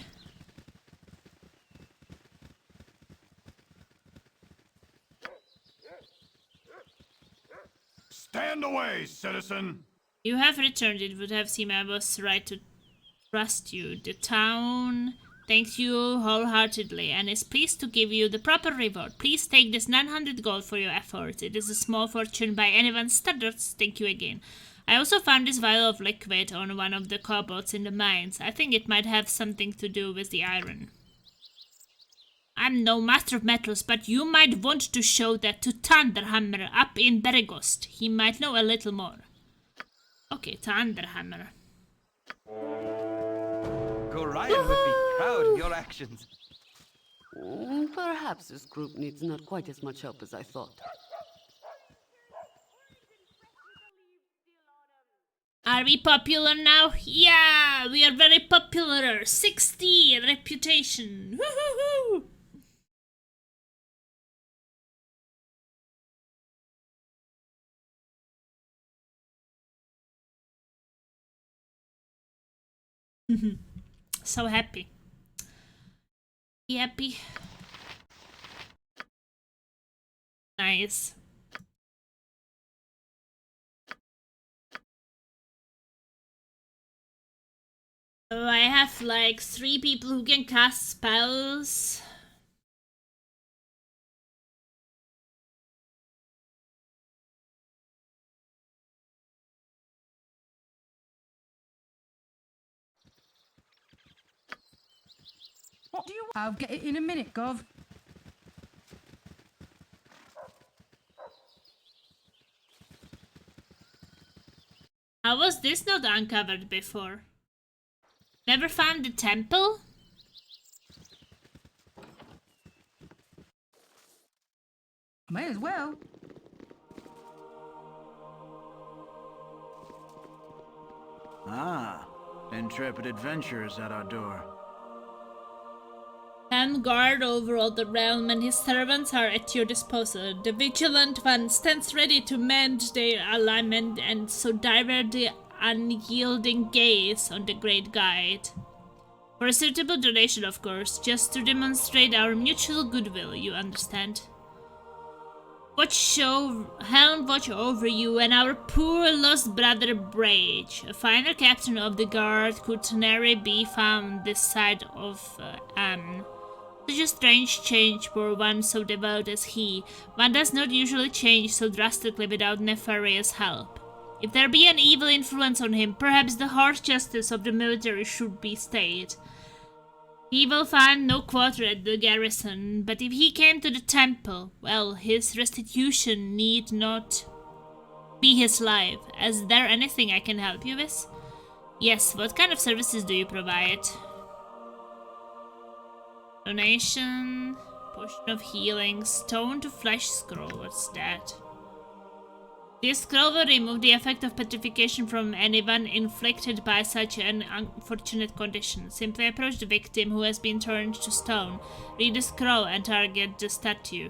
S9: Stand away, citizen!
S1: You have returned. It would have seemed I was right to trust you. The town thanks you wholeheartedly and is pleased to give you the proper reward. Please take this 900 gold for your efforts. It is a small fortune by anyone's standards. Thank you again. I also found this vial of liquid on one of the kobolds in the mines. I think it might have something to do with the iron. I'm no master of metals, but you might want to show that to Thunderhammer up in Beregost. He might know a little more. Okay, Thunderhammer.
S3: Gorion would be proud of your actions.
S6: Perhaps this group needs not quite as much help as I thought.
S1: Are we popular now? Yeah, we are very popular. 60 reputation. Woohoo! So happy. Happy. Nice. So I have like 3 people who can cast spells.
S2: What do you want? I'll get it in a minute, Gov.
S1: How was this not uncovered before? Never found the temple?
S2: May as well.
S11: Ah, intrepid adventurers at our door.
S1: Helm guard over all the realm, and his servants are at your disposal. The vigilant one stands ready to mend their alignment and so divert the unyielding gaze on the great guide. For a suitable donation, of course, just to demonstrate our mutual goodwill, you understand. Helm watch over you and our poor lost brother Brage. A finer captain of the guard could nary be found this side of Anne. Such a strange change for one so devout as he. One does not usually change so drastically without nefarious help. If there be an evil influence on him, perhaps the harsh justice of the military should be stayed. He will find no quarter at the garrison, but if he came to the temple, well, his restitution need not be his life. Is there anything I can help you with? Yes, what kind of services do you provide? Donation, potion of healing, stone to flesh scroll, what's that? This scroll will remove the effect of petrification from anyone inflicted by such an unfortunate condition. Simply approach the victim who has been turned to stone. Read the scroll and target the statue.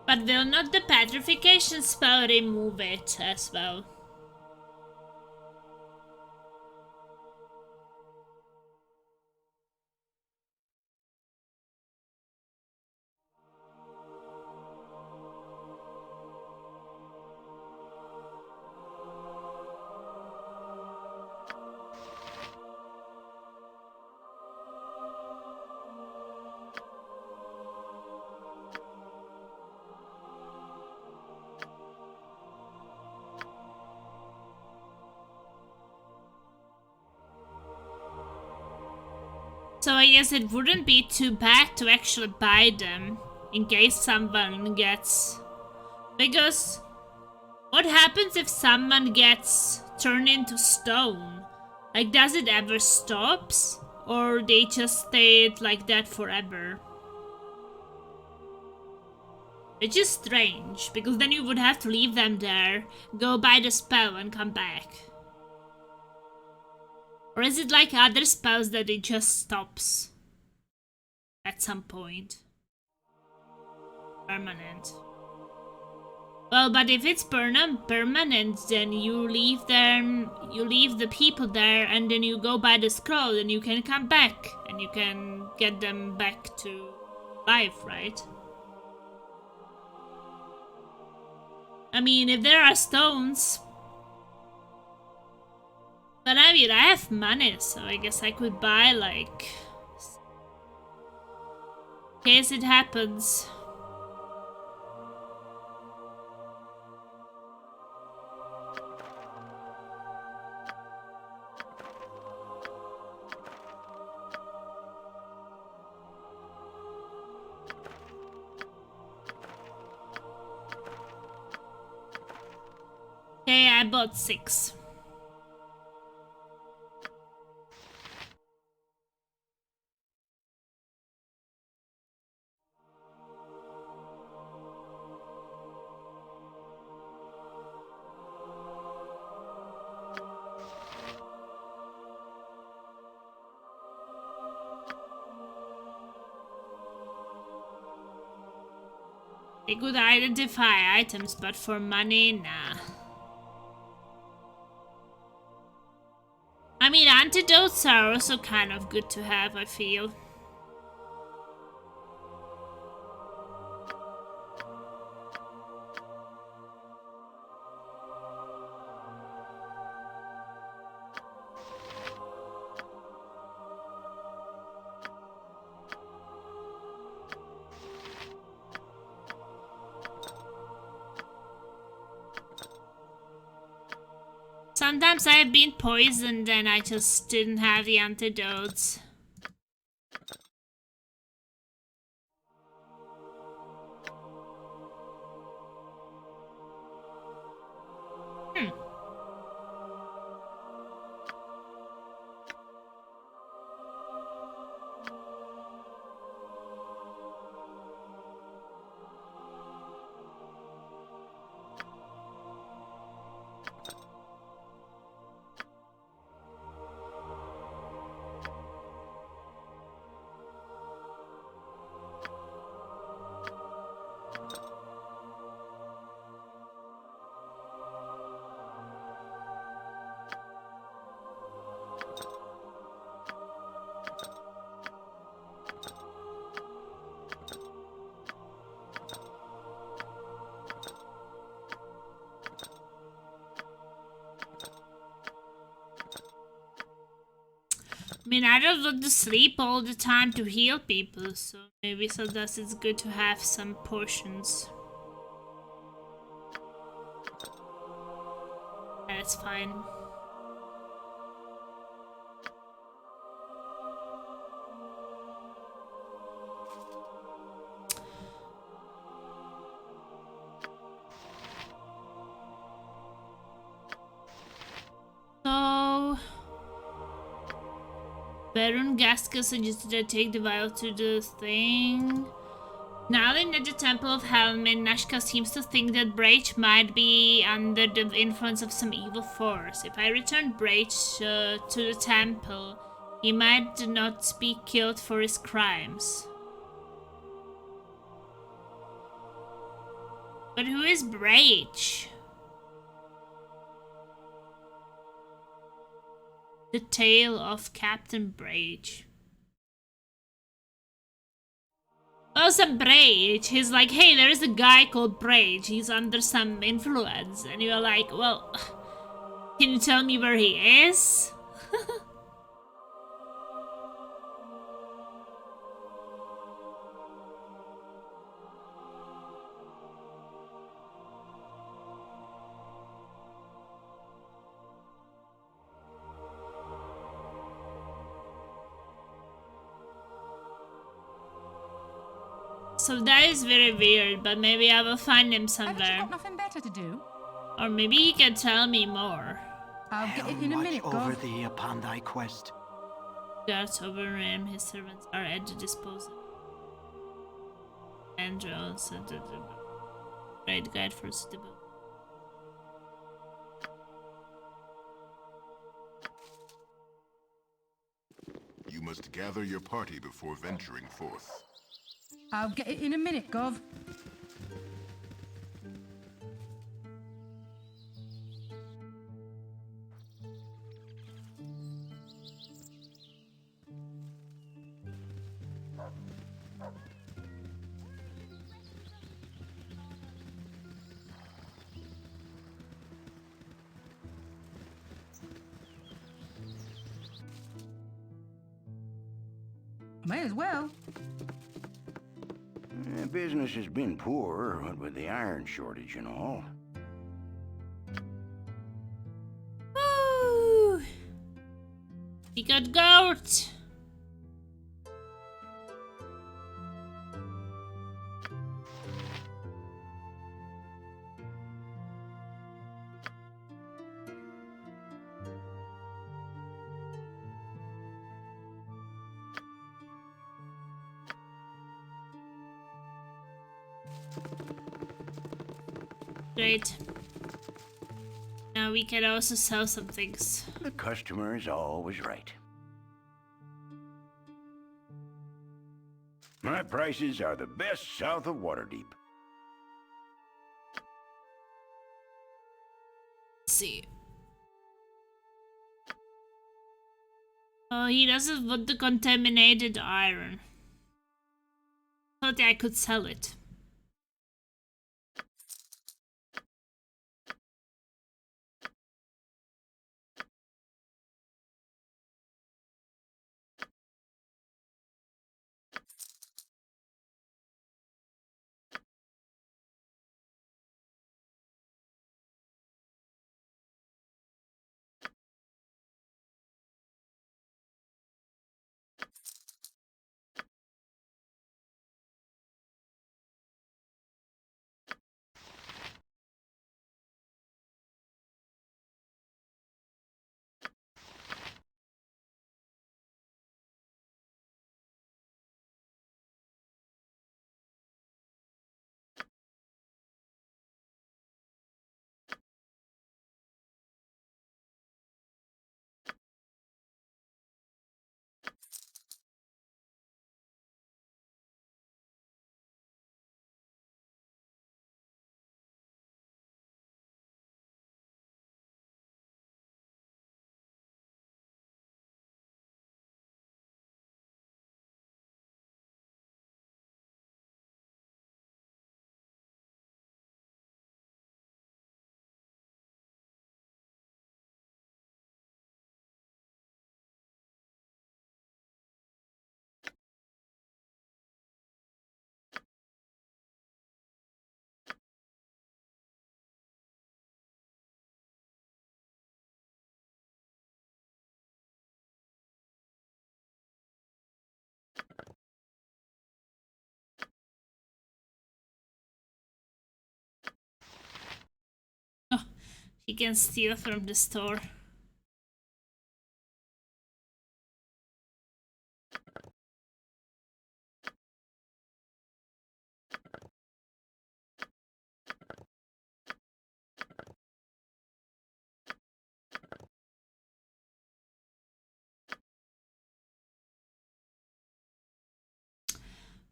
S1: But will not the petrification spell remove it as well? So I guess it wouldn't be too bad to actually buy them in case someone gets... Because what happens if someone gets turned into stone? Like, does it ever stops? Or they just stayed like that forever? It's just strange, because then you would have to leave them there, go buy the spell and come back. Or is it like other spells that it just stops at some point? Permanent. Well, but if it's permanent, then you leave them, you leave the people there, and then you go by the scroll, and you can come back, and you can get them back to life, right? I mean, if there are stones... But I mean, I have money, so I guess I could buy, like... in case it happens. Okay, I bought 6. They could identify items, but for money, nah. I mean, antidotes are also kind of good to have, I feel. Sometimes I've been poisoned and I just didn't have the antidotes. I mean, I don't want to sleep all the time to heal people, so maybe sometimes it's good to have some potions. That's fine. So... Baron Gaska suggested I take the vial to the thing. Now in the Temple of Helmin, Nashkel seems to think that Brage might be under the influence of some evil force. If I return Brage to the temple, he might not be killed for his crimes. But who is Brage? The Tale of Captain Brage. Oh, some Brage. He's like, hey, there is a guy called Brage. He's under some influence. And you're like, well, can you tell me where he is? So that is very weird, but maybe I will find him somewhere.
S2: Haven't you got nothing better to do?
S1: Or maybe he can tell me more.
S2: I'll get it in a minute,
S3: over
S2: Gov.
S3: thee upon thy quest.
S1: Guards over him, his servants are at the disposal. Andros, the great guide for suitable.
S7: You must gather your party before venturing forth.
S2: I'll get it in a minute, Gov. May as well.
S12: Business has been poor, what with the iron shortage and all.
S1: Woo! We got goat! Great. Now we can also sell some things.
S12: The customer is always right. My prices are the best south of Waterdeep.
S1: Let's see. Oh, he doesn't want the contaminated iron. Thought I could sell it. He can steal from the store.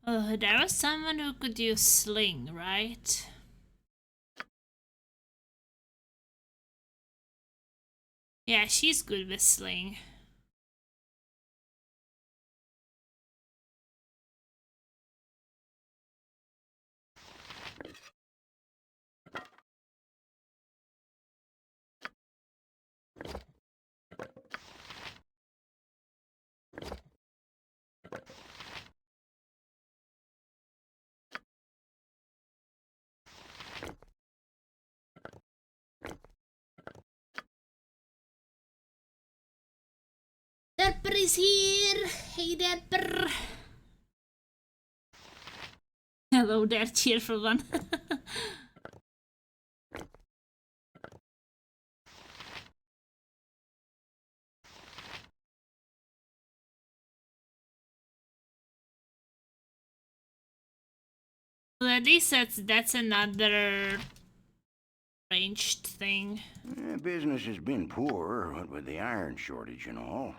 S1: Oh, there was someone who could use sling, right? Yeah, she's good with sling. Derper is here! Hey Derper! Hello there, cheerful one. Well, at least that's another ranged thing.
S12: Business has been poor, what with the iron shortage and all.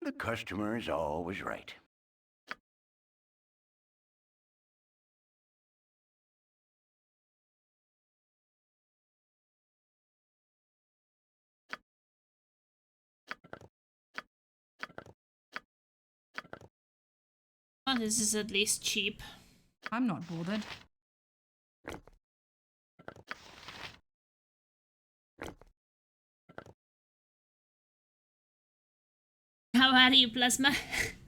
S12: The customer is always right.
S1: Well, this is at least cheap.
S2: I'm not bothered.
S1: How are you, Plasma?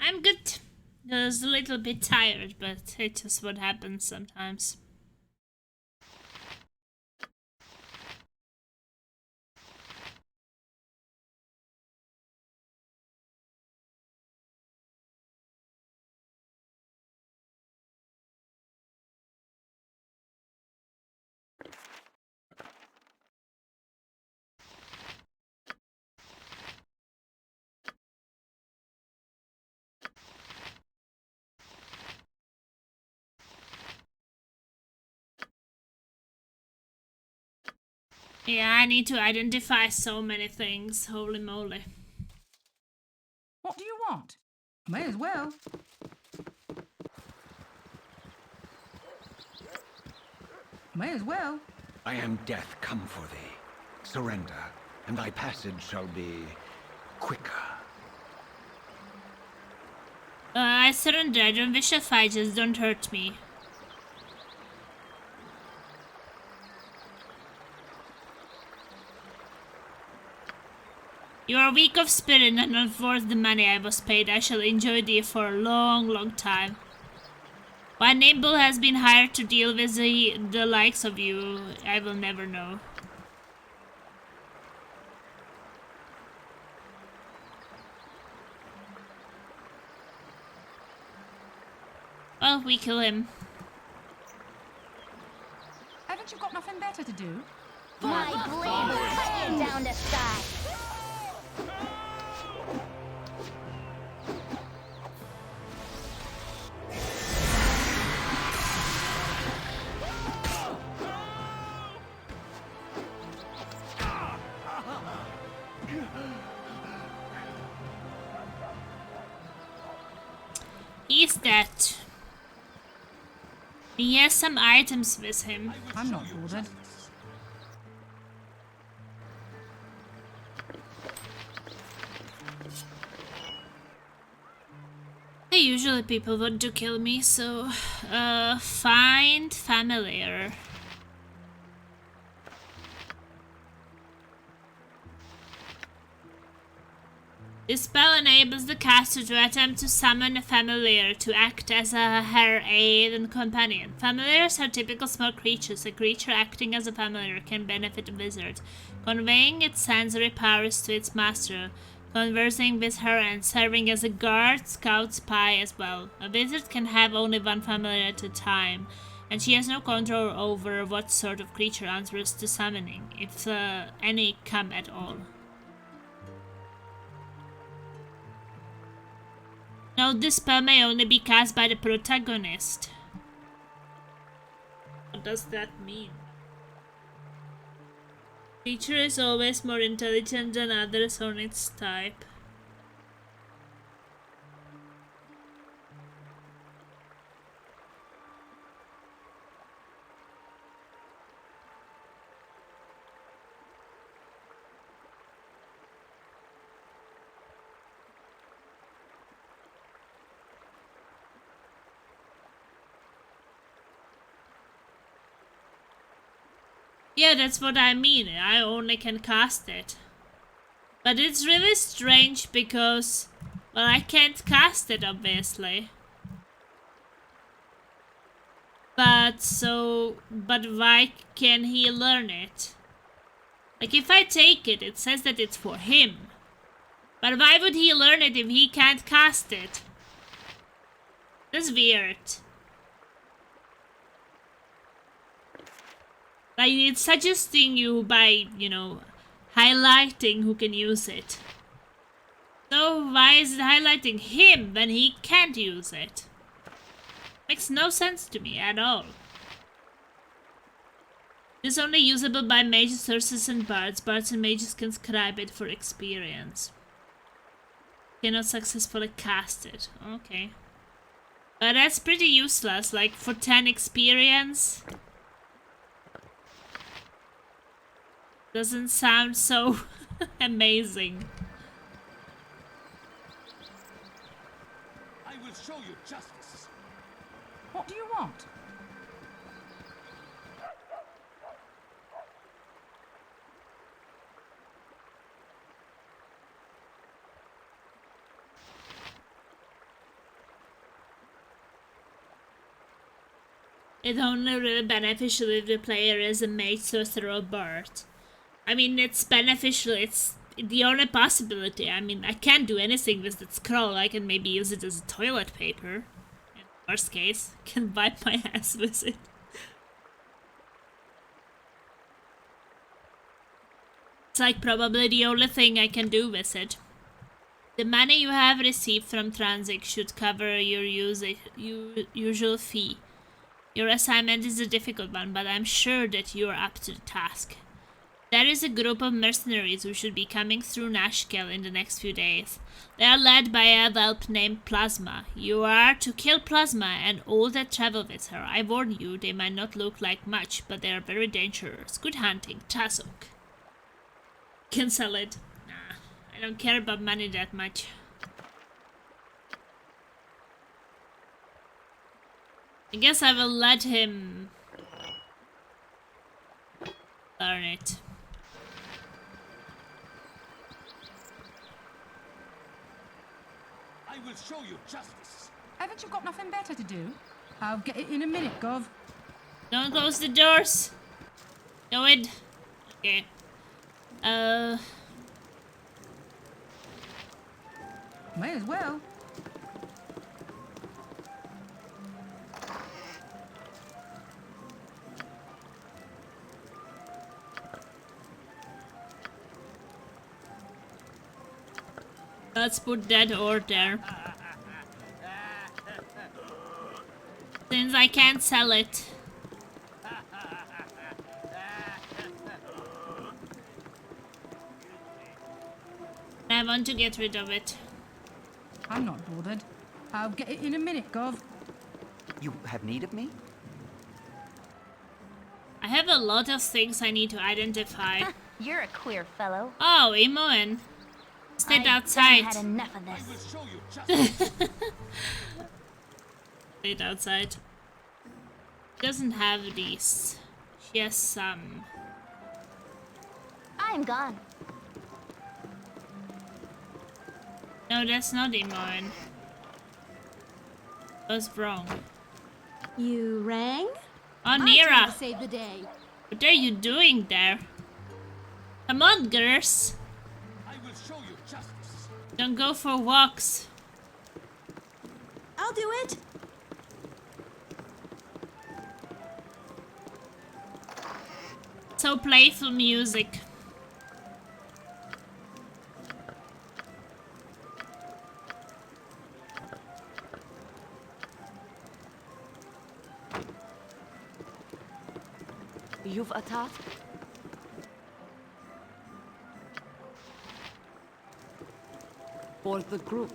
S1: I'm good. I was a little bit tired, but it's just what happens sometimes. Yeah, I need to identify so many things. Holy moly.
S2: What do you want? May as well. May as well.
S13: I am death come for thee. Surrender, and thy passage shall be quicker.
S1: I surrender. I don't wish a fight, just don't hurt me. You are weak of spirit and not worth the money I was paid. I shall enjoy thee for a long, long time. Why Nimble has been hired to deal with the likes of you, I will never know. Well, we kill him.
S2: Haven't you got nothing better to do?
S5: My blade will cut you down to size.
S1: He's dead. He has some items with him.
S2: I'm not bothered.
S1: Usually people want to kill me, so find familiar. This spell enables the caster to attempt to summon a familiar to act as her aid and companion. Familiars are typical small creatures. A creature acting as a familiar can benefit a wizard, conveying its sensory powers to its master, conversing with her, and serving as a guard, scout, spy as well. A wizard can have only one familiar at a time, and she has no control over what sort of creature answers to summoning, if any come at all. Note this spell may only be cast by the protagonist. What does that mean? Creature is always more intelligent than others on its type. Yeah, that's what I mean. I only can cast it. But it's really strange because, well, I can't cast it, obviously. But why can he learn it? Like, if I take it, it says that it's for him. But why would he learn it if he can't cast it? That's weird. Like, it's suggesting you by, you know, highlighting who can use it. So why is it highlighting him when he can't use it? Makes no sense to me at all. It is only usable by mages, sorcerers, and bards. Bards and mages can scribe it for experience. Cannot successfully cast it. Okay. But that's pretty useless, like for 10 experience. Doesn't sound so amazing.
S9: I will show you justice.
S2: What do you want?
S1: It's only really beneficial if the player is a mage, sorcerer, or bard. I mean, it's beneficial, it's the only possibility. I mean, I can't do anything with that scroll. I can maybe use it as a toilet paper. In worst case, I can wipe my ass with it. It's like probably the only thing I can do with it. The money you have received from Transit should cover your usual fee. Your assignment is a difficult one, but I'm sure that you're up to the task. There is a group of mercenaries who should be coming through Nashkel in the next few days. They are led by a whelp named Plasma. You are to kill Plasma and all that travel with her. I warn you, they might not look like much, but they are very dangerous. Good hunting, Tasok. Can sell it. Nah, I don't care about money that much. I guess I will let him learn it.
S9: I will show you justice.
S2: Haven't you got nothing better to do? I'll get it in a minute, Gov.
S1: Don't close the doors. Do it. Okay.
S2: May as well.
S1: Let's put that order. Since I can't sell it. I want to get rid of it.
S2: I'm not bothered. I'll get it in a minute, Gov.
S3: You have need of me?
S1: I have a lot of things I need to identify.
S5: You're a queer fellow.
S1: Oh, Imoen. Stayed outside.
S5: I've had enough of this.
S9: I will show you justice.
S1: Stayed outside. She doesn't have these. She has some.
S5: I'm gone.
S1: No, that's not Imoen. I was wrong.
S8: You rang?
S1: Oh,
S4: My turn
S1: Nira!
S4: to save the day.
S1: What are you doing there? Come on, girls!
S9: I will show you justice.
S1: Don't go for walks.
S8: I'll do it.
S1: So playful music.
S6: You've a task? For the group.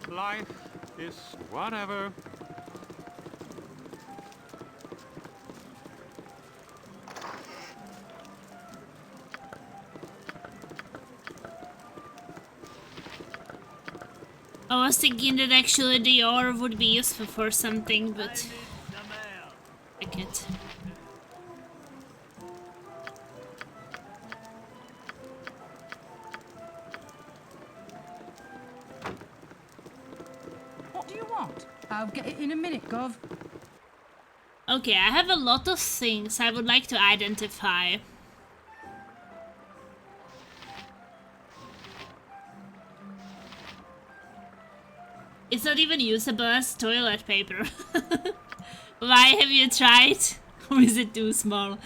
S10: Life is whatever.
S1: I was thinking that actually the ore would be useful for something, but... Like it.
S2: What do you want? I'll get it in a minute, Gov.
S1: Okay, I have a lot of things I would like to identify. It's not even usable as toilet paper. Why have you tried? Or is it too small?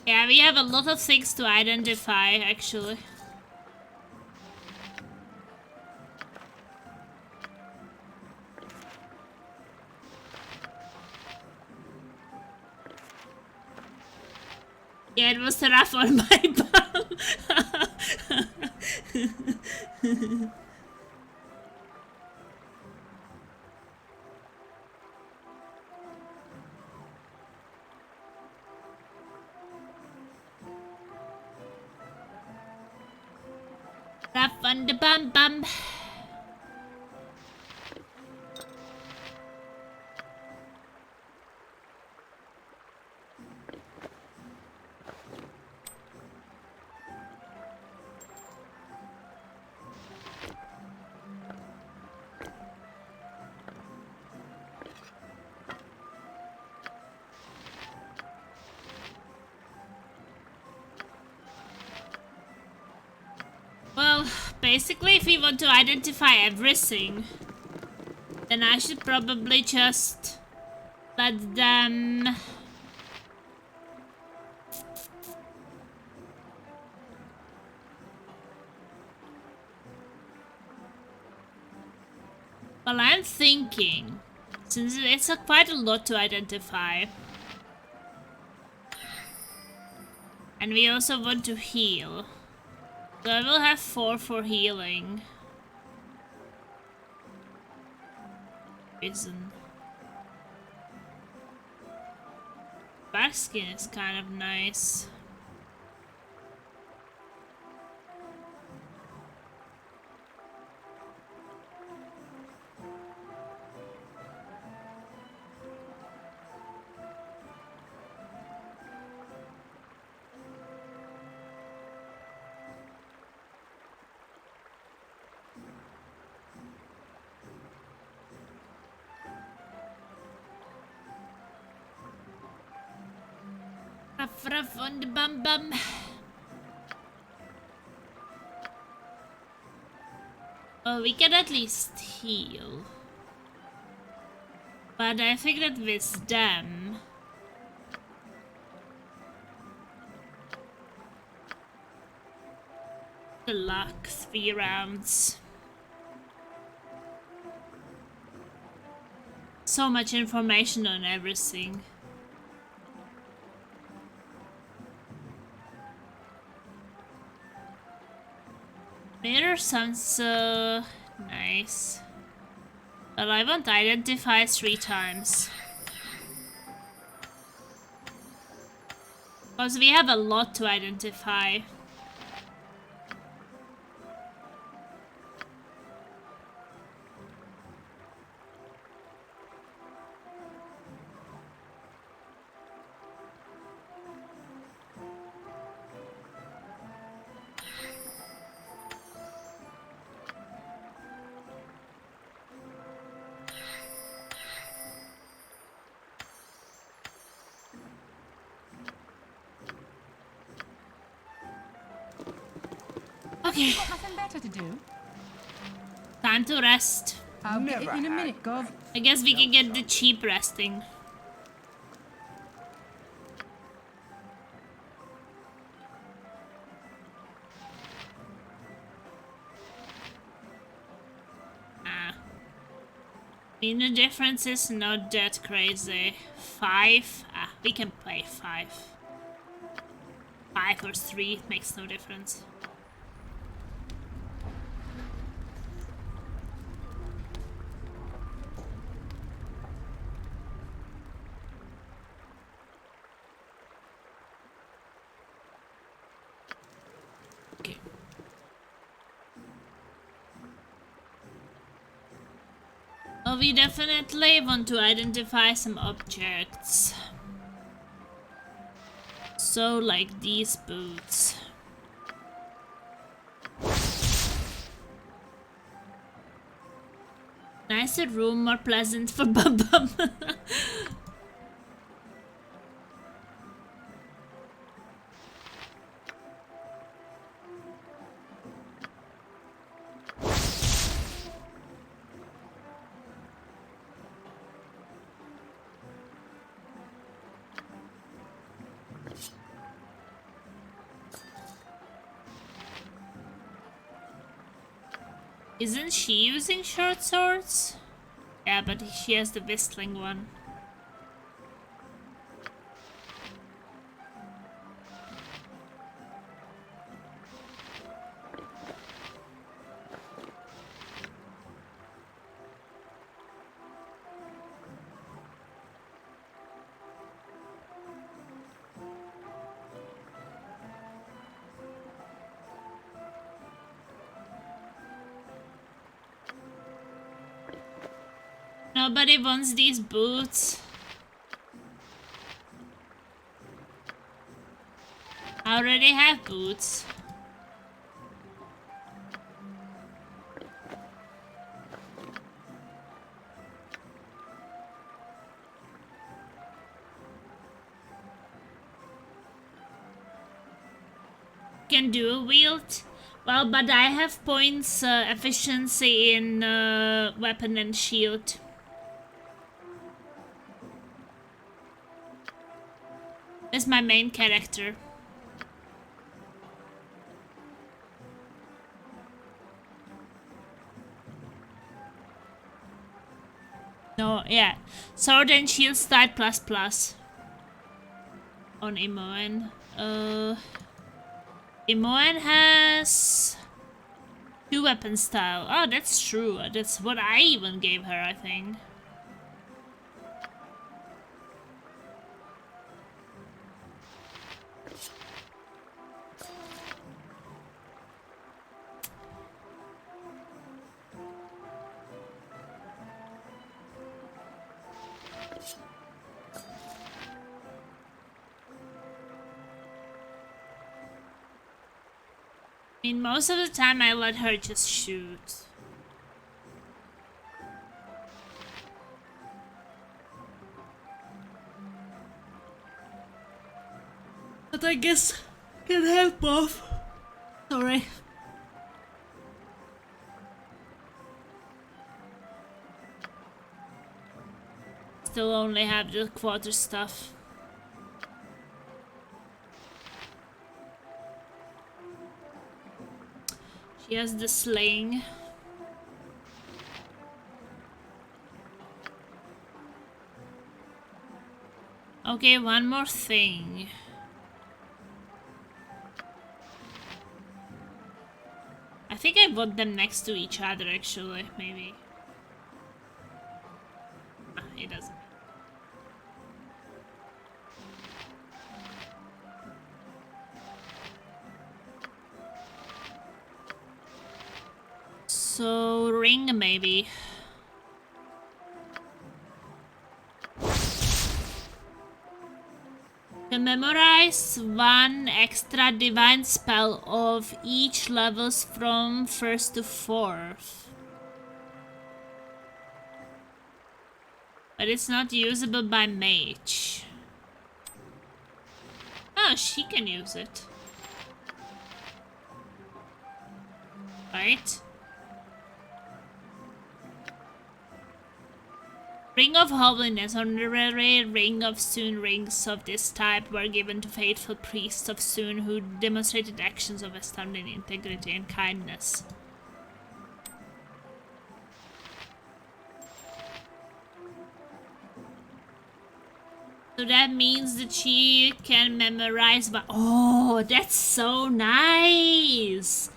S1: Yeah, we have a lot of things to identify, actually. Yeah, it was rough on my bum. Rough on the bum bum. Well, basically, if we want to identify everything, then I should probably just let them... Well, I'm thinking, since it's quite a lot to identify, and we also want to heal, so I will have 4 for healing. Reason. Backskin is kind of nice. Ruff on the bum bum. Well, we can at least heal. But I think that with them... The luck, 3 rounds. so much information on everything. Mirror sounds so nice. But I won't identify 3 times. Because we have a lot to identify. Okay.
S2: Got nothing better to do?
S1: Time to rest.
S2: I'll get it in a minute, Gov.
S1: I guess we can get the cheap resting. I mean, the difference is not that crazy. 5? We can play 5. 5 or 3 makes no difference. Well, we definitely want to identify some objects. So, like these boots. Nicer room, more pleasant for Bum Bum. Isn't she using short swords? Yeah, but she has the whistling one. Nobody wants these boots. I already have boots. Can dual wield? Well, but I have points efficiency in weapon and shield. Is my main character. No, yeah. Sword and shield style ++ on Imoen. Imoen has 2 weapon style. Oh, that's true. That's what I even gave her, I think. I mean, most of the time I let her just shoot. But I guess I can have both. Sorry. Still only have the quarter stuff. She has the sling. Okay, one more thing. I think I want them next to each other, actually, maybe. Ah, it doesn't. So, ring maybe. To memorize one extra divine spell of each levels from 1st to 4th. But it's not usable by mage. Oh, she can use it. Right? Ring of Holiness, honorary ring of Sun rings of this type were given to faithful priests of Sun who demonstrated actions of astounding integrity and kindness. So that means that she can memorize, but oh, that's so nice!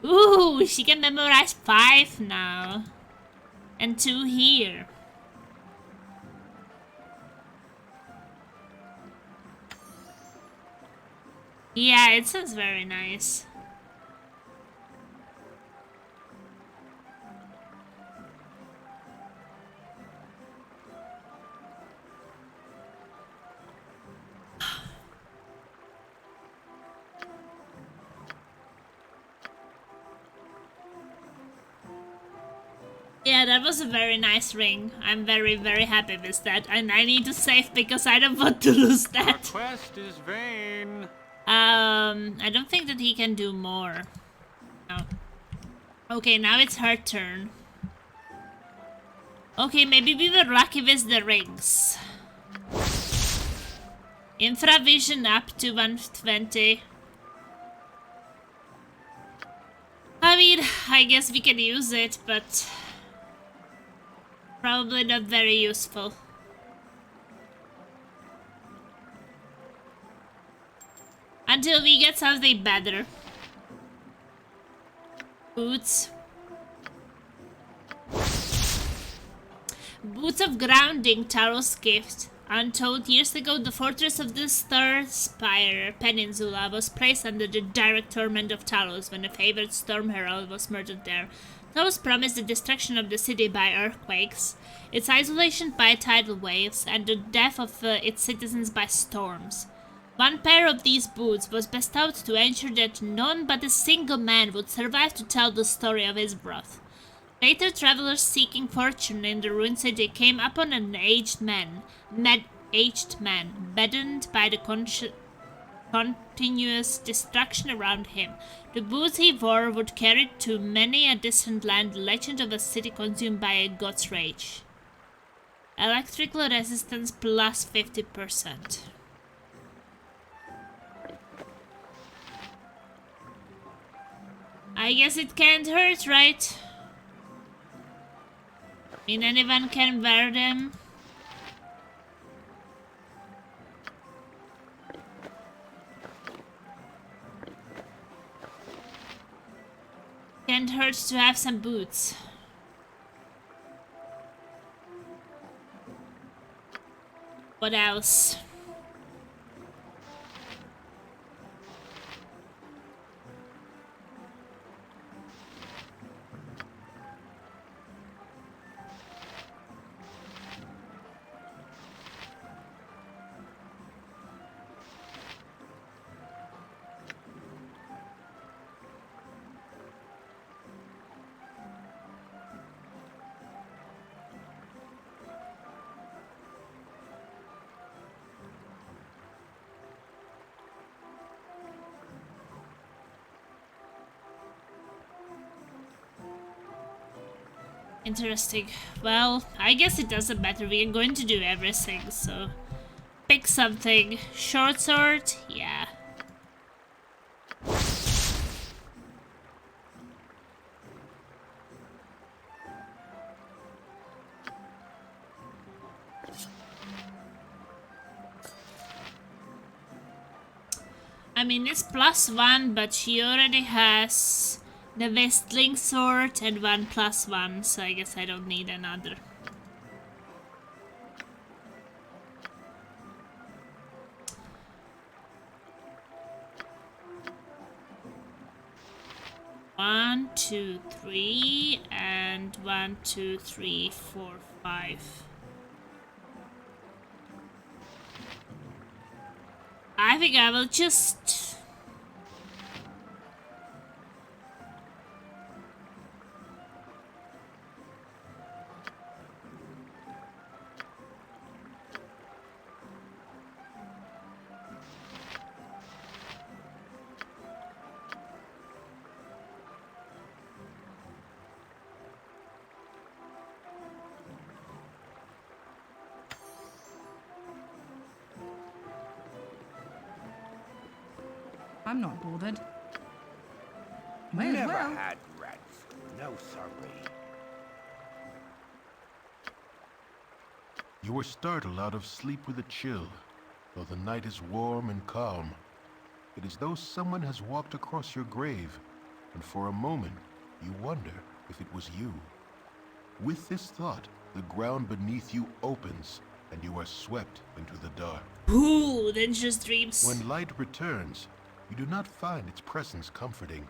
S1: Ooh, she can memorize 5 now. And 2 here. Yeah, it sounds very nice. Yeah, that was a very nice ring. I'm very, very happy with that. And I need to save because I don't want to lose that.
S10: Our quest is vain.
S1: I don't think that he can do more. No. Okay, now it's her turn. Okay, maybe we were lucky with the rings. Infravision up to 120. I mean, I guess we can use it, but probably not very useful. Until we get something better. Boots. Boots of Grounding, Taro's gift. Untold years ago, the fortress of the Star Spire Peninsula was placed under the direct torment of Talos when a favored storm herald was murdered there. Talos promised the destruction of the city by earthquakes, its isolation by tidal waves, and the death of its citizens by storms. One pair of these boots was bestowed to ensure that none but a single man would survive to tell the story of his wrath. Later, travelers seeking fortune in the ruined city came upon an aged man, maddened by the continuous destruction around him. The boots he wore would carry to many a distant land the legend of a city consumed by a god's rage. Electrical resistance plus 50%. I guess it can't hurt, right? I mean, anyone can wear them. Can't hurt to have some boots. What else? Interesting. Well, I guess it doesn't matter. We are going to do everything, so... Pick something. Short sword? Yeah. I mean, it's +1, but she already has the Westling sword and 1+1, so I guess I don't need another. One, two, three, and 1, 2, 3, 4, 5. I think I will just...
S2: I'm not bothered. May as
S12: Never
S2: well.
S12: had rats. No sorry.
S7: You are startled out of sleep with a chill, though the night is warm and calm. It is though someone has walked across your grave, and for a moment you wonder if it was you. With this thought, the ground beneath you opens, and you are swept into the dark.
S1: Ooh, dangerous dreams.
S7: When light returns, you do not find its presence comforting.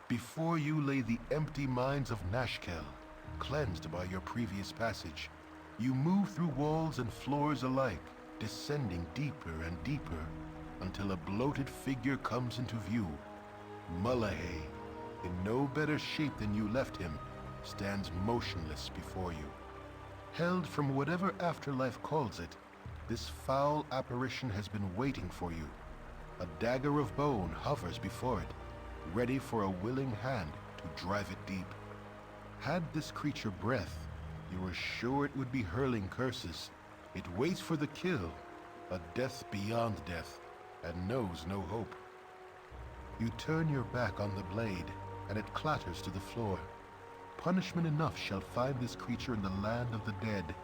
S7: Before you lay the empty mines of Nashkel, cleansed by your previous passage. You move through walls and floors alike, descending deeper and deeper, until a bloated figure comes into view. Mullahay, in no better shape than you left him, stands motionless before you. Held from whatever afterlife calls it, this foul apparition has been waiting for you. A dagger of bone hovers before it, ready for a willing hand to drive it deep. Had this creature breath, you were sure it would be hurling curses. It waits for the kill, a death beyond death, and knows no hope. You turn your back on the blade, and it clatters to the floor. Punishment enough shall find this creature in the land of the dead.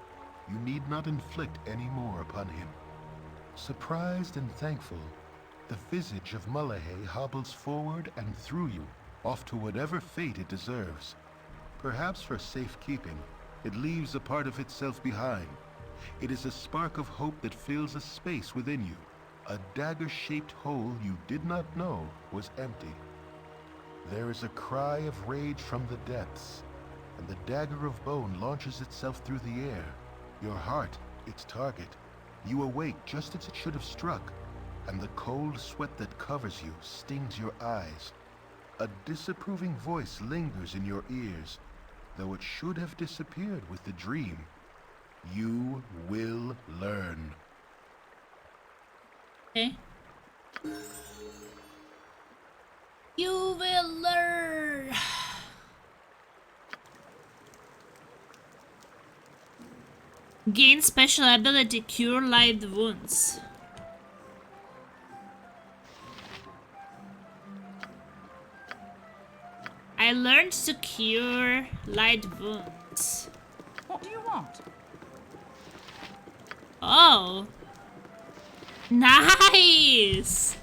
S7: You need not inflict any more upon him. Surprised and thankful, the visage of Mullahay hobbles forward and through you, off to whatever fate it deserves. Perhaps for safekeeping, it leaves a part of itself behind. It is a spark of hope that fills a space within you. A dagger-shaped hole you did not know was empty. There is a cry of rage from the depths, and the dagger of bone launches itself through the air. Your heart, its target. You awake just as it should have struck, and the cold sweat that covers you stings your eyes. A disapproving voice lingers in your ears, though it should have disappeared with the dream. You will learn.
S1: Okay. You will learn. Gain special ability, cure light wounds. I learned to cure light wounds.
S2: What do you want?
S1: Oh. Nice!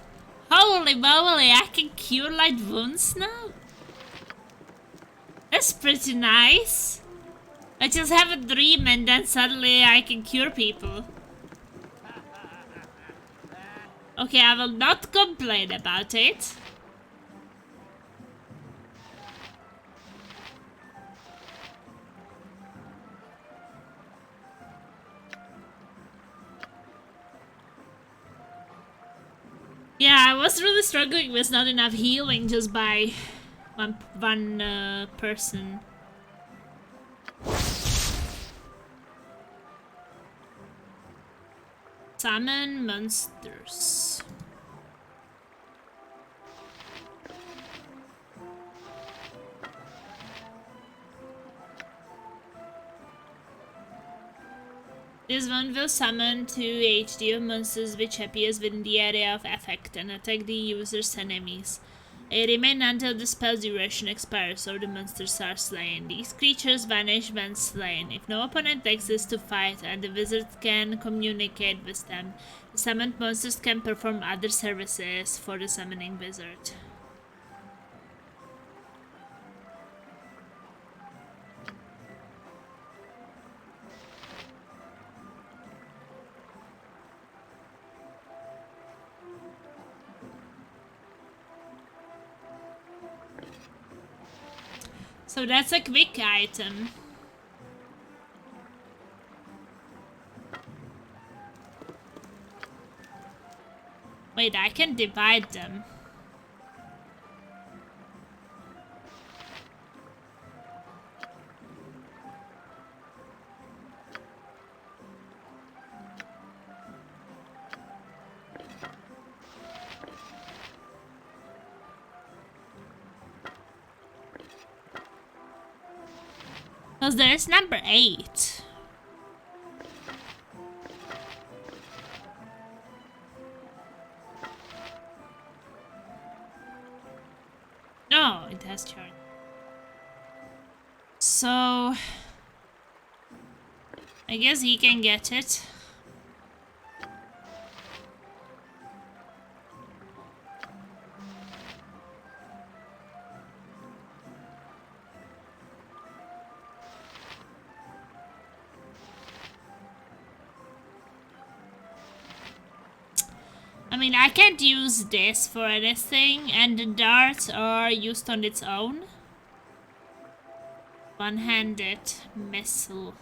S1: Holy moly, I can cure light wounds now? That's pretty nice. I just have a dream and then suddenly I can cure people. Okay, I will not complain about it. Yeah, I was really struggling with not enough healing just by one person. Summon monsters. This one will summon 2 HD of monsters which appears within the area of effect and attack the user's enemies. They remain until the spell's duration expires or the monsters are slain. These creatures vanish when slain. If no opponent exists to fight and the wizard can communicate with them, the summoned monsters can perform other services for the summoning wizard. So that's a quick item. Wait, I can divide them. Because there's number 8. No, it has charge. So I guess he can get it. I mean, I can't use this for anything, and the darts are used on its own. One-handed missile.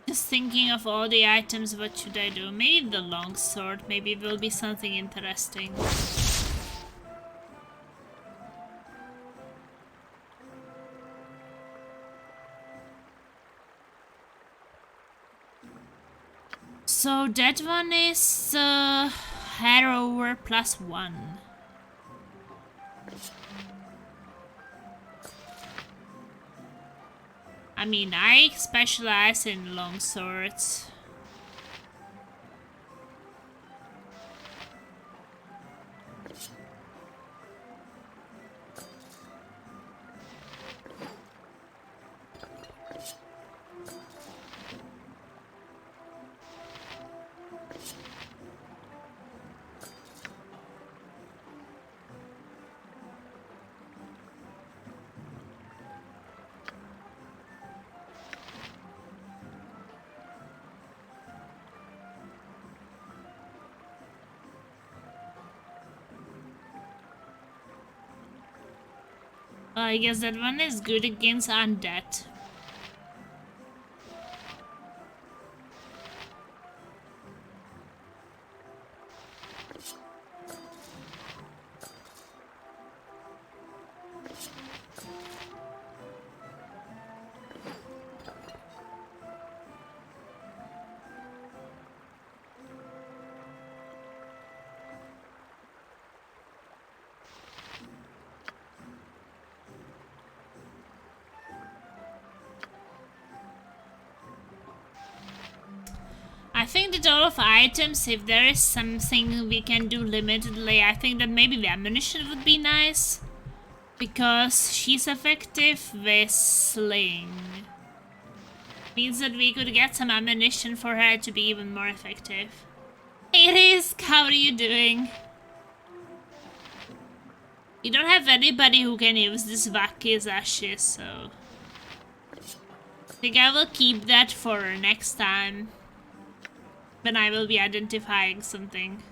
S1: Just thinking of all the items, what should I do? Maybe the longsword, maybe it will be something interesting. So that one is Harrower +1. I mean, I specialize in long swords. I guess that one is good against undead. I think that all of items, if there is something we can do limitedly, I think that maybe the ammunition would be nice. Because she's effective with sling. Means that we could get some ammunition for her to be even more effective. Hey Risk, how are you doing? You don't have anybody who can use this Vaki's ashes, so... I think I will keep that for next time. When I will be identifying something.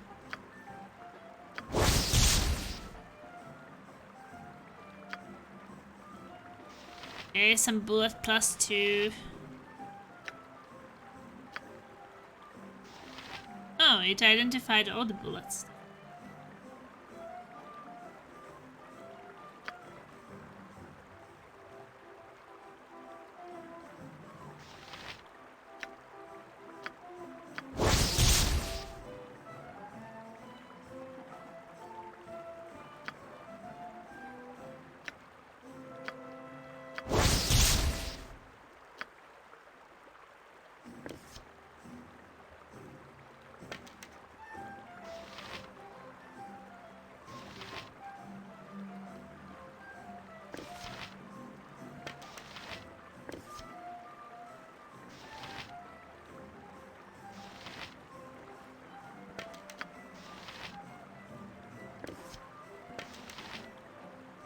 S1: Okay, some bullet +2. Oh, it identified all the bullets.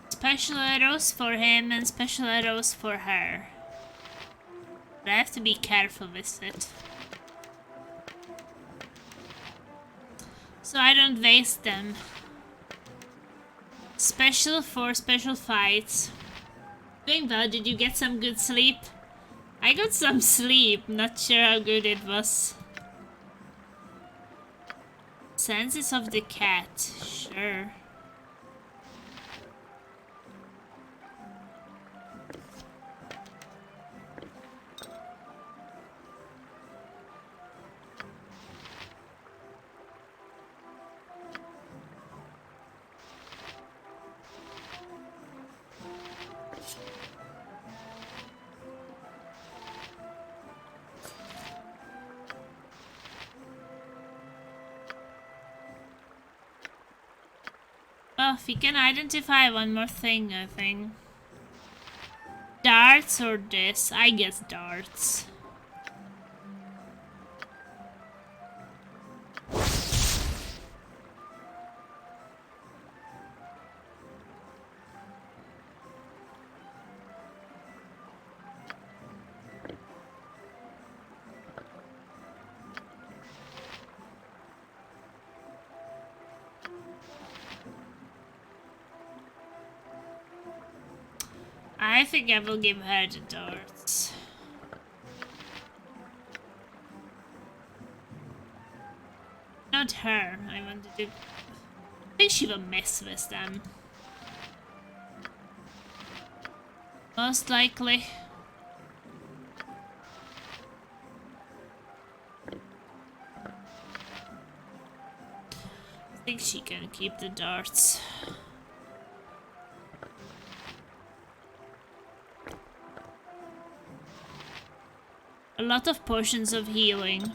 S1: Special arrows for him and special arrows for her. But I have to be careful with it, so I don't waste them. Special for special fights. Doing well, did you get some good sleep? I got some sleep, not sure how good it was. Senses of the cat, sure. Oh, we can identify one more thing, I think. Darts or this? I guess darts. I think I will give her the darts. Not her. I wanted to. I think she will mess with them. Most likely. I think she can keep the darts. A lot of potions of healing.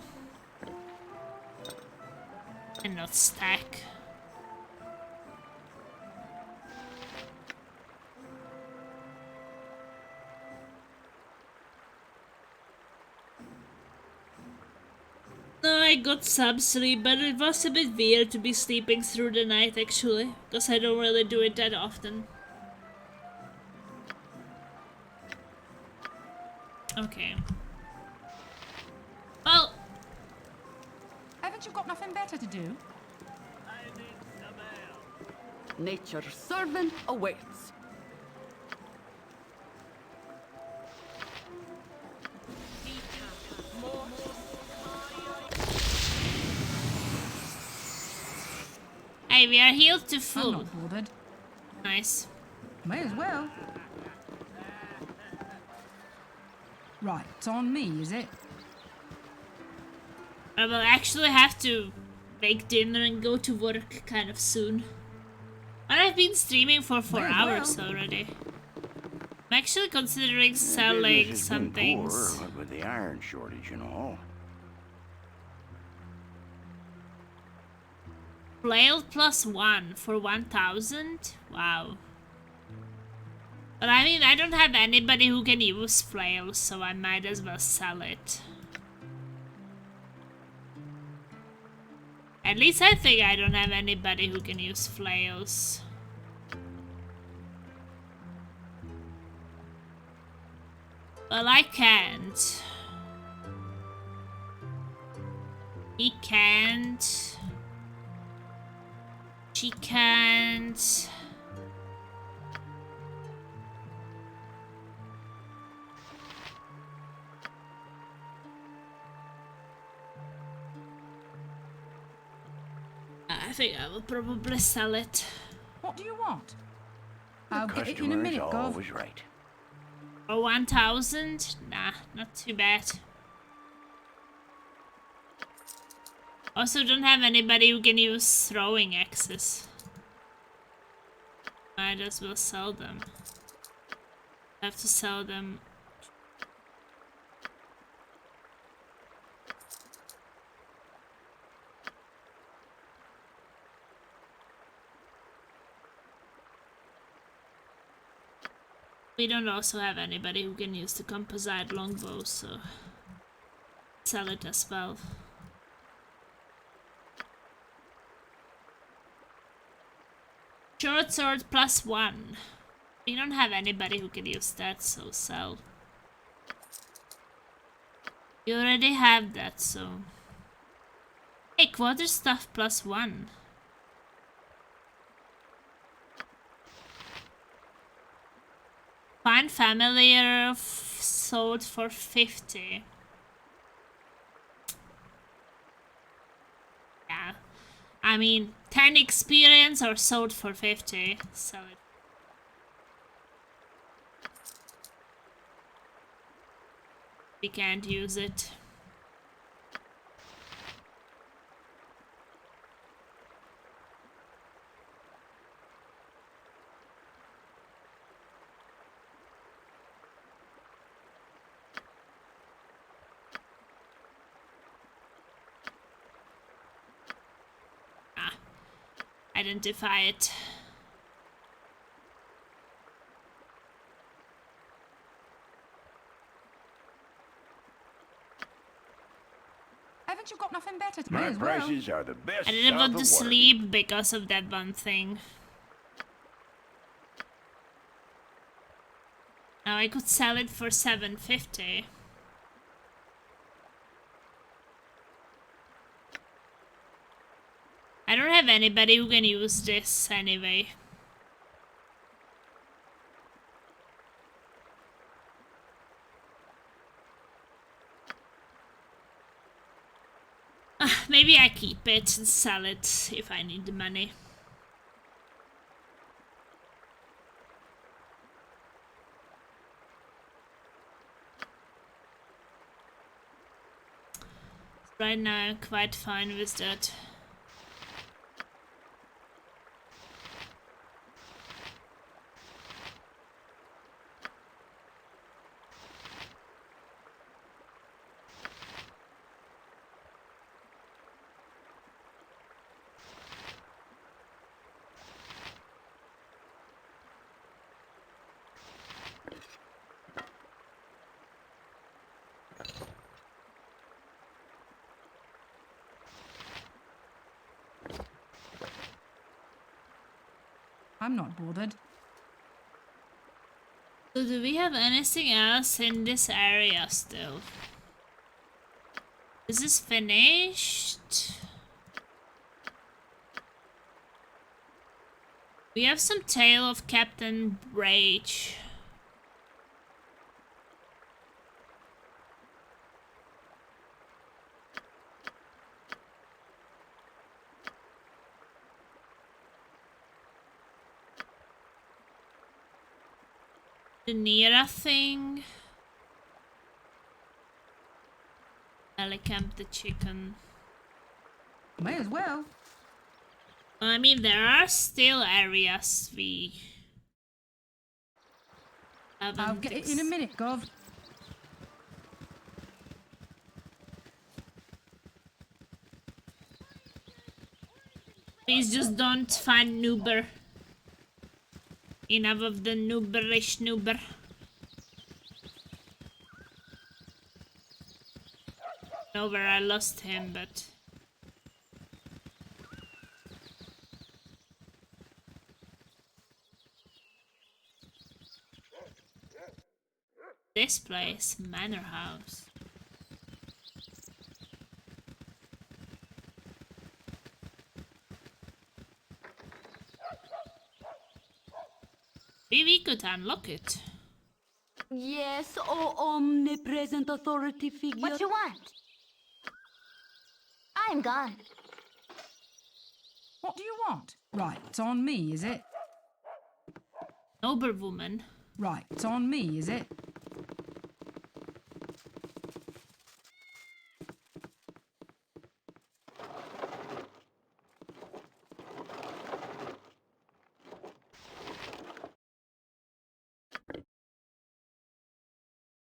S1: And not stack. No, I got some sleep, but it was a bit weird to be sleeping through the night actually, because I don't really do it that often. Okay. Well,
S2: Haven't you got nothing better to do?
S6: Nature's servant awaits.
S1: hey, we are healed to
S2: I'm
S1: full.
S2: not bothered.
S1: Nice.
S2: May as well. Right, it's on me, is it?
S1: I will actually have to make dinner and go to work kind of soon. But I've been streaming for 4 hours already. I'm actually considering selling
S12: Business has
S1: some
S12: been
S1: things.
S12: poor, what with the iron shortage and all.
S1: Flail +1 for 1000? Wow. But I mean, I don't have anybody who can use flails, so I might as well sell it. At least I think I don't have anybody who can use flails. Well, I can't. He can't. She can't. I think I will probably sell it.
S2: What do you want? I'll
S12: The
S2: get it in a
S12: customer's
S2: minute, Gov.
S12: always right.
S1: For 1,000? Nah, not too bad. Also don't have anybody who can use throwing axes. Might as well sell them. I have to sell them. We don't also have anybody who can use the composite longbow, so sell it as well. Short sword +1. We don't have anybody who can use that, so sell. You already have that, so... Hey, quarterstaff +1. Find familiar sold for 50. Yeah. I mean, 10 experience or sold for 50. Sell it. We can't use it. Identify it.
S2: Haven't you got nothing better to do
S12: My
S2: as well?
S12: prices are the best.
S1: I didn't want to
S12: south of water.
S1: sleep because of that one thing. Now I could sell it for 750. I don't have anybody who can use this anyway. Maybe I keep it and sell it if I need the money. Right now I'm quite fine with that.
S2: I'm not bothered.
S1: So do we have anything else in this area still? Is this finished? We have some tale of Captain Rage. The Nira thing. Camp the chicken.
S2: May as well.
S1: I mean, there are still areas we haven't
S2: I'll get it in a minute, Gov.
S1: Please just don't find noober. Enough of the nooberish noober. Know where I lost him, but this place, Manor House. Maybe we could unlock it.
S6: Yes, oh omnipresent authority figure.
S5: What you want? I'm gone.
S2: What do you want? Right, it's on me, is it?
S1: Noblewoman.
S2: Right, it's on me, is it?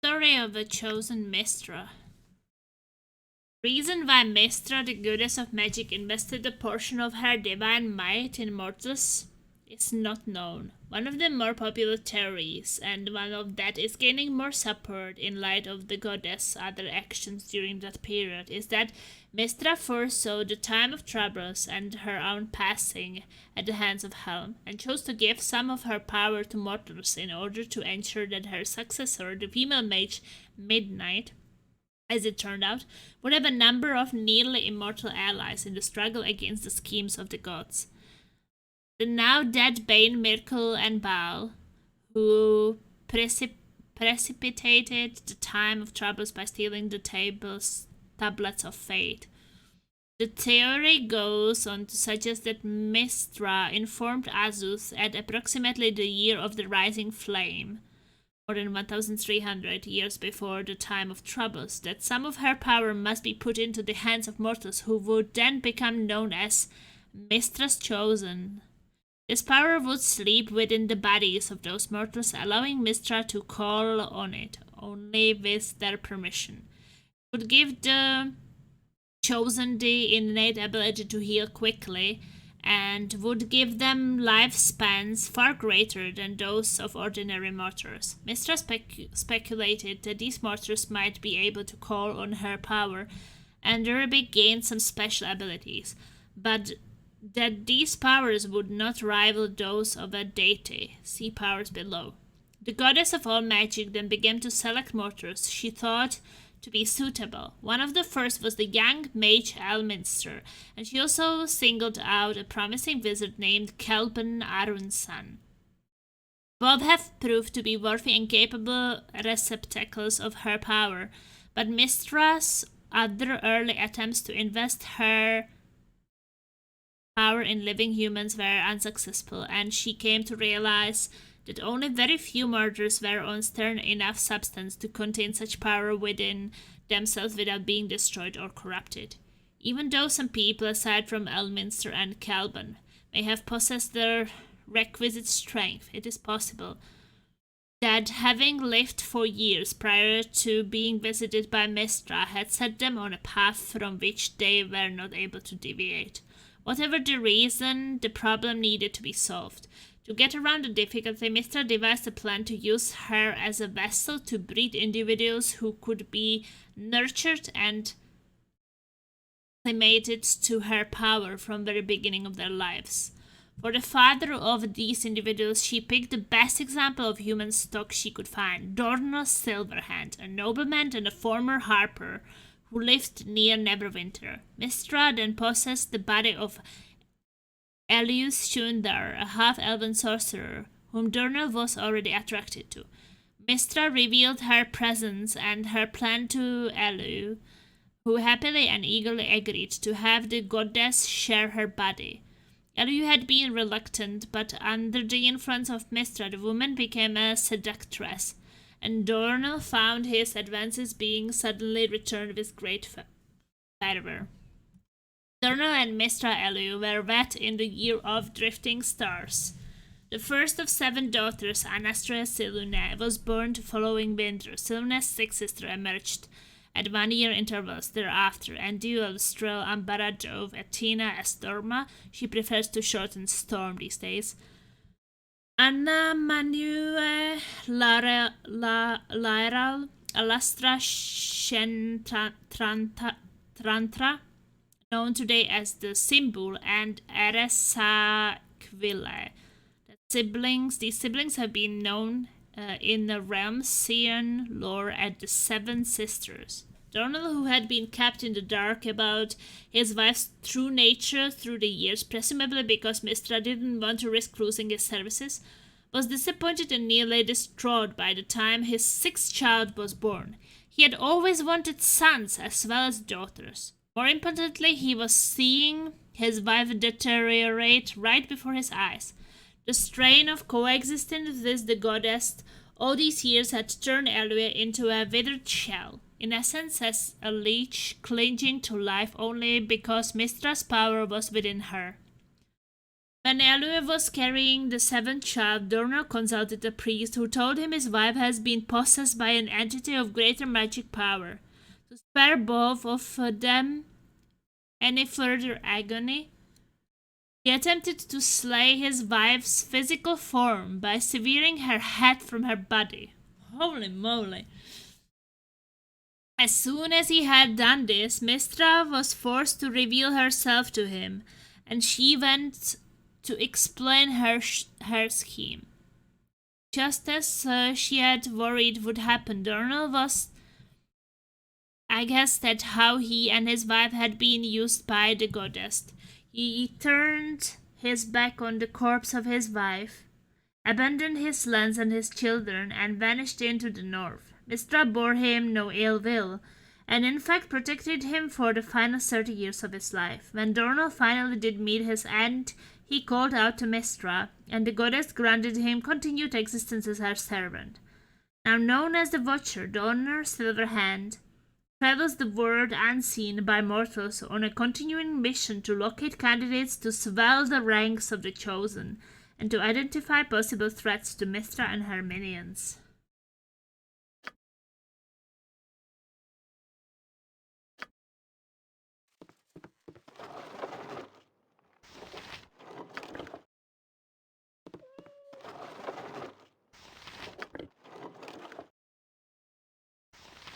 S1: Story of a chosen Mystra. Reason why Mystra, the goddess of magic, invested a portion of her divine might in mortals is not known. One of the more popular theories, and one of that is gaining more support in light of the goddess' other actions during that period, is that Mystra foresaw the time of troubles and her own passing at the hands of Helm, and chose to give some of her power to mortals in order to ensure that her successor, the female mage Midnight, as it turned out, would have a number of nearly immortal allies in the struggle against the schemes of the gods. The now dead Bane, Myrkul, and Baal, who precipitated the time of troubles by stealing the tablets of fate. The theory goes on to suggest that Mystra informed Azuth at approximately the year of the Rising Flame, more than 1,300 years before the time of troubles, that some of her power must be put into the hands of mortals who would then become known as Mystra's Chosen. This power would sleep within the bodies of those mortals, allowing Mystra to call on it only with their permission. It would give the Chosen the innate ability to heal quickly, and would give them lifespans far greater than those of ordinary mortals. Mystra speculated that these mortals might be able to call on her power and thereby gain some special abilities, but that these powers would not rival those of a deity. See powers below. The goddess of all magic then began to select mortals she thought to be suitable. One of the first was the young mage Elminster, and she also singled out a promising wizard named Kelban Arunsan. Both have proved to be worthy and capable receptacles of her power, but Mystra's other early attempts to invest her power in living humans were unsuccessful, and she came to realize that only very few murders were on stern enough substance to contain such power within themselves without being destroyed or corrupted. Even though some people, aside from Elminster and Kelban, may have possessed their requisite strength, it is possible that having lived for years prior to being visited by Mystra had set them on a path from which they were not able to deviate. Whatever the reason, the problem needed to be solved. To get around the difficulty, Mystra devised a plan to use her as a vessel to breed individuals who could be nurtured and acclimated to her power from the very beginning of their lives. For the father of these individuals, she picked the best example of human stock she could find, Dornell Silverhand, a nobleman and a former harper who lived near Neverwinter. Mystra then possessed the body of Elius Shundar, a half-elven sorcerer, whom Dornell was already attracted to. Mystra revealed her presence and her plan to Eliu, who happily and eagerly agreed to have the goddess share her body. Eliu had been reluctant, but under the influence of Mystra, the woman became a seductress, and Dornell found his advances being suddenly returned with great fervor. Dornell and Mystra Eliu were wed in the year of drifting stars. The first of 7 daughters, Anastrea Silune, was born the following winter. Silune's 6th sister emerged at 1-year intervals thereafter, and Dual Strel Ambara Jove, Athena Estorma, she prefers to shorten Storm these days, Anna Manue Lyral, Alastra Trantra, known today as the Symbol, and Eresa Quille. These siblings have been known in the Realmsian lore as the Seven Sisters. Dornell, who had been kept in the dark about his wife's true nature through the years, presumably because Mystra didn't want to risk losing his services, was disappointed and nearly distraught by the time his 6th child was born. He had always wanted sons as well as daughters. More importantly, he was seeing his wife deteriorate right before his eyes. The strain of coexistence with the goddess all these years had turned Elue into a withered shell, in essence as a leech clinging to life only because Mistra's power was within her. When Elue was carrying the seventh child, Dornell consulted a priest who told him his wife has been possessed by an entity of greater magic power. To spare both of them any further agony, he attempted to slay his wife's physical form by severing her head from her body. Holy moly. As soon as he had done this, Mistra was forced to reveal herself to him, and she went to explain her scheme. Just as she had worried would happen, Dornell was aghast at how he and his wife had been used by the goddess. He turned his back on the corpse of his wife, abandoned his lands and his children, and vanished into the north. Mistra bore him no ill will, and in fact protected him for the final 30 years of his life. When Dornell finally did meet his end, he called out to Mistra, and the goddess granted him continued existence as her servant. Now known as the Watcher, Donner Silverhand travels the world unseen by mortals on a continuing mission to locate candidates to swell the ranks of the Chosen and to identify possible threats to Mistra and her minions.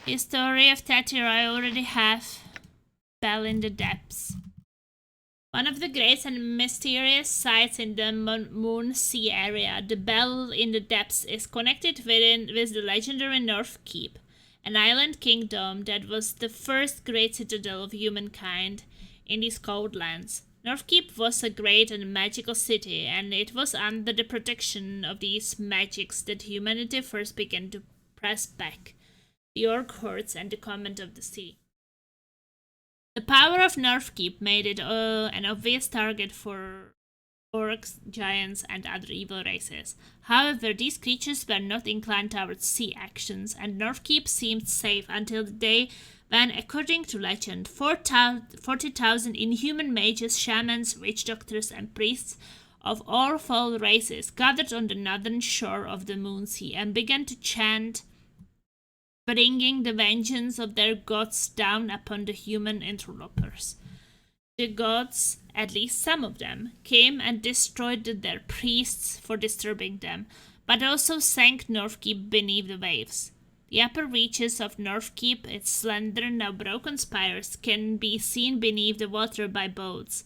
S1: The story of Tatyr I already have. Bell in the Depths. One of the great and mysterious sites in the Moon Sea area, the Bell in the Depths is connected with the legendary North Keep, an island kingdom that was the first great citadel of humankind in these cold lands. North Keep was a great and magical city, and it was under the protection of these magics that humanity first began to press back the orc hordes and the command of the sea. The power of Northkeep made it an obvious target for orcs, giants, and other evil races. However, these creatures were not inclined towards sea actions, and Northkeep seemed safe until the day when, according to legend, 40,000 inhuman mages, shamans, witch doctors, and priests of all foul races gathered on the northern shore of the Moonsea and began to chant, bringing the vengeance of their gods down upon the human interlopers. The gods, at least some of them, came and destroyed their priests for disturbing them, but also sank Northkeep beneath the waves. The upper reaches of Northkeep, its slender, now broken spires, can be seen beneath the water by boats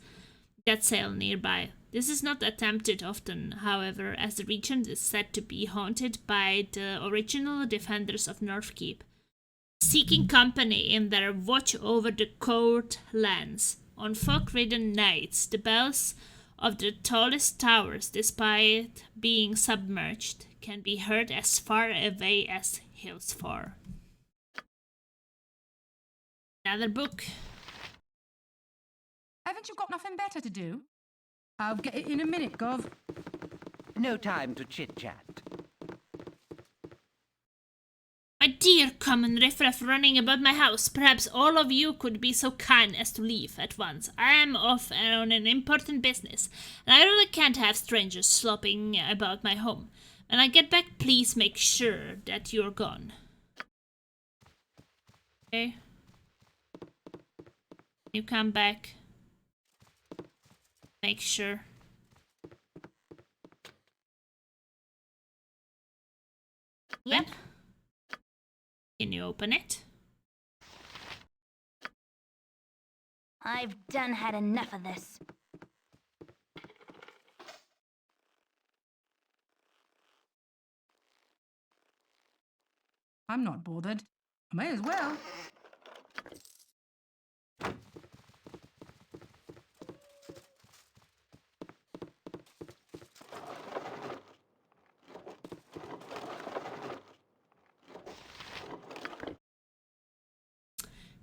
S1: that sail nearby. This is not attempted often, however, as the region is said to be haunted by the original defenders of Northkeep, seeking company in their watch over the cold lands. On fog-ridden nights, the bells of the tallest towers, despite being submerged, can be heard as far away as Hillsfar. Another book.
S2: Haven't you got nothing better to do? I'll get it in a minute, Gov.
S3: No time to chit-chat.
S1: My dear common riffraff running about my house, perhaps all of you could be so kind as to leave at once. I am off on an important business, and I really can't have strangers slopping about my home. When I get back, please make sure that you're gone. Okay. You come back. Make sure.
S5: Yep.
S1: Can you open it?
S5: I've done had enough of this.
S2: I'm not bothered. I may as well.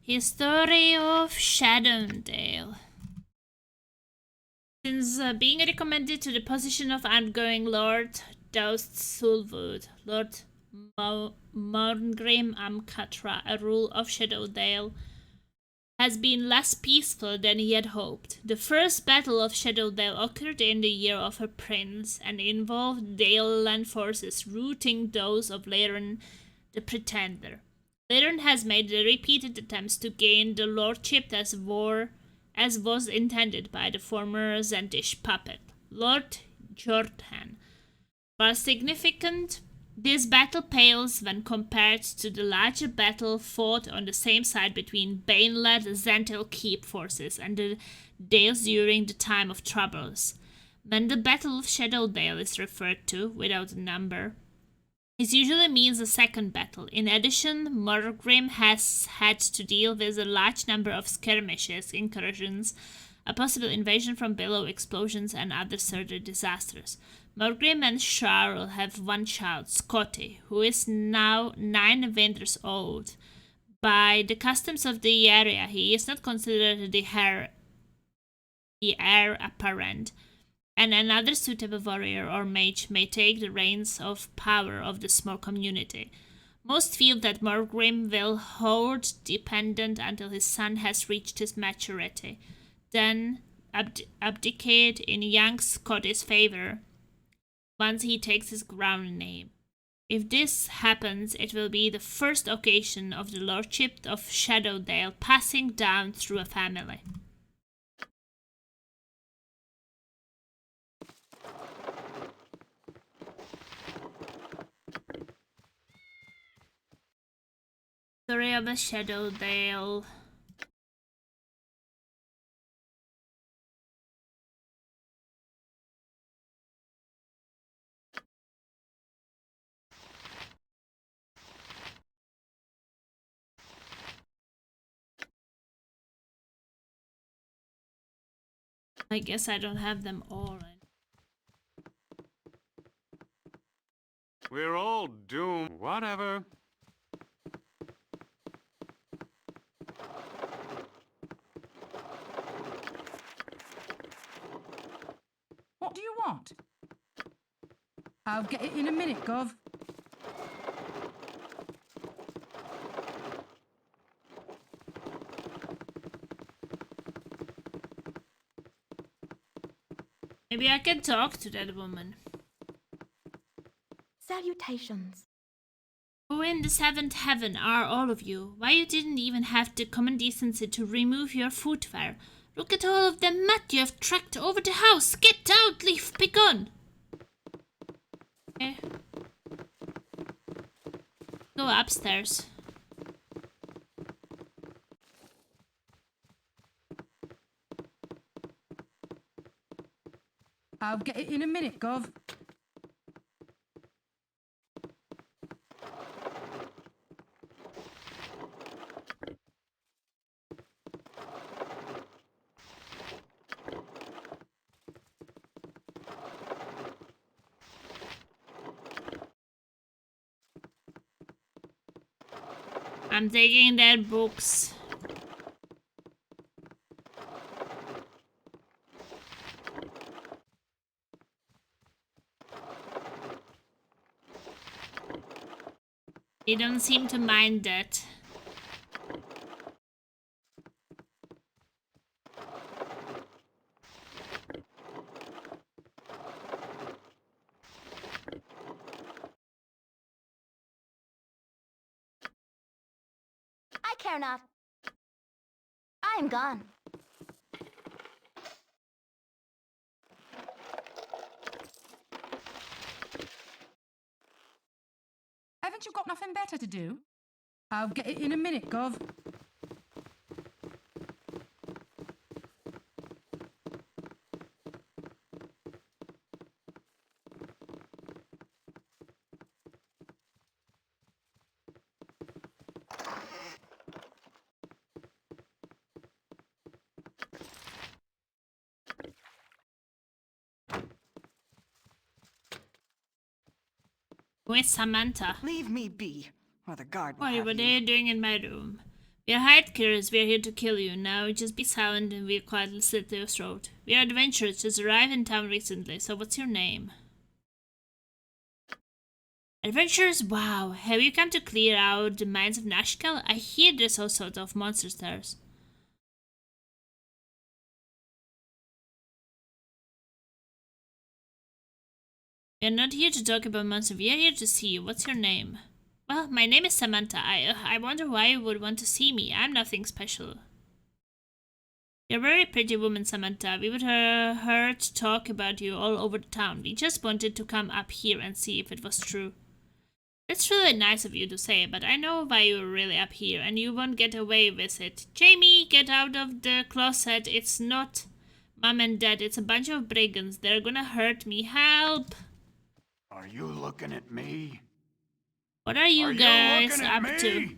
S1: History of Shadowdale. Since being recommended to the position of outgoing Lord Doust Sulwood, Lord Morngrim Amkatra, a rule of Shadowdale, has been less peaceful than he had hoped. The first battle of Shadowdale occurred in the year of her prince and involved Dale land forces routing those of Laren the Pretender. Laren has made repeated attempts to gain the lordship as was intended by the former Zentish puppet, Lord Jordan. While significant, this battle pales when compared to the larger battle fought on the same side between Bane-led Zentil Keep forces and the Dales during the Time of Troubles. When the Battle of Shadowdale is referred to, without a number, it usually means a second battle. In addition, Morgrim has had to deal with a large number of skirmishes, incursions, a possible invasion from below, explosions, and other further disasters. Morgrim and Sharl have one child, Scotty, who is now 9 winters old. By the customs of the area, he is not considered the heir apparent, and another suitable warrior or mage may take the reins of power of the small community. Most feel that Morgrim will hold dependent until his son has reached his maturity, then abdicate in young Scotty's favor once he takes his crown name. If this happens, it will be the first occasion of the lordship of Shadowdale passing down through a family. Story of a Shadowdale. I guess I don't have them all in.
S10: We're all doomed. Whatever.
S2: What do you want? I'll get it in a minute, Gov.
S1: Maybe I can talk to that woman.
S5: Salutations.
S1: Who in the seventh heaven are all of you? Why you didn't even have the common decency to remove your footwear? Look at all of the mud you have tracked over the house. Get out, leave, begone. Okay. Go upstairs.
S2: I'll get it in a minute, Gov.
S1: I'm taking their books. They don't seem to mind that.
S5: I care not. I am gone.
S2: Haven't you got nothing better to do? I'll get it in a minute, Gov.
S1: Where's Samantha?
S14: Leave me be, or the guard will
S1: What
S14: have
S1: were
S14: you.
S1: they doing in my room? We are hidekillers, we are here to kill you. Now just be silent and we'll quietly slit your throat. We are adventurers, just arrived in town recently, so what's your name? Adventurers? Wow, have you come to clear out the mines of Nashkel? I hear there's all sorts of monsters there. We are not here to talk about monsters, we are here to see you. What's your name? Well, my name is Samantha. I wonder why you would want to see me. I'm nothing special. You're a very pretty woman, Samantha. We would heard talk about you all over the town. We just wanted to come up here and see if it was true. It's really nice of you to say, but I know why you're really up here, and you won't get away with it. Jamie, get out of the closet. It's not Mom and Dad. It's a bunch of brigands. They're gonna hurt me. Help!
S9: Are you looking at me?
S1: What are you guys up to?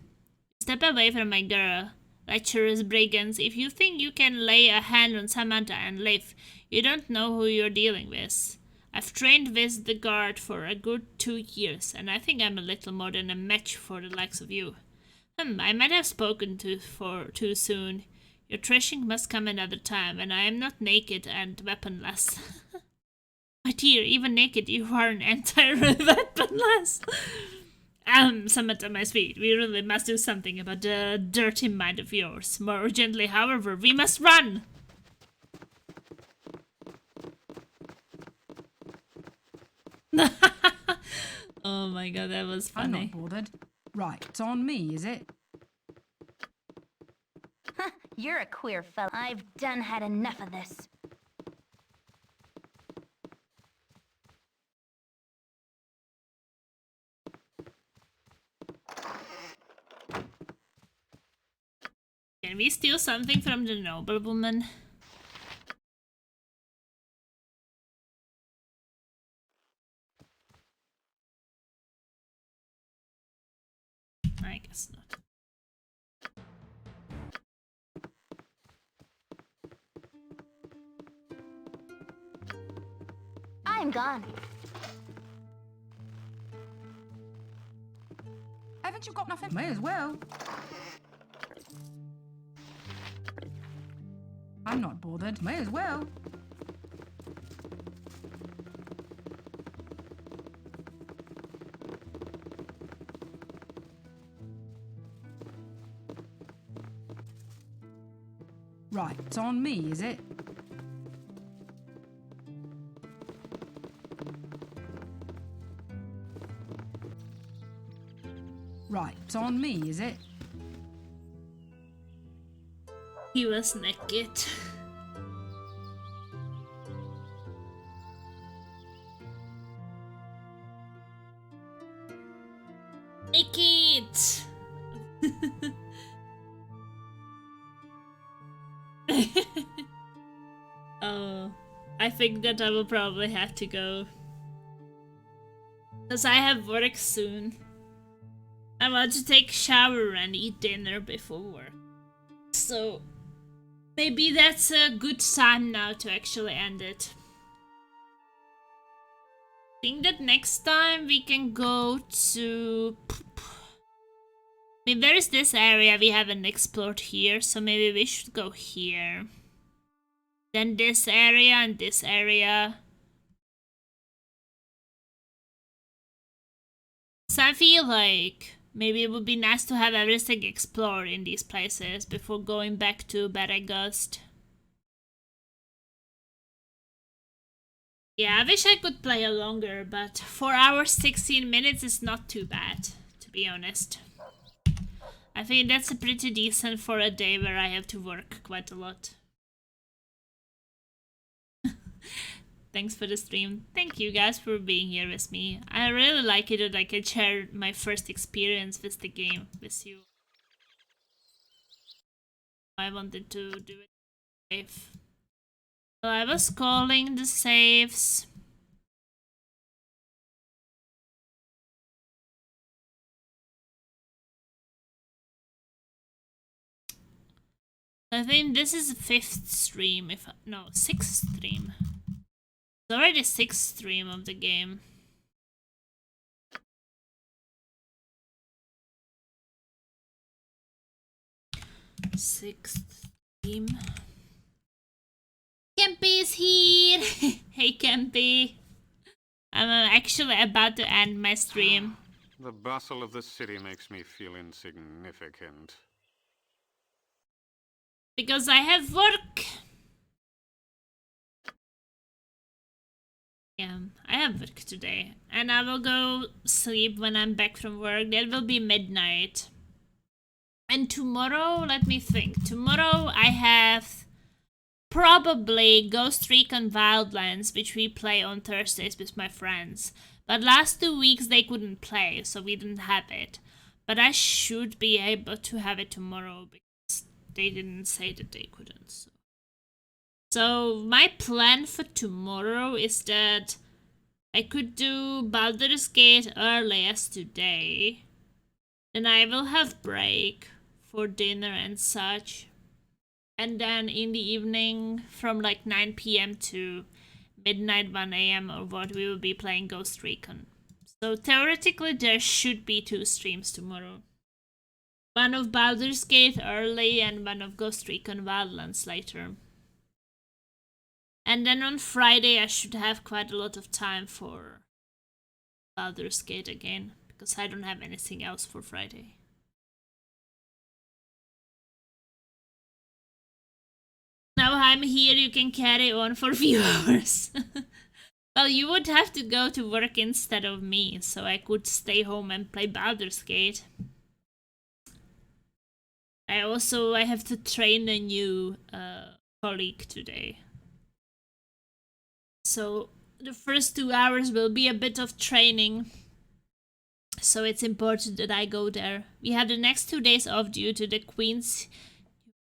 S1: Step away from my girl. Lecherous brigands. If you think you can lay a hand on Samantha and live, you don't know who you're dealing with. I've trained with the guard for a good 2 years, and I think I'm a little more than a match for the likes of you. I might have spoken too soon. Your thrashing must come another time, and I am not naked and weaponless. My dear, even naked you aren't anti-weaponless. Samantha, my sweet, we really must do something about the dirty mind of yours. More urgently, however, we must run! Oh my god, that was funny.
S2: I'm not bothered. Right, it's on me, is it?
S5: You're a queer fella. I've done had enough of this.
S1: Can we steal something from the noblewoman? I guess not.
S5: I'm gone.
S2: Haven't you got nothing? May as well. I'm not bothered. May as well. Right, it's on me, is it? Right, it's on me, is it?
S1: He was naked. Naked! Oh, I think that I will probably have to go. Because I have work soon. I want to take a shower and eat dinner before work. So, maybe that's a good time now to actually end it. I think that next time we can go to... I mean, there is this area we haven't explored here, so maybe we should go here. Then this area and this area. So I feel like maybe it would be nice to have everything explored in these places before going back to Beregust. Yeah, I wish I could play longer, but 4 hours 16 minutes is not too bad, to be honest. I think that's pretty decent for a day where I have to work quite a lot. Thanks for the stream. Thank you guys for being here with me. I really like it that I can share my first experience with the game with you. I wanted to do it safe. So I was calling the saves. I think this is the 5th stream, no, 6th stream. It's already 6th stream of the game. 6th stream. Kempy's here! Hey Kempy! I'm actually about to end my stream.
S10: The bustle of the city makes me feel insignificant.
S1: Because I have work! Yeah, I have work today. And I will go sleep when I'm back from work. That will be midnight. And tomorrow, let me think. Tomorrow I have probably Ghost Recon Wildlands, which we play on Thursdays with my friends. But last 2 weeks they couldn't play, so we didn't have it. But I should be able to have it tomorrow because they didn't say that they couldn't. So my plan for tomorrow is that I could do Baldur's Gate early as today. Then I will have break for dinner and such. And then in the evening from like 9 PM to midnight 1 AM or what, we will be playing Ghost Recon. So theoretically there should be 2 streams tomorrow. One of Baldur's Gate early and one of Ghost Recon Wildlands later. And then on Friday I should have quite a lot of time for Baldur's Gate again, because I don't have anything else for Friday. Now I'm here, you can carry on for a few hours. Well, you would have to go to work instead of me, so I could stay home and play Baldur's Gate. I have to train a new colleague today. So the first 2 hours will be a bit of training. So it's important that I go there. We have the next 2 days off due to the Queen's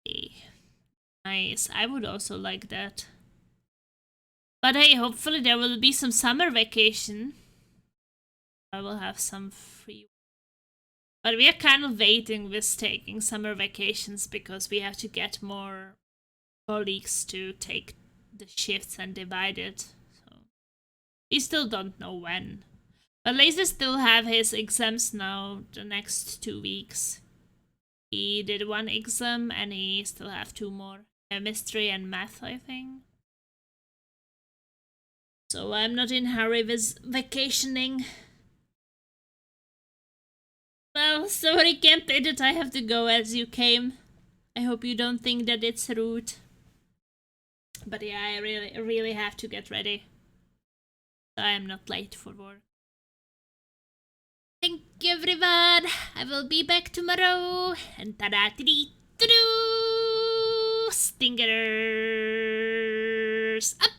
S1: Day. Nice, I would also like that. But hey, hopefully there will be some summer vacation. I will have some free. But we are kind of waiting with taking summer vacations because we have to get more colleagues to take the shifts and divide it. So we still don't know when. But Laser still have his exams now the next 2 weeks. He did 1 exam and he still have 2 more. Chemistry and math, I think. So I'm not in a hurry with vacationing. Well, sorry Kempe that I have to go as you came. I hope you don't think that it's rude. But yeah, I really have to get ready. So I am not late for work. Thank you everyone. I will be back tomorrow. And ta-da, stingers up.